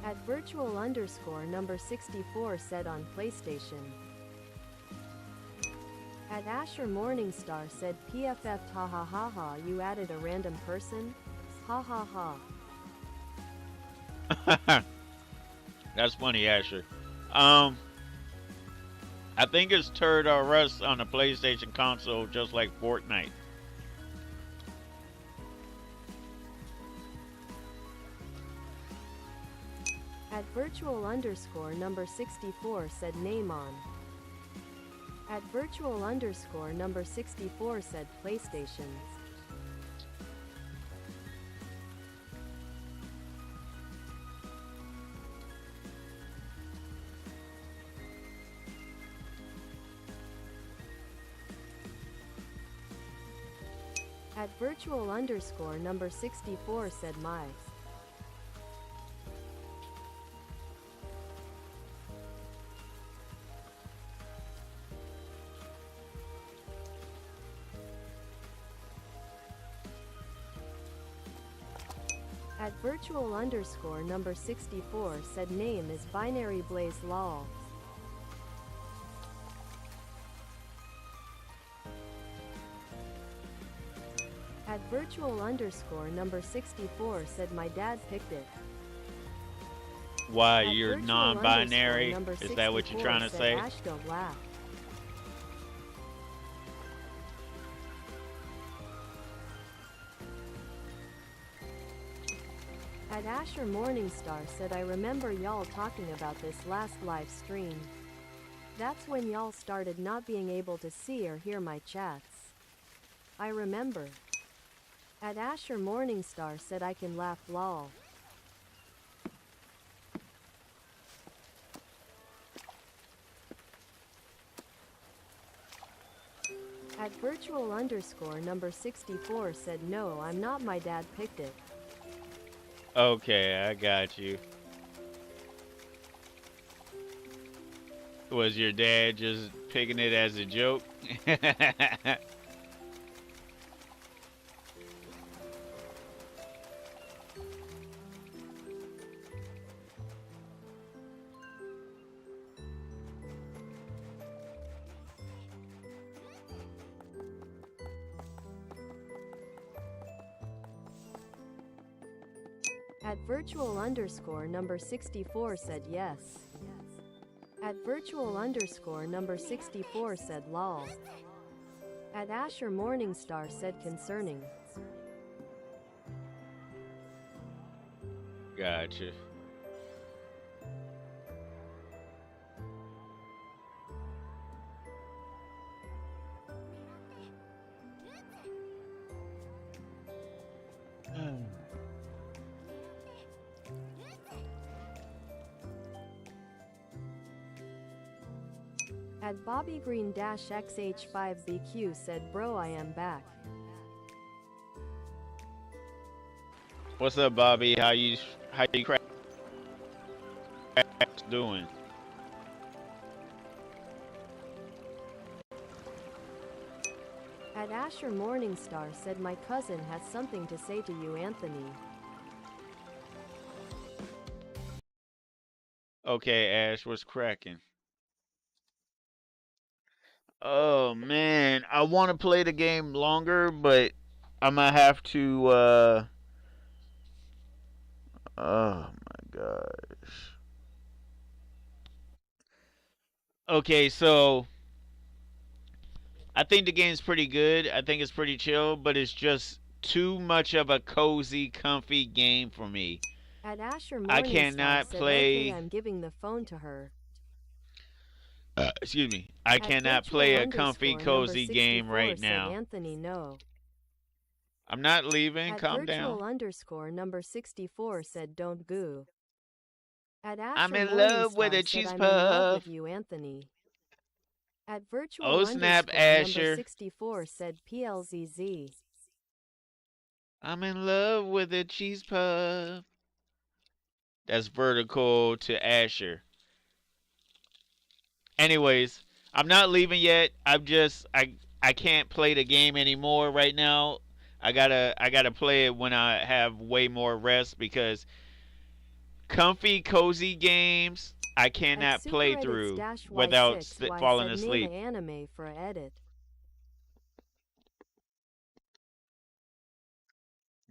At virtual underscore number 64 said, on PlayStation. At Asher Morningstar said, PFF ha ha ha ha, you added a random person? Ha ha ha. That's funny, Asher. I think it's Turd or Us on the PlayStation console, just like Fortnite. At virtual underscore number 64 said, name on. At virtual underscore number 64 said, PlayStations. At virtual underscore number 64 said, my. At At virtual underscore number 64 said name is binary blaze lol. At virtual underscore number 64 said my dad picked it. Why, At you're virtual non-binary? underscore number Is that what you're trying to 64 say? said Ash don't laugh. At Asher Morningstar said I remember y'all talking about this last live stream. That's when y'all started not being able to see or hear my chats. I remember. At Asher Morningstar said I can laugh lol. At virtual underscore number 64 said no, I'm not, my dad picked it. Okay, I got you. Was your dad just picking it as a joke? At virtual underscore number 64 said yes. At virtual underscore number 64 said lol. At Asher Morningstar said concerning. Gotcha. At Bobby Green XH5BQ said bro I am back. What's up, Bobby? How you crack doing? At Asher Morningstar said my cousin has something to say to you, Anthony. Okay, Ash, what's cracking? Oh man, I want to play the game longer, but I'm gonna have to. Oh my gosh. Okay, so I think the game's pretty good. I think it's pretty chill, but it's just too much of a cozy, comfy game for me. At Asher I Morningstar cannot said okay, play. I'm giving the phone to her. Excuse me. I At cannot virtual play a comfy, underscore number cozy game 64 right said now. Anthony no. I'm not leaving. At Calm virtual down. underscore number 64 said don't goo. At I'm Asher in love with Morningstar a said cheese I'm in love puff. with you, Anthony. At virtual Oh snap, underscore number Asher. 64 said PLZZ. I'm in love with a cheese puff. That's vertical to Asher. Anyways, I'm not leaving yet. I can't play the game anymore right now. I gotta play it when I have way more rest because comfy, cozy games I At cannot Super play Edits through without Y6Y falling said name a asleep. anime for a edit.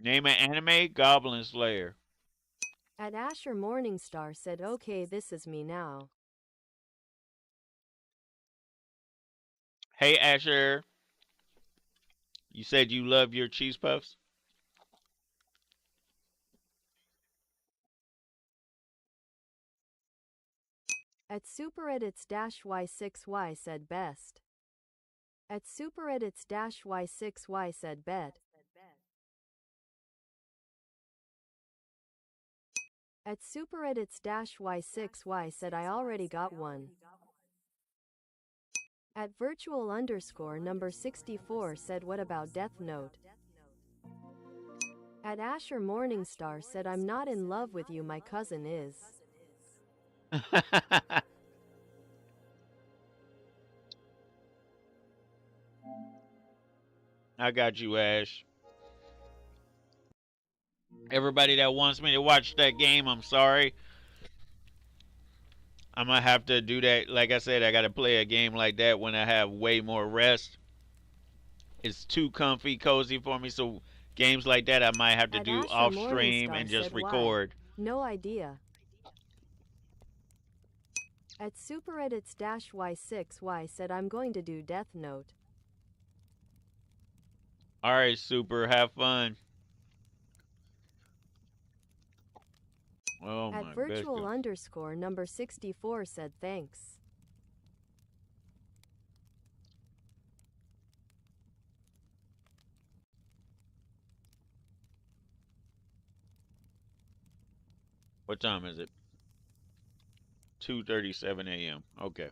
Name an anime, Goblin Slayer. At Asher Morningstar said okay, this is me now. Hey Asher, you said you love your cheese puffs? At Super Edits Y6Y said best. At Super Edits Y6Y said bet. At Super Edits Y6Y said I already got one. At virtual underscore number 64 said what about Death Note? At Asher Morningstar said I'm not in love with you, my cousin is. I got you, Ash. Everybody that wants me to watch that game, I'm sorry. I'm gonna have to do that. Like I said, I gotta play a game like that when I have way more rest. It's too comfy, cozy for me. So games like that, I might have to At do Asher off stream Morningstar and just said why. record. No idea. At SuperEdits-Y6Y said I'm going to do Death Note. All right, Super, have fun. Oh At my virtual biscuit. underscore number 64 said thanks. What time is it? 2:37 a.m. Okay.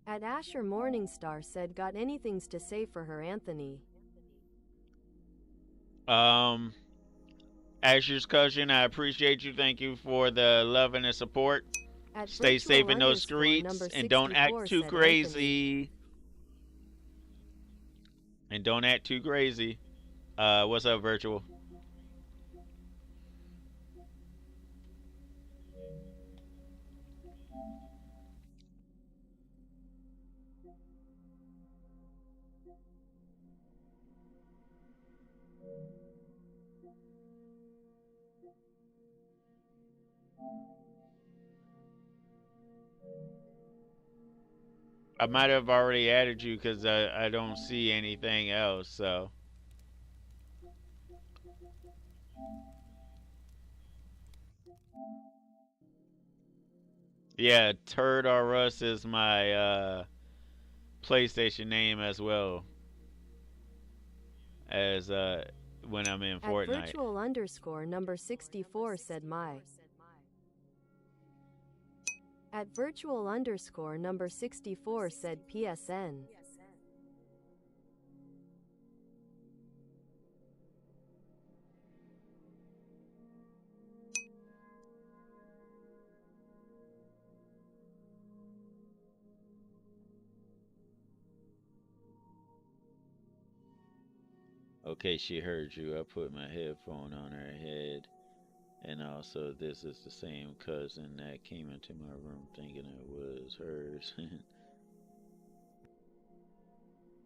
At Asher Morningstar said got anythings to say for her, Anthony. Asher's cousin, I appreciate you. Thank you for the love and the support. At Stay safe in those virtual streets number and don't act 64 too said crazy. And don't act too crazy. What's up, Virtual? I might have already added you because I don't see anything else, so. Yeah, Turd R Us is my PlayStation name as well as when I'm in At Fortnite. virtual underscore number 64 said my. At virtual underscore number 64 said PSN. Okay, she heard you. I put my headphone on her head. And also, this is the same cousin that came into my room thinking it was hers.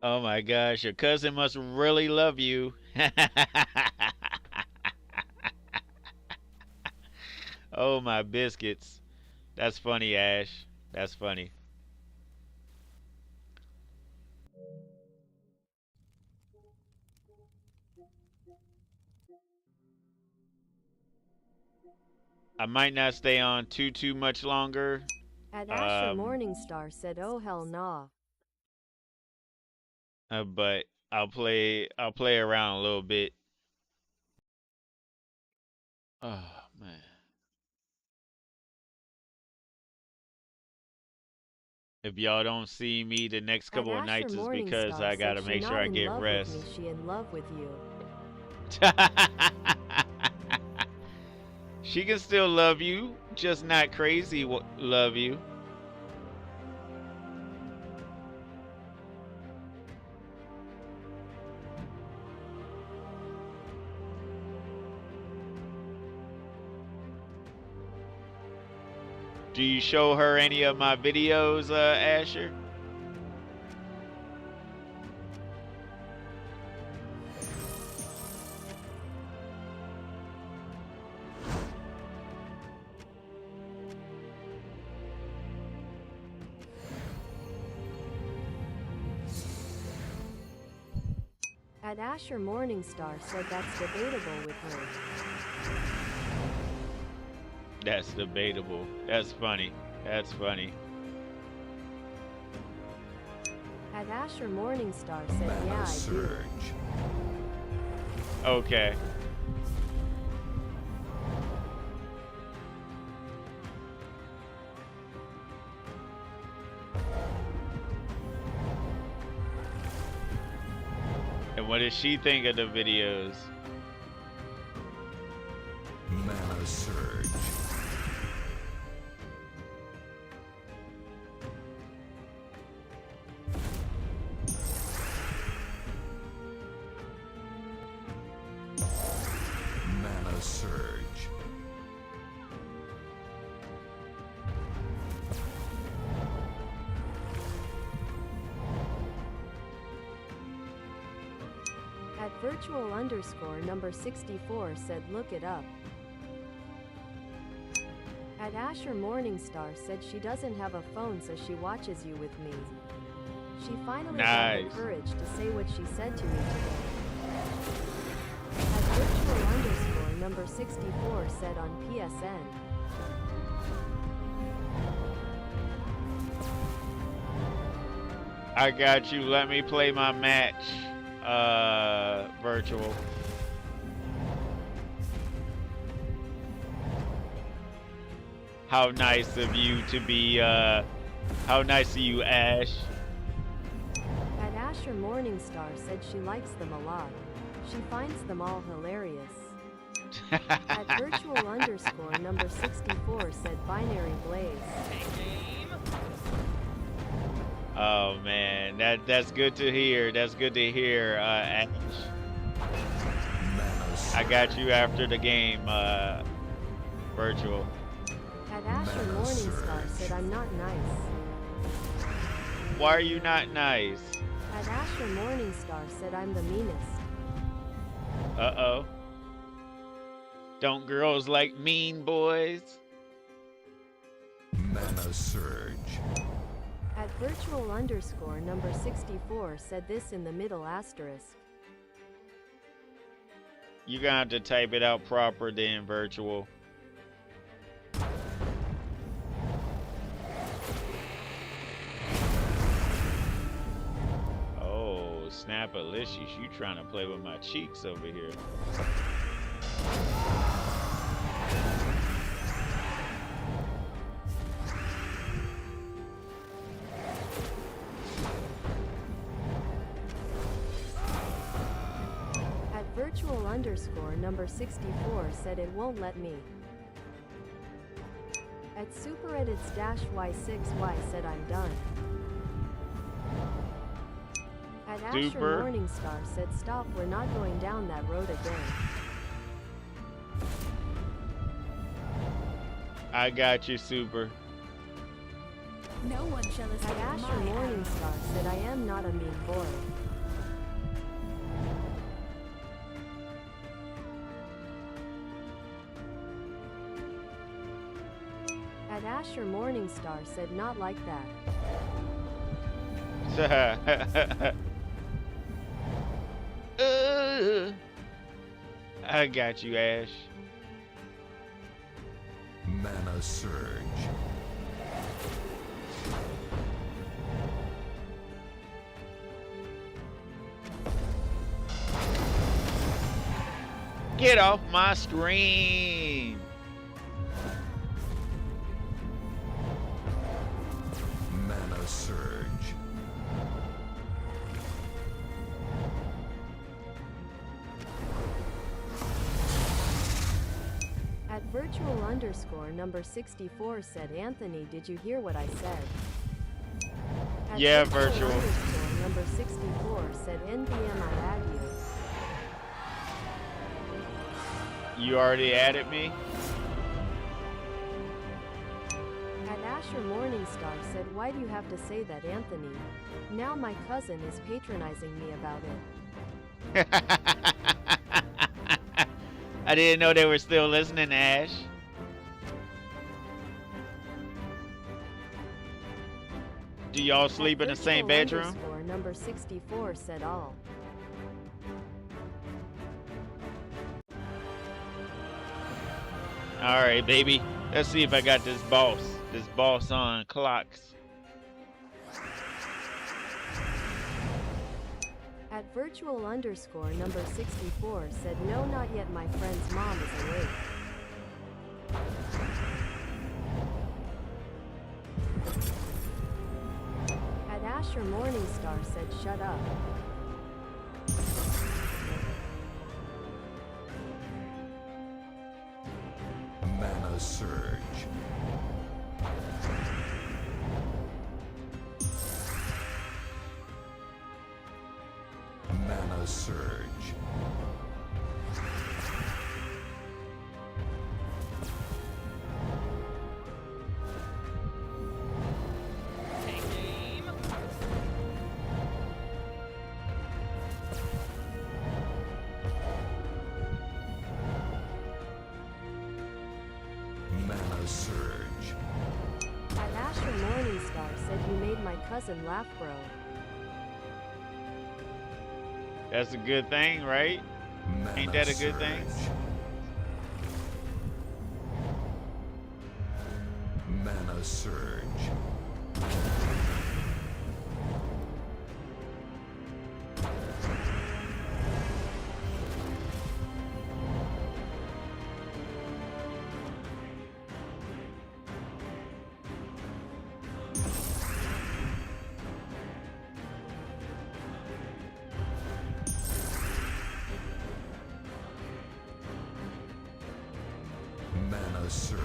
Oh my gosh, your cousin must really love you. Oh my biscuits. That's funny, Ash. That's funny. I might not stay on too much longer. At Asher Morningstar said oh hell nah. But I'll play around a little bit. Oh man. If y'all don't see me the next couple of nights is because I gotta make sure I get rest. She in love with you. She can still love you, just not crazy love you. Do you show her any of my videos, Asher? At Asher Morningstar said that's debatable with her. That's debatable. That's funny. That's funny. At Asher Morningstar said yeah I do. Okay. And what does she think of the videos? Mana Surge. virtual underscore number 64 said look it up. At Asher Morningstar said she doesn't have a phone so she watches you with me. She finally got the Nice. courage to say what she said to me today. At virtual underscore number 64 said on PSN. I got you. Let me play my match. Virtual. How nice of you to be, how nice of you, Ash. At Asher Morningstar said she likes them a lot. She finds them all hilarious. At virtual underscore number 64 said binary blaze. Oh man, that's good to hear. That's good to hear, Ash. I got you after the game, virtual. At Asher Morningstar said I'm not nice. Why are you not nice? At Asher Morningstar said I'm the meanest. Uh-oh. Don't girls like mean boys? Mana Surge. At virtual underscore number 64 said this in the middle asterisk. You're gonna have to type it out proper then, virtual. Oh, Snapalicious, you trying to play with my cheeks over here. At virtual underscore number 64 said it won't let me. At superedits -y6y said I'm done. At Asher Super. Morningstar said stop, we're not going down that road again. I got you, Super. No one shall At escape Asher my Morningstar said I am not a mean boy. At Asher Morningstar said not like that. I got you, Ash. Mana Surge. Get off my screen. Mana Surge. At virtual underscore number 64 said Anthony, did you hear what I said? At Yeah, virtual. underscore number 64 said NBM I add you. You already added me? At Asher Morningstar said why do you have to say that, Anthony? Now my cousin is patronizing me about it. I didn't know they were still listening, Ash. Do y'all sleep At in the same virtual bedroom? underscore number 64 said all. Alright, baby. Let's see if I got this boss. This boss on clocks. At virtual underscore number 64 said no, not yet, my friend's mom is awake. At Asher Morningstar said shut up. Mana Surge. Mana Surge. surge. At Asher Morningstar said you made my cousin laugh, bro. That's a good thing, right? Ain't that a good thing? Mana surge. Mana surge.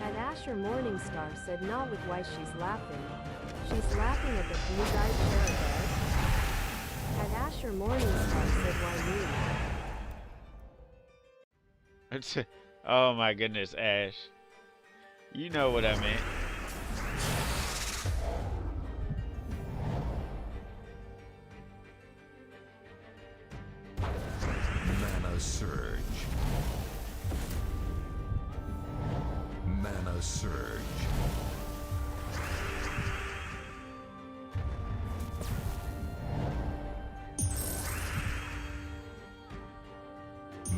At Asher Morningstar said not with why she's laughing. She's laughing at the you guys share a bed. At Asher Morningstar said why me. Oh my goodness, Ash. You know what I meant. Mana surge. Mana surge.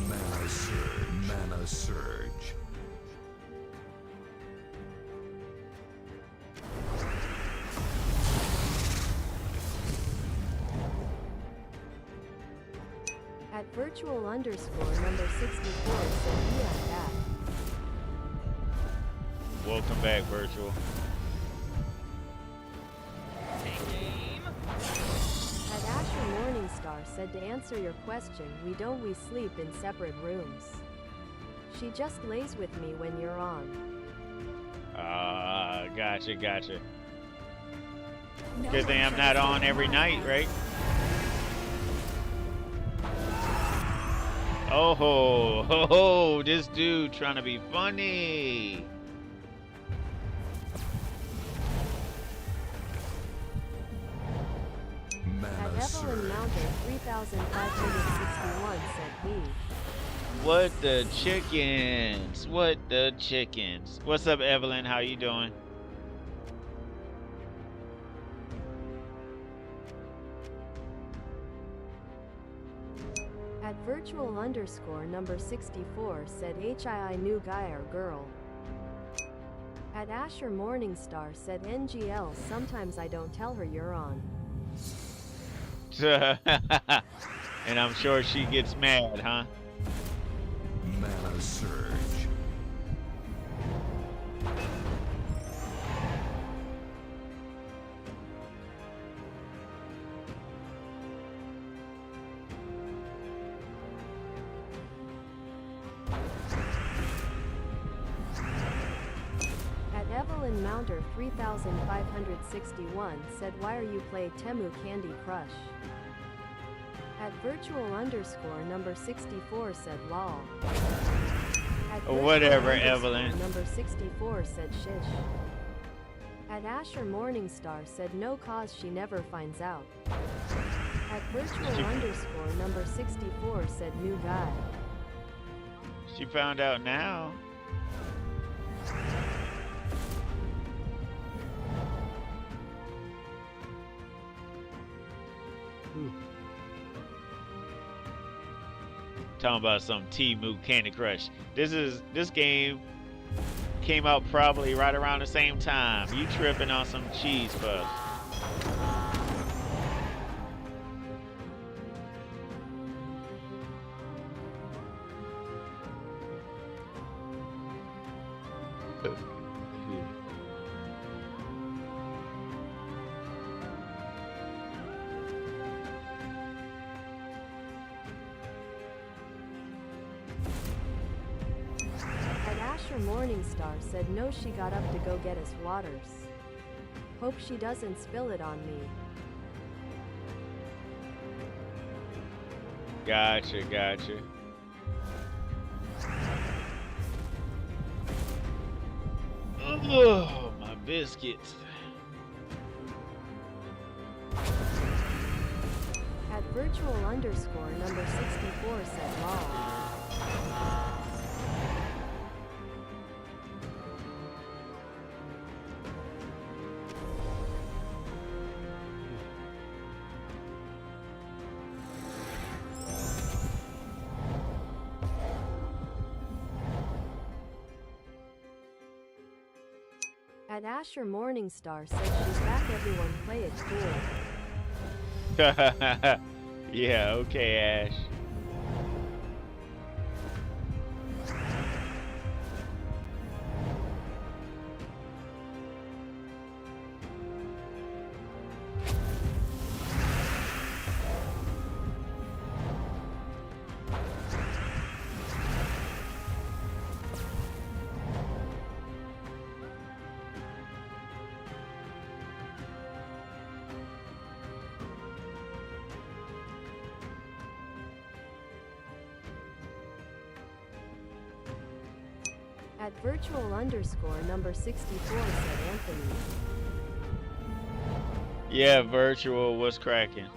Mana surge. Mana surge. At virtual underscore number 64 said yeah, that. Welcome back, Virtual. At Asher Morningstar said to answer your question, we sleep in separate rooms. She just lays with me when you're on. Gotcha. No Good thing one I'm shall not on escape every my night, eyes. right? Oh ho, this dude trying to be funny. At Mana Evelyn surge. Mounter 3561 said we. What the chickens? What the chickens? What's up, Evelyn? How you doing? At virtual underscore number 64 said HII new guy or girl. At Asher Morningstar said NGL sometimes I don't tell her you're on. And I'm sure she gets mad, huh? Mana surge. At Evelyn Mounter 3561 said why are you play Temu Candy Crush? At virtual underscore number 64 said lol. At virtual Whatever, underscore Evelyn. Number 64 said shish. At Asher Morningstar said no cause she never finds out. At virtual underscore number 64 said new guy. She found out now. Talking about some Temu Candy Crush. This game came out probably right around the same time. You tripping on some cheese puffs. At Asher Morningstar said no she got up to go get us waters. Hope she doesn't spill it on me. Gotcha. Oh, my biscuits. virtual underscore number 64 said lol. At Asher Morningstar said she's back, everyone play it cool. Yeah, okay, Ash. At virtual underscore number 64 said Anthony. Yeah, virtual was cracking.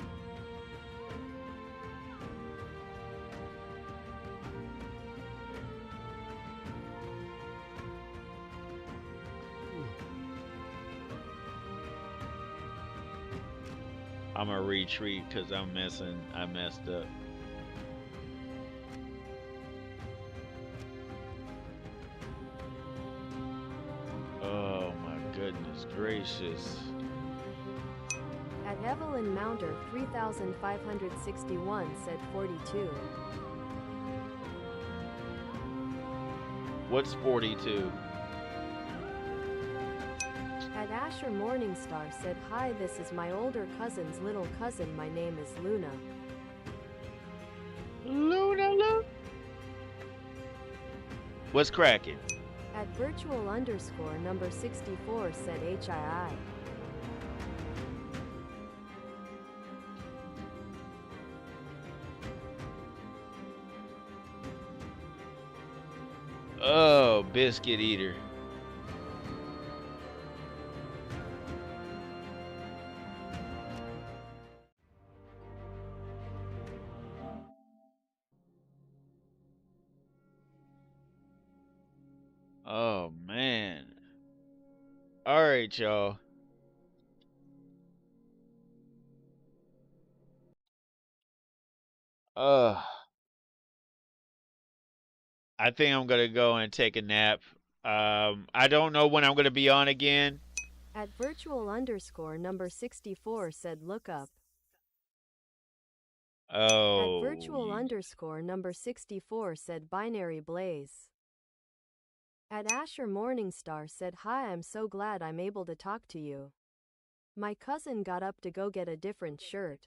I'm gonna retreat because I messed up. Oh my goodness gracious. At Evelyn Mounter 3561 said 42. What's 42? At Asher Morningstar said hi, this is my older cousin's little cousin, my name is Luna. Luna. What's cracking? At virtual underscore number 64 said HII. Oh, biscuit eater. Oh man. All right, y'all. I think I'm gonna go and take a nap. I don't know when I'm gonna be on again. At virtual underscore number 64 said look up. Oh. At virtual underscore number 64 said binary blaze. At Asher Morningstar said hi, I'm so glad I'm able to talk to you. My cousin got up to go get a different shirt.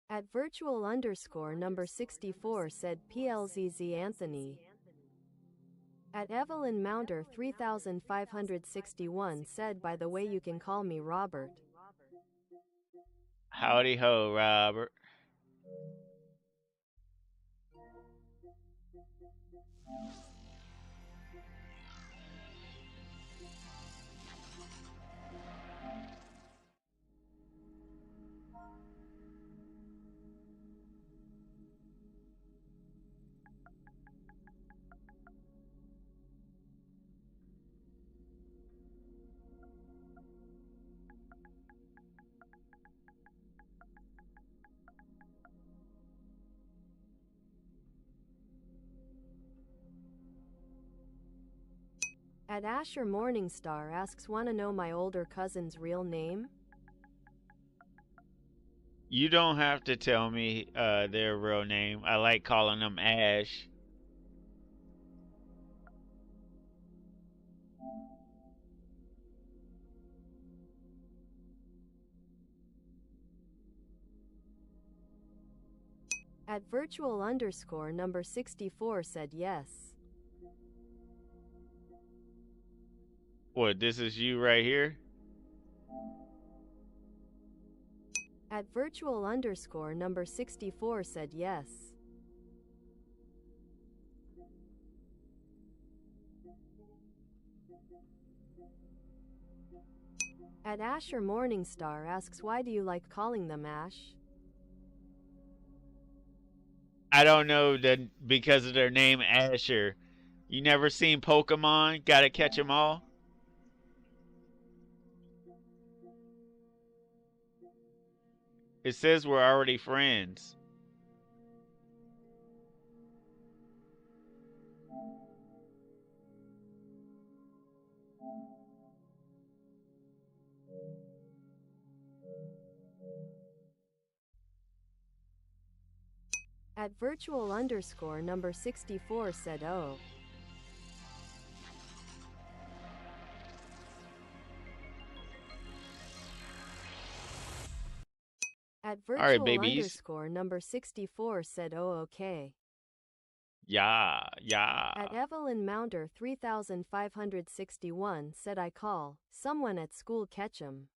At virtual underscore number 64 said PLZZ Anthony. At Evelyn Mounter 3561 said, by the way, you can call me Robert. Howdy ho, Robert. At Asher Morningstar asks, wanna know my older cousin's real name? You don't have to tell me their real name. I like calling them Ash. At virtual underscore number 64 said yes. What, this is you right here? At virtual underscore number 64 said yes. At Asher Morningstar asks, why do you like calling them Ash? I don't know that because of their name Asher. You never seen Pokemon? Gotta catch 'em all? It says we're already friends. At virtual underscore number 64 said oh. At All right, virtual babies. underscore number 64 said oh okay. Yeah, yeah. At Evelyn Mounter 3561 said I call someone at school catch 'em.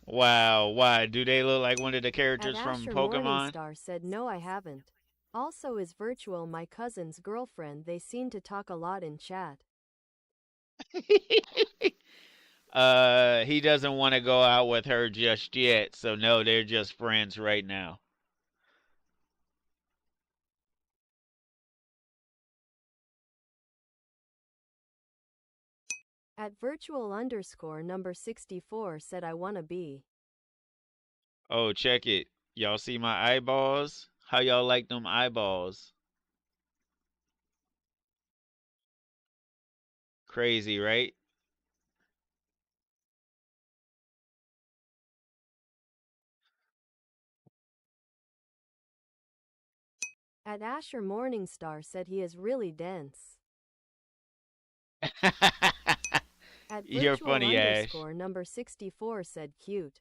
Wow, why? Do they look like one of the At characters from Asher Pokemon? Morningstar said no I haven't. Also is virtual my cousin's girlfriend, they seem to talk a lot in chat. He doesn't want to go out with her just yet, so no, they're just friends right now. At virtual underscore number 64 said I wanna be. Oh, check it. Y'all see my eyeballs? How y'all like them eyeballs? Crazy, right? At Asher Morningstar said he is really dense. At You're virtual funny, Ash. underscore number 64 said cute.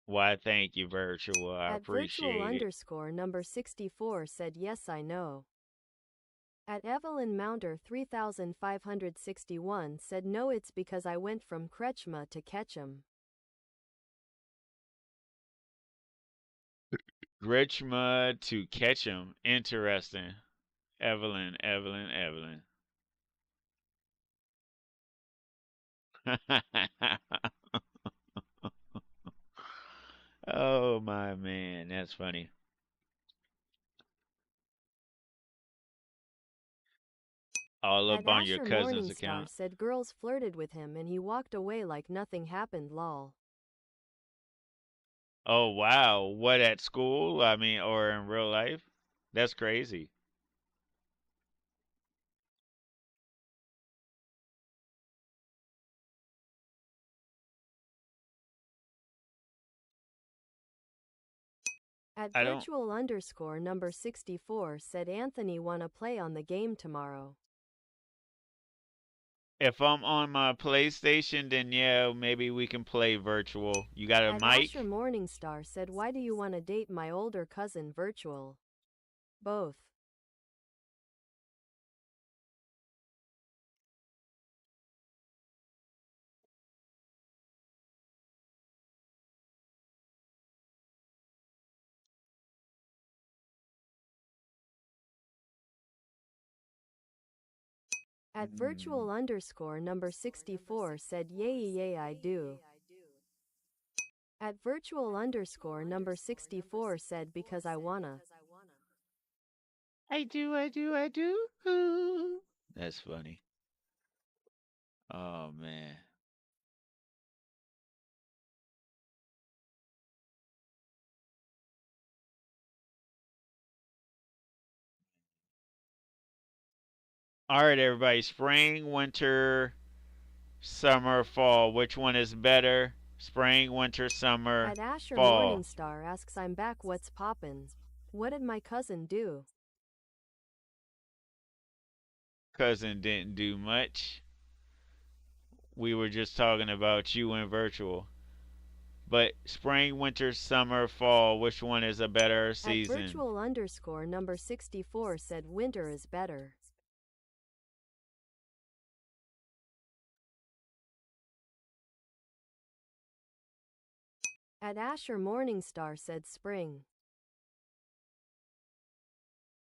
Why, thank you, Virtual. I At virtual appreciate it. underscore number 64 said yes I know. At Evelyn Mounter 3561 said no it's because I went from Kretschma to Ketchum. Gretchma to Ketchum. Interesting. Evelyn, Evelyn, Evelyn. Oh, my man. That's funny. All At up on your Asher cousin's Morningstar account. said girls flirted with him and he walked away like nothing happened lol. Oh, wow. What, at school? I mean, or in real life? That's crazy. At I don't. virtual underscore number 64 said Anthony wanna play on the game tomorrow. If I'm on my PlayStation, then yeah, maybe we can play virtual. You got a At mic? Asher Morningstar said why do you wanna date my older cousin virtual? Both. At virtual underscore number 64 said yay I do. At virtual underscore number 64 said because I wanna. I do, I do, I do. Ooh. That's funny. Oh, man. All right, everybody. Spring, winter, summer, fall. Which one is better? Spring, winter, summer, At Asher fall. Morningstar asks I'm back what's poppin'? What did my cousin do? Cousin didn't do much. We were just talking about you in virtual. But spring, winter, summer, fall, which one is a better At season? virtual underscore number 64 said winter is better. At Asher Morningstar said spring.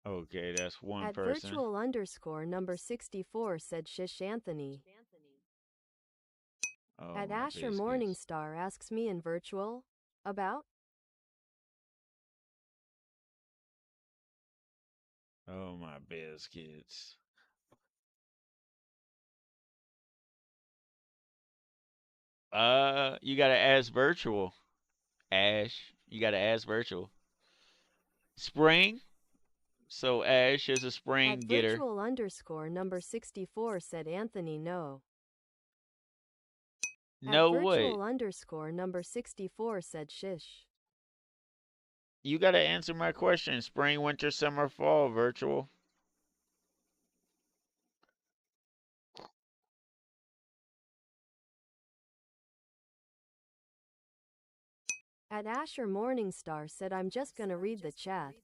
Okay, that's one At person. virtual underscore number 64 said shish Anthony. Oh, At my Asher biscuits. Morningstar asks me in virtual about Oh my biscuits. You gotta ask virtual. Ash, you gotta ask virtual. Spring? So Ash is a At spring getter. virtual underscore number 64 said Anthony no. At No what? virtual underscore number 64 said shish. You gotta answer my question. Spring, winter, summer, fall, virtual. At Asher Morningstar said I'm just gonna read the chat.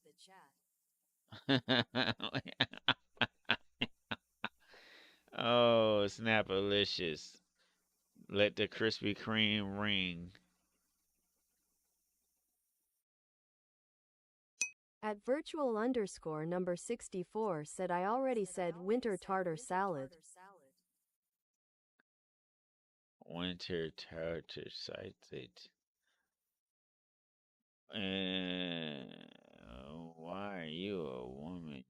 Oh, Snapalicious. Let the Krispy Kreme ring. At virtual underscore number 64 said I already said winter tartar salad. Winter tartar cited. Why are you a woman?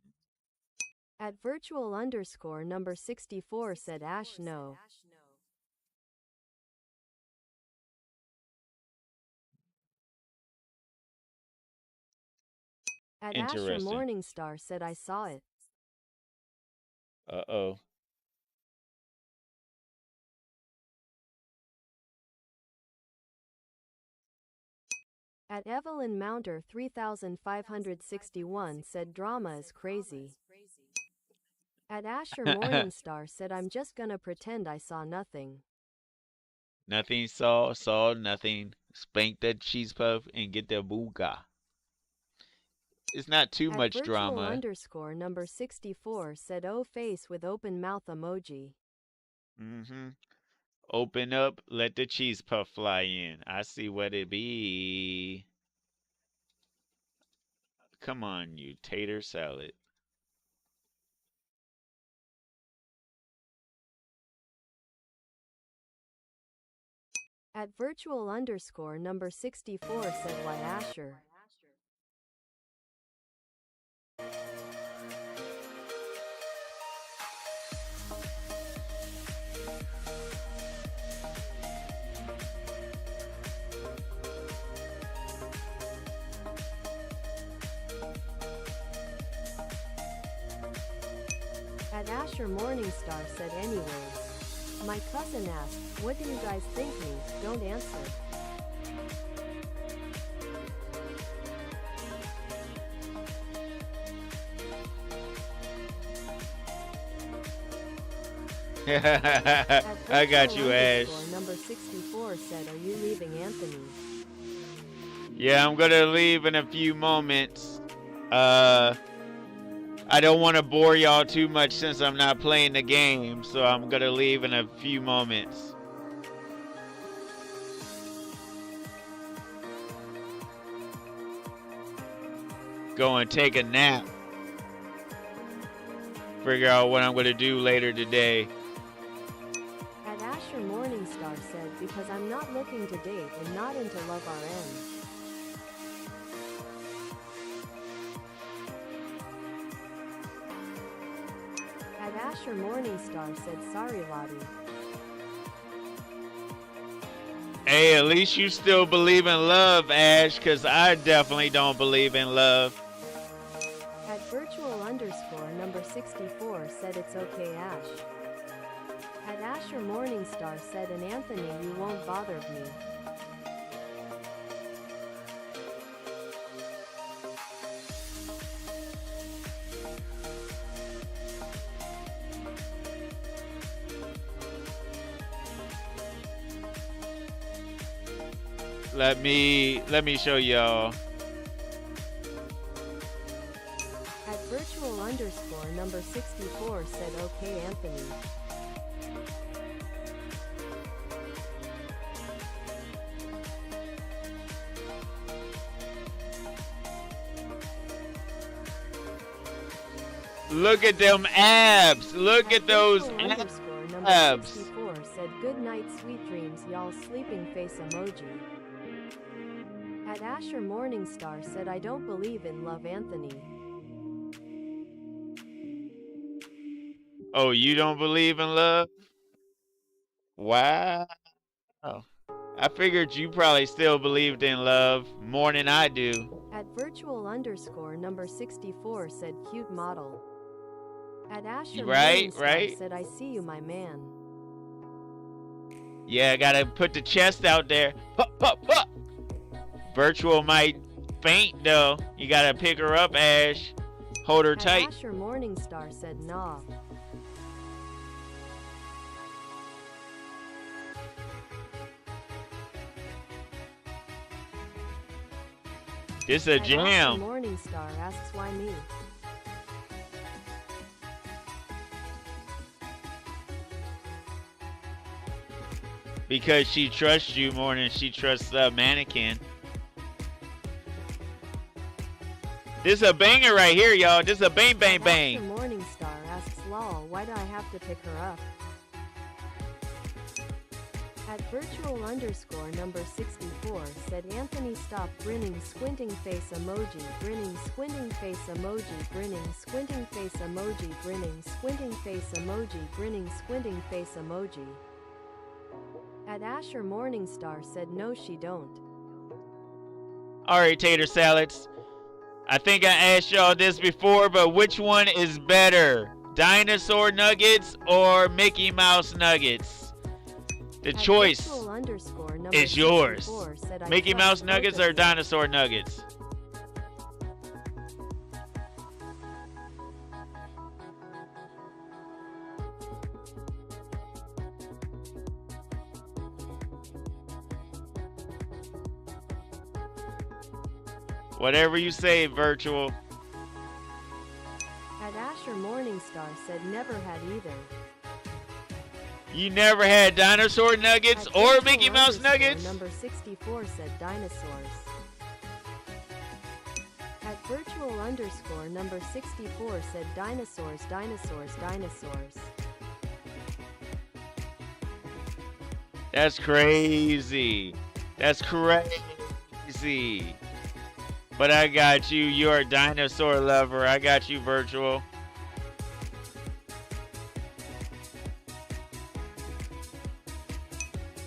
At virtual underscore number 64 said Ash no. At Asher Interesting. Morningstar said I saw it. Uh-oh. At Evelyn Mounter 3561 said drama is crazy. At Asher Morningstar said I'm just gonna pretend I saw nothing. Nothing saw nothing. Spank that cheese puff and get the booga. It's not too At much virtual drama. underscore number 64 said oh face with open mouth emoji. Mm-hmm. Open up, let the cheese puff fly in. I see what it be. Come on, you tater salad. At virtual underscore number 64 said why Asher. At Asher Morningstar said anyways. My cousin asked, what do you guys think me? Don't answer. I got you, Ash. Number 64 said, are you leaving Anthony? Yeah, I'm gonna leave in a few moments. I don't want to bore y'all too much since I'm not playing the game, so I'm gonna leave in a few moments. Go and take a nap. Figure out what I'm gonna do later today. At Asher Morningstar said, because I'm not looking to date and not into love RN. At Asher Morningstar said, sorry Lottie. Hey, at least you still believe in love, Ash, because I definitely don't believe in love. At virtual underscore number 64 said it's okay Ash. At Asher Morningstar said and Anthony you won't bother me. Let me show y'all. At virtual underscore number 64 said okay Anthony. Look at them abs. Look at those Underscore number abs. 64 said good night sweet dreams y'all sleeping face emoji. At Asher Morningstar said I don't believe in love Anthony. Oh, you don't believe in love? Wow. I figured you probably still believed in love more than I do. At virtual underscore number 64 said cute model. At Asher Right, Morningstar right. said I see you, my man. Yeah, I gotta put the chest out there. Hup, hup, hup. Virtual might faint though. You gotta pick her up, Ash. Hold her At tight. Asher Morningstar said nah. This a At Asher jam. Morningstar asks why me. Because she trusts you more than she trusts the mannequin. This a banger right here, y'all. This a bang, bang, At bang. Asher Morningstar asks lol, why do I have to pick her up? At virtual underscore number 64 said Anthony stop grinning squinting face emoji grinning squinting face emoji grinning squinting face emoji grinning squinting face emoji grinning squinting face emoji. At Asher Morningstar said no she don't. Alright, tater salads. I think I asked y'all this before, but which one is better? Dinosaur nuggets or Mickey Mouse nuggets? The At choice virtual underscore number is yours. 64 said I Mickey trust Mouse both nuggets of or you. dinosaur nuggets? Whatever you say, virtual. At Asher Morningstar said never had either. You never had dinosaur nuggets At or virtual Mickey Mouse underscore nuggets? Number 64 said dinosaurs. At virtual underscore number 64 said dinosaurs, dinosaurs, dinosaurs. That's crazy. That's crazy. But I got you. You're a dinosaur lover. I got you, virtual.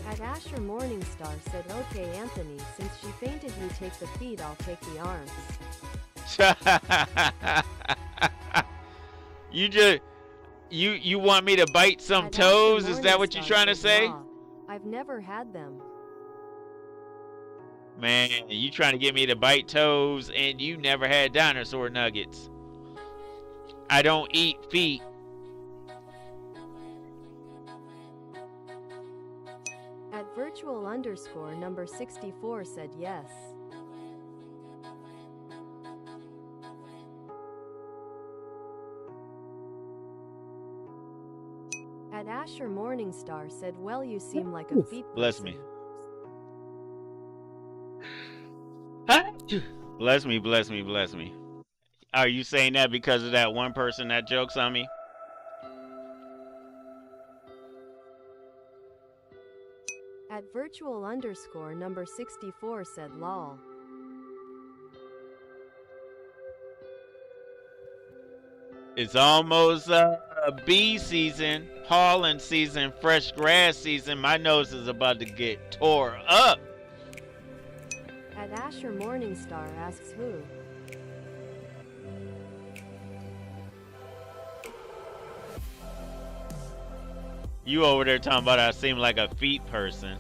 At Asher Morningstar said okay Anthony, since she fainted you take the feet, I'll take the arms. You want me to bite some At toes? Asher Is that what you're Morningstar trying to said, say? "Nah, I've never had them. Man, you trying to get me to bite toes and you never had dinosaur nuggets. I don't eat feet. At virtual underscore number 64 said yes. At Asher Morningstar said well you seem like a feet Bless person. me. Bless me, bless me, bless me. Are you saying that because of that one person that jokes on me? At virtual underscore number 64 said lol. It's almost bee season, pollen season, fresh grass season. My nose is about to get tore up. At Asher Morningstar asks who. You over there talking about I seem like a feet person.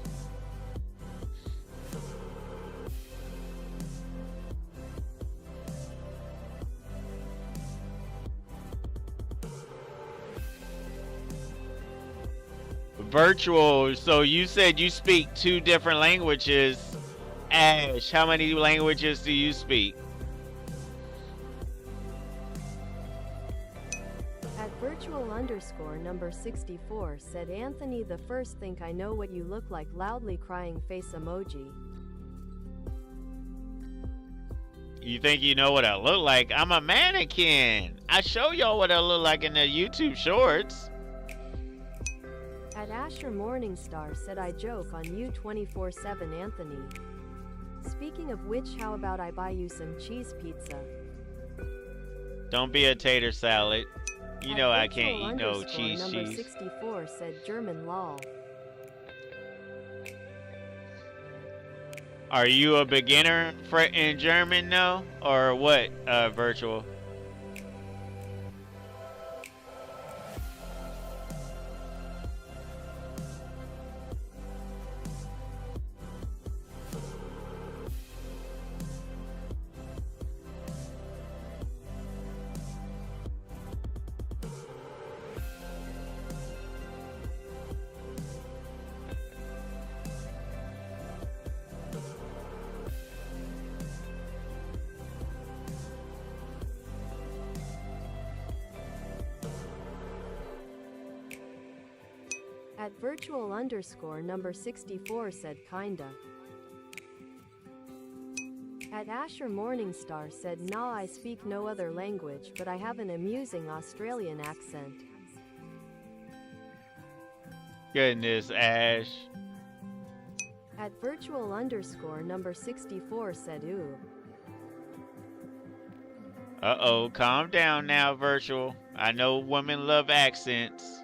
Virtual, so you said you speak 2 different languages. Ash, how many languages do you speak? At virtual underscore number 64 said Anthony the first think I know what you look like loudly crying face emoji. You think you know what I look like? I'm a mannequin. I show y'all what I look like in the YouTube shorts. At Asher Morningstar said I joke on you 24/7 Anthony. Speaking of which, how about I buy you some cheese pizza? Don't be a tater salad. You At know I virtual can't eat no underscore cheese number cheese. 64 said German lol. Are you a beginner in German now? Or what, virtual? At virtual underscore number 64 said kinda. At Asher Morningstar said nah, I speak no other language but I have an amusing Australian accent. Goodness, Ash. At virtual underscore number 64 said ooh. Uh-oh, calm down now, virtual. I know women love accents.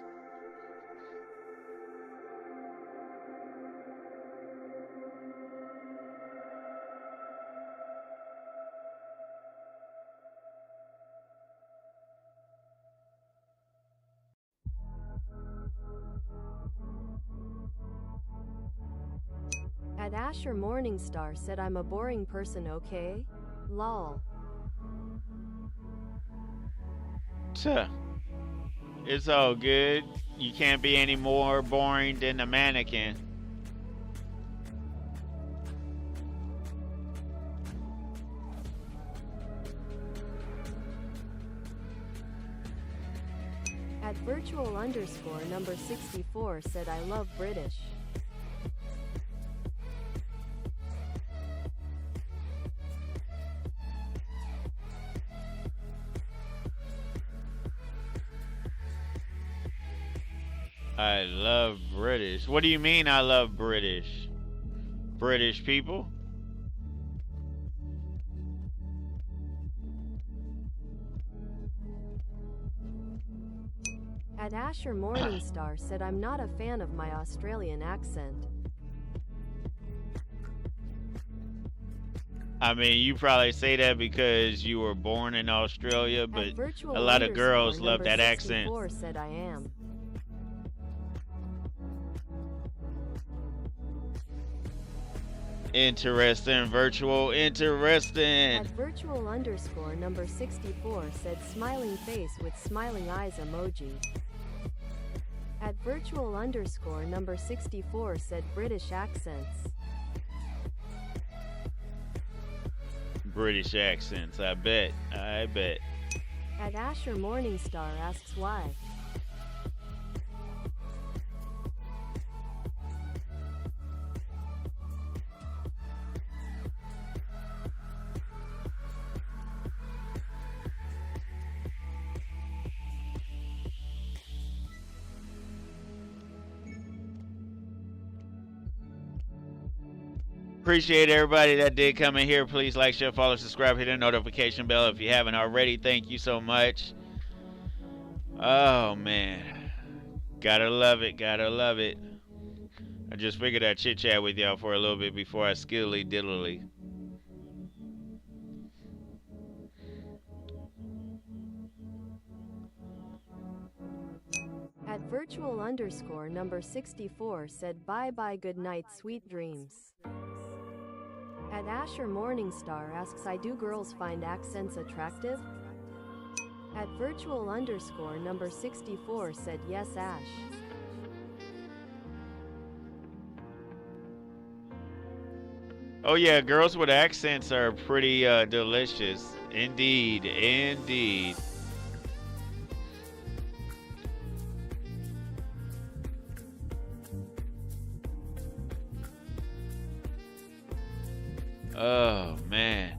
At Asher Morningstar said I'm a boring person, okay? Lol. Tuh. It's all good. You can't be any more boring than a mannequin. At virtual underscore number 64 said I love British. I love British. What do you mean I love British? British people? At Asher Morningstar said I'm not a fan of my Australian accent. I mean, you probably say that because you were born in Australia, but a lot of girls love that accent. 64 said I am. Interesting, virtual, interesting. At virtual underscore number 64 said smiling face with smiling eyes emoji. At virtual underscore number 64 said British accents. British accents, I bet. I bet. At Asher Morningstar asks why. Appreciate everybody that did come in here. Please like, share, follow, subscribe, hit the notification bell if you haven't already. Thank you so much. Oh, man. Gotta love it. Gotta love it. I just figured I'd chit-chat with y'all for a little bit before I skilly diddly. At virtual underscore number 64 said bye bye good night sweet dreams. At Asher Morningstar asks do girls find accents attractive? At virtual underscore number 64 said yes Ash. Oh yeah, girls with accents are pretty delicious. Indeed, indeed. Oh man.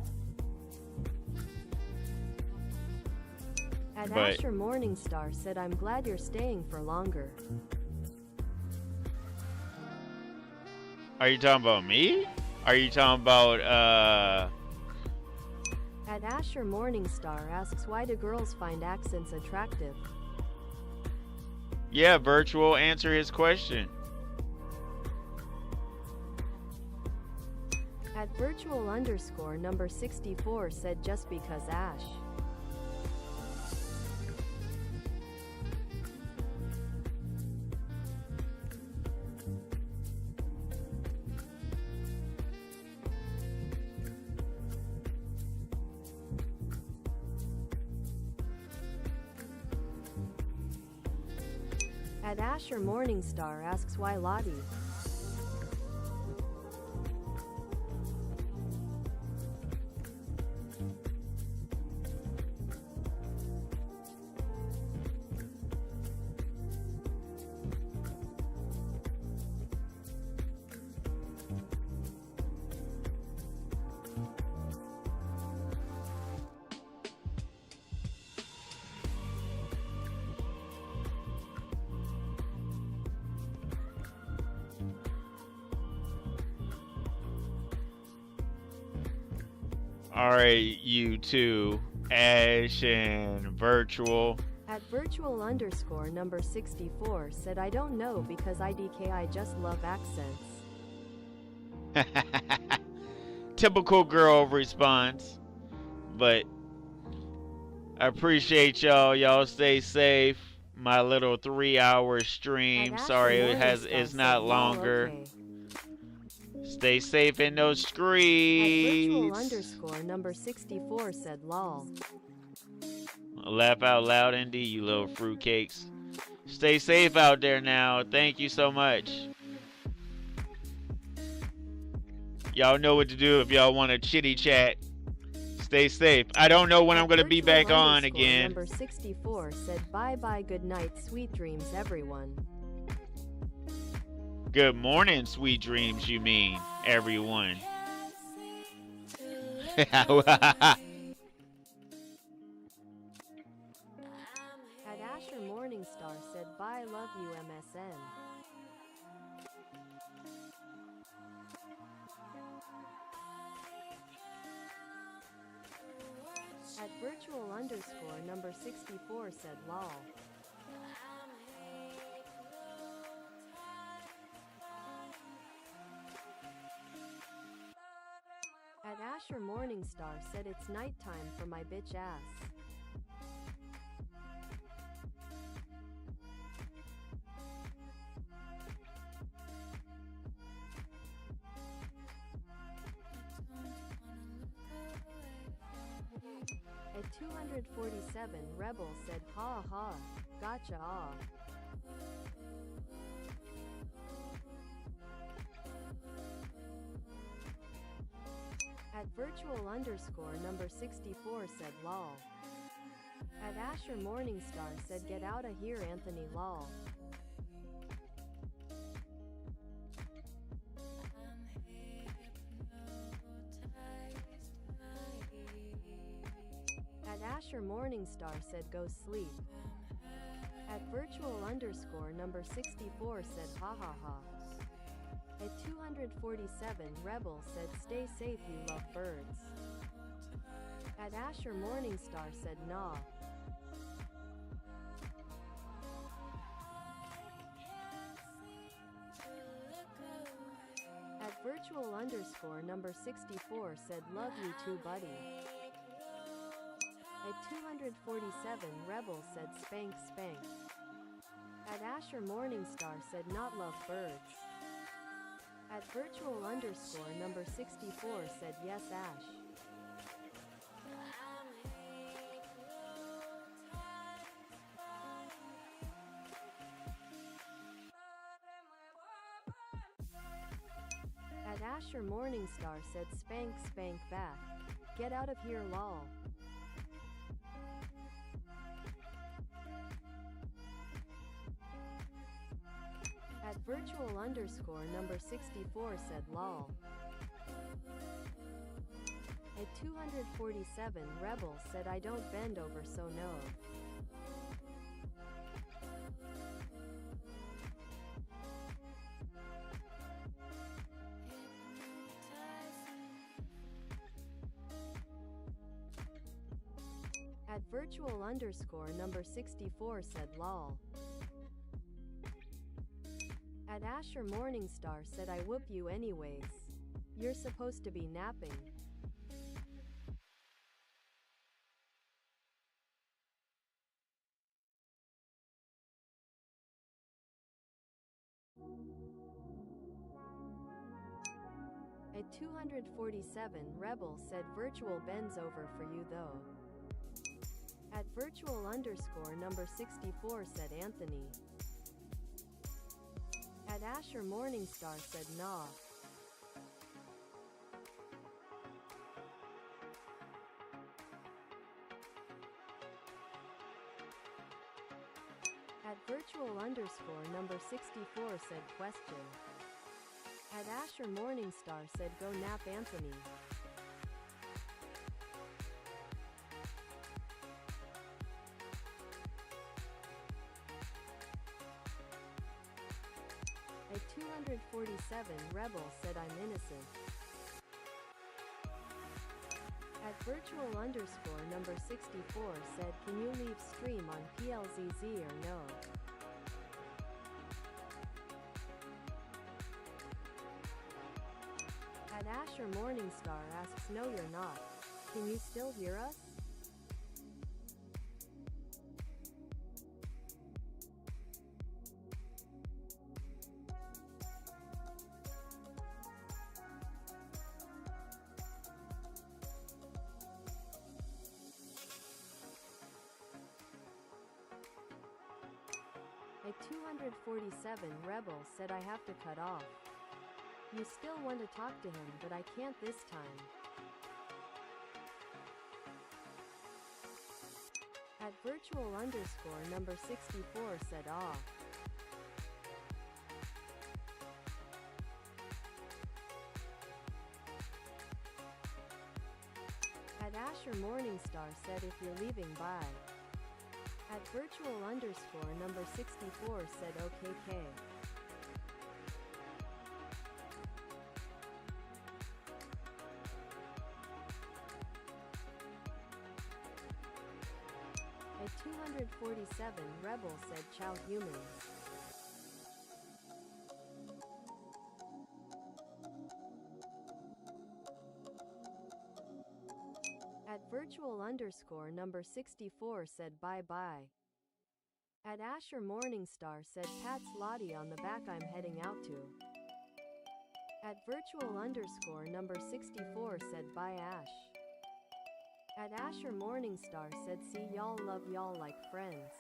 At Asher Morningstar said I'm glad you're staying for longer. Are you talking about me? Are you talking about At Asher Morningstar asks why do girls find accents attractive? Yeah, virtual, answer his question. At virtual underscore number 64 said just because Ash. At Asher Morningstar asks why Lottie. Alright, you two, Ash and virtual. At virtual underscore number 64 said I don't know because IDK I just love accents. Typical girl response. But I appreciate y'all. Y'all stay safe. My little 3-hour stream. At Sorry Asher it's Morningstar not said, "Lol, longer. okay." Stay safe in those At virtual streets. underscore number 64 said lol. Laugh out loud indeed, you little fruitcakes. Stay safe out there now. Thank you so much. Y'all know what to do if y'all want to chitty chat. Stay safe. I don't know when I'm going to be back on again. Number 64 said bye bye, good night, sweet dreams everyone. Good morning, sweet dreams, you mean, everyone. At Asher Morningstar said bye, love you MSN. At virtual underscore number 64 said lol. At Asher Morningstar said it's nighttime for my bitch ass. At 247 Rebel said ha ha, gotcha ah. At virtual underscore number 64 said lol. At Asher Morningstar said get outta here Anthony lol. At Asher Morningstar said go sleep. At virtual underscore number 64 said ha ha ha. At 247 Rebel said stay safe you love birds. At Asher Morningstar said nah. At virtual underscore number 64 said love you too buddy. At 247 Rebel said spank spank. At Asher Morningstar said not love birds. At virtual underscore number 64 said yes Ash. At Asher Morningstar said spank spank back. Get out of here lol. At virtual underscore number 64 said lol. At 247 Rebel said I don't bend over so no. At virtual underscore number 64 said lol. At Asher Morningstar said I whoop you anyways. You're supposed to be napping. At 247 Rebel said virtual bends over for you though. At virtual underscore number 64 said Anthony. At Asher Morningstar said nah. At virtual underscore number 64 said question. At Asher Morningstar said go nap Anthony. At 247 Rebel said I'm innocent. At virtual underscore number 64 said can you leave stream on PLZZ or no? At Asher Morningstar asks no you're not. Can you still hear us? At 247 Rebel said I have to cut off. You still want to talk to him but I can't this time. At virtual underscore number 64 said ah. At Asher Morningstar said if you're leaving bye. At virtual underscore number 64 said OKK. At 247 Rebel said ciao humans. At virtual underscore number 64 said bye bye. At Asher Morningstar said Pat's Lottie on the back I'm heading out to. At virtual underscore number 64 said bye Ash. At Asher Morningstar said see y'all love y'all like friends.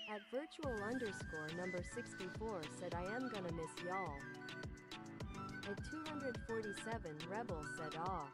At virtual underscore number 64 said I am gonna miss y'all. At 247 Rebel said ah.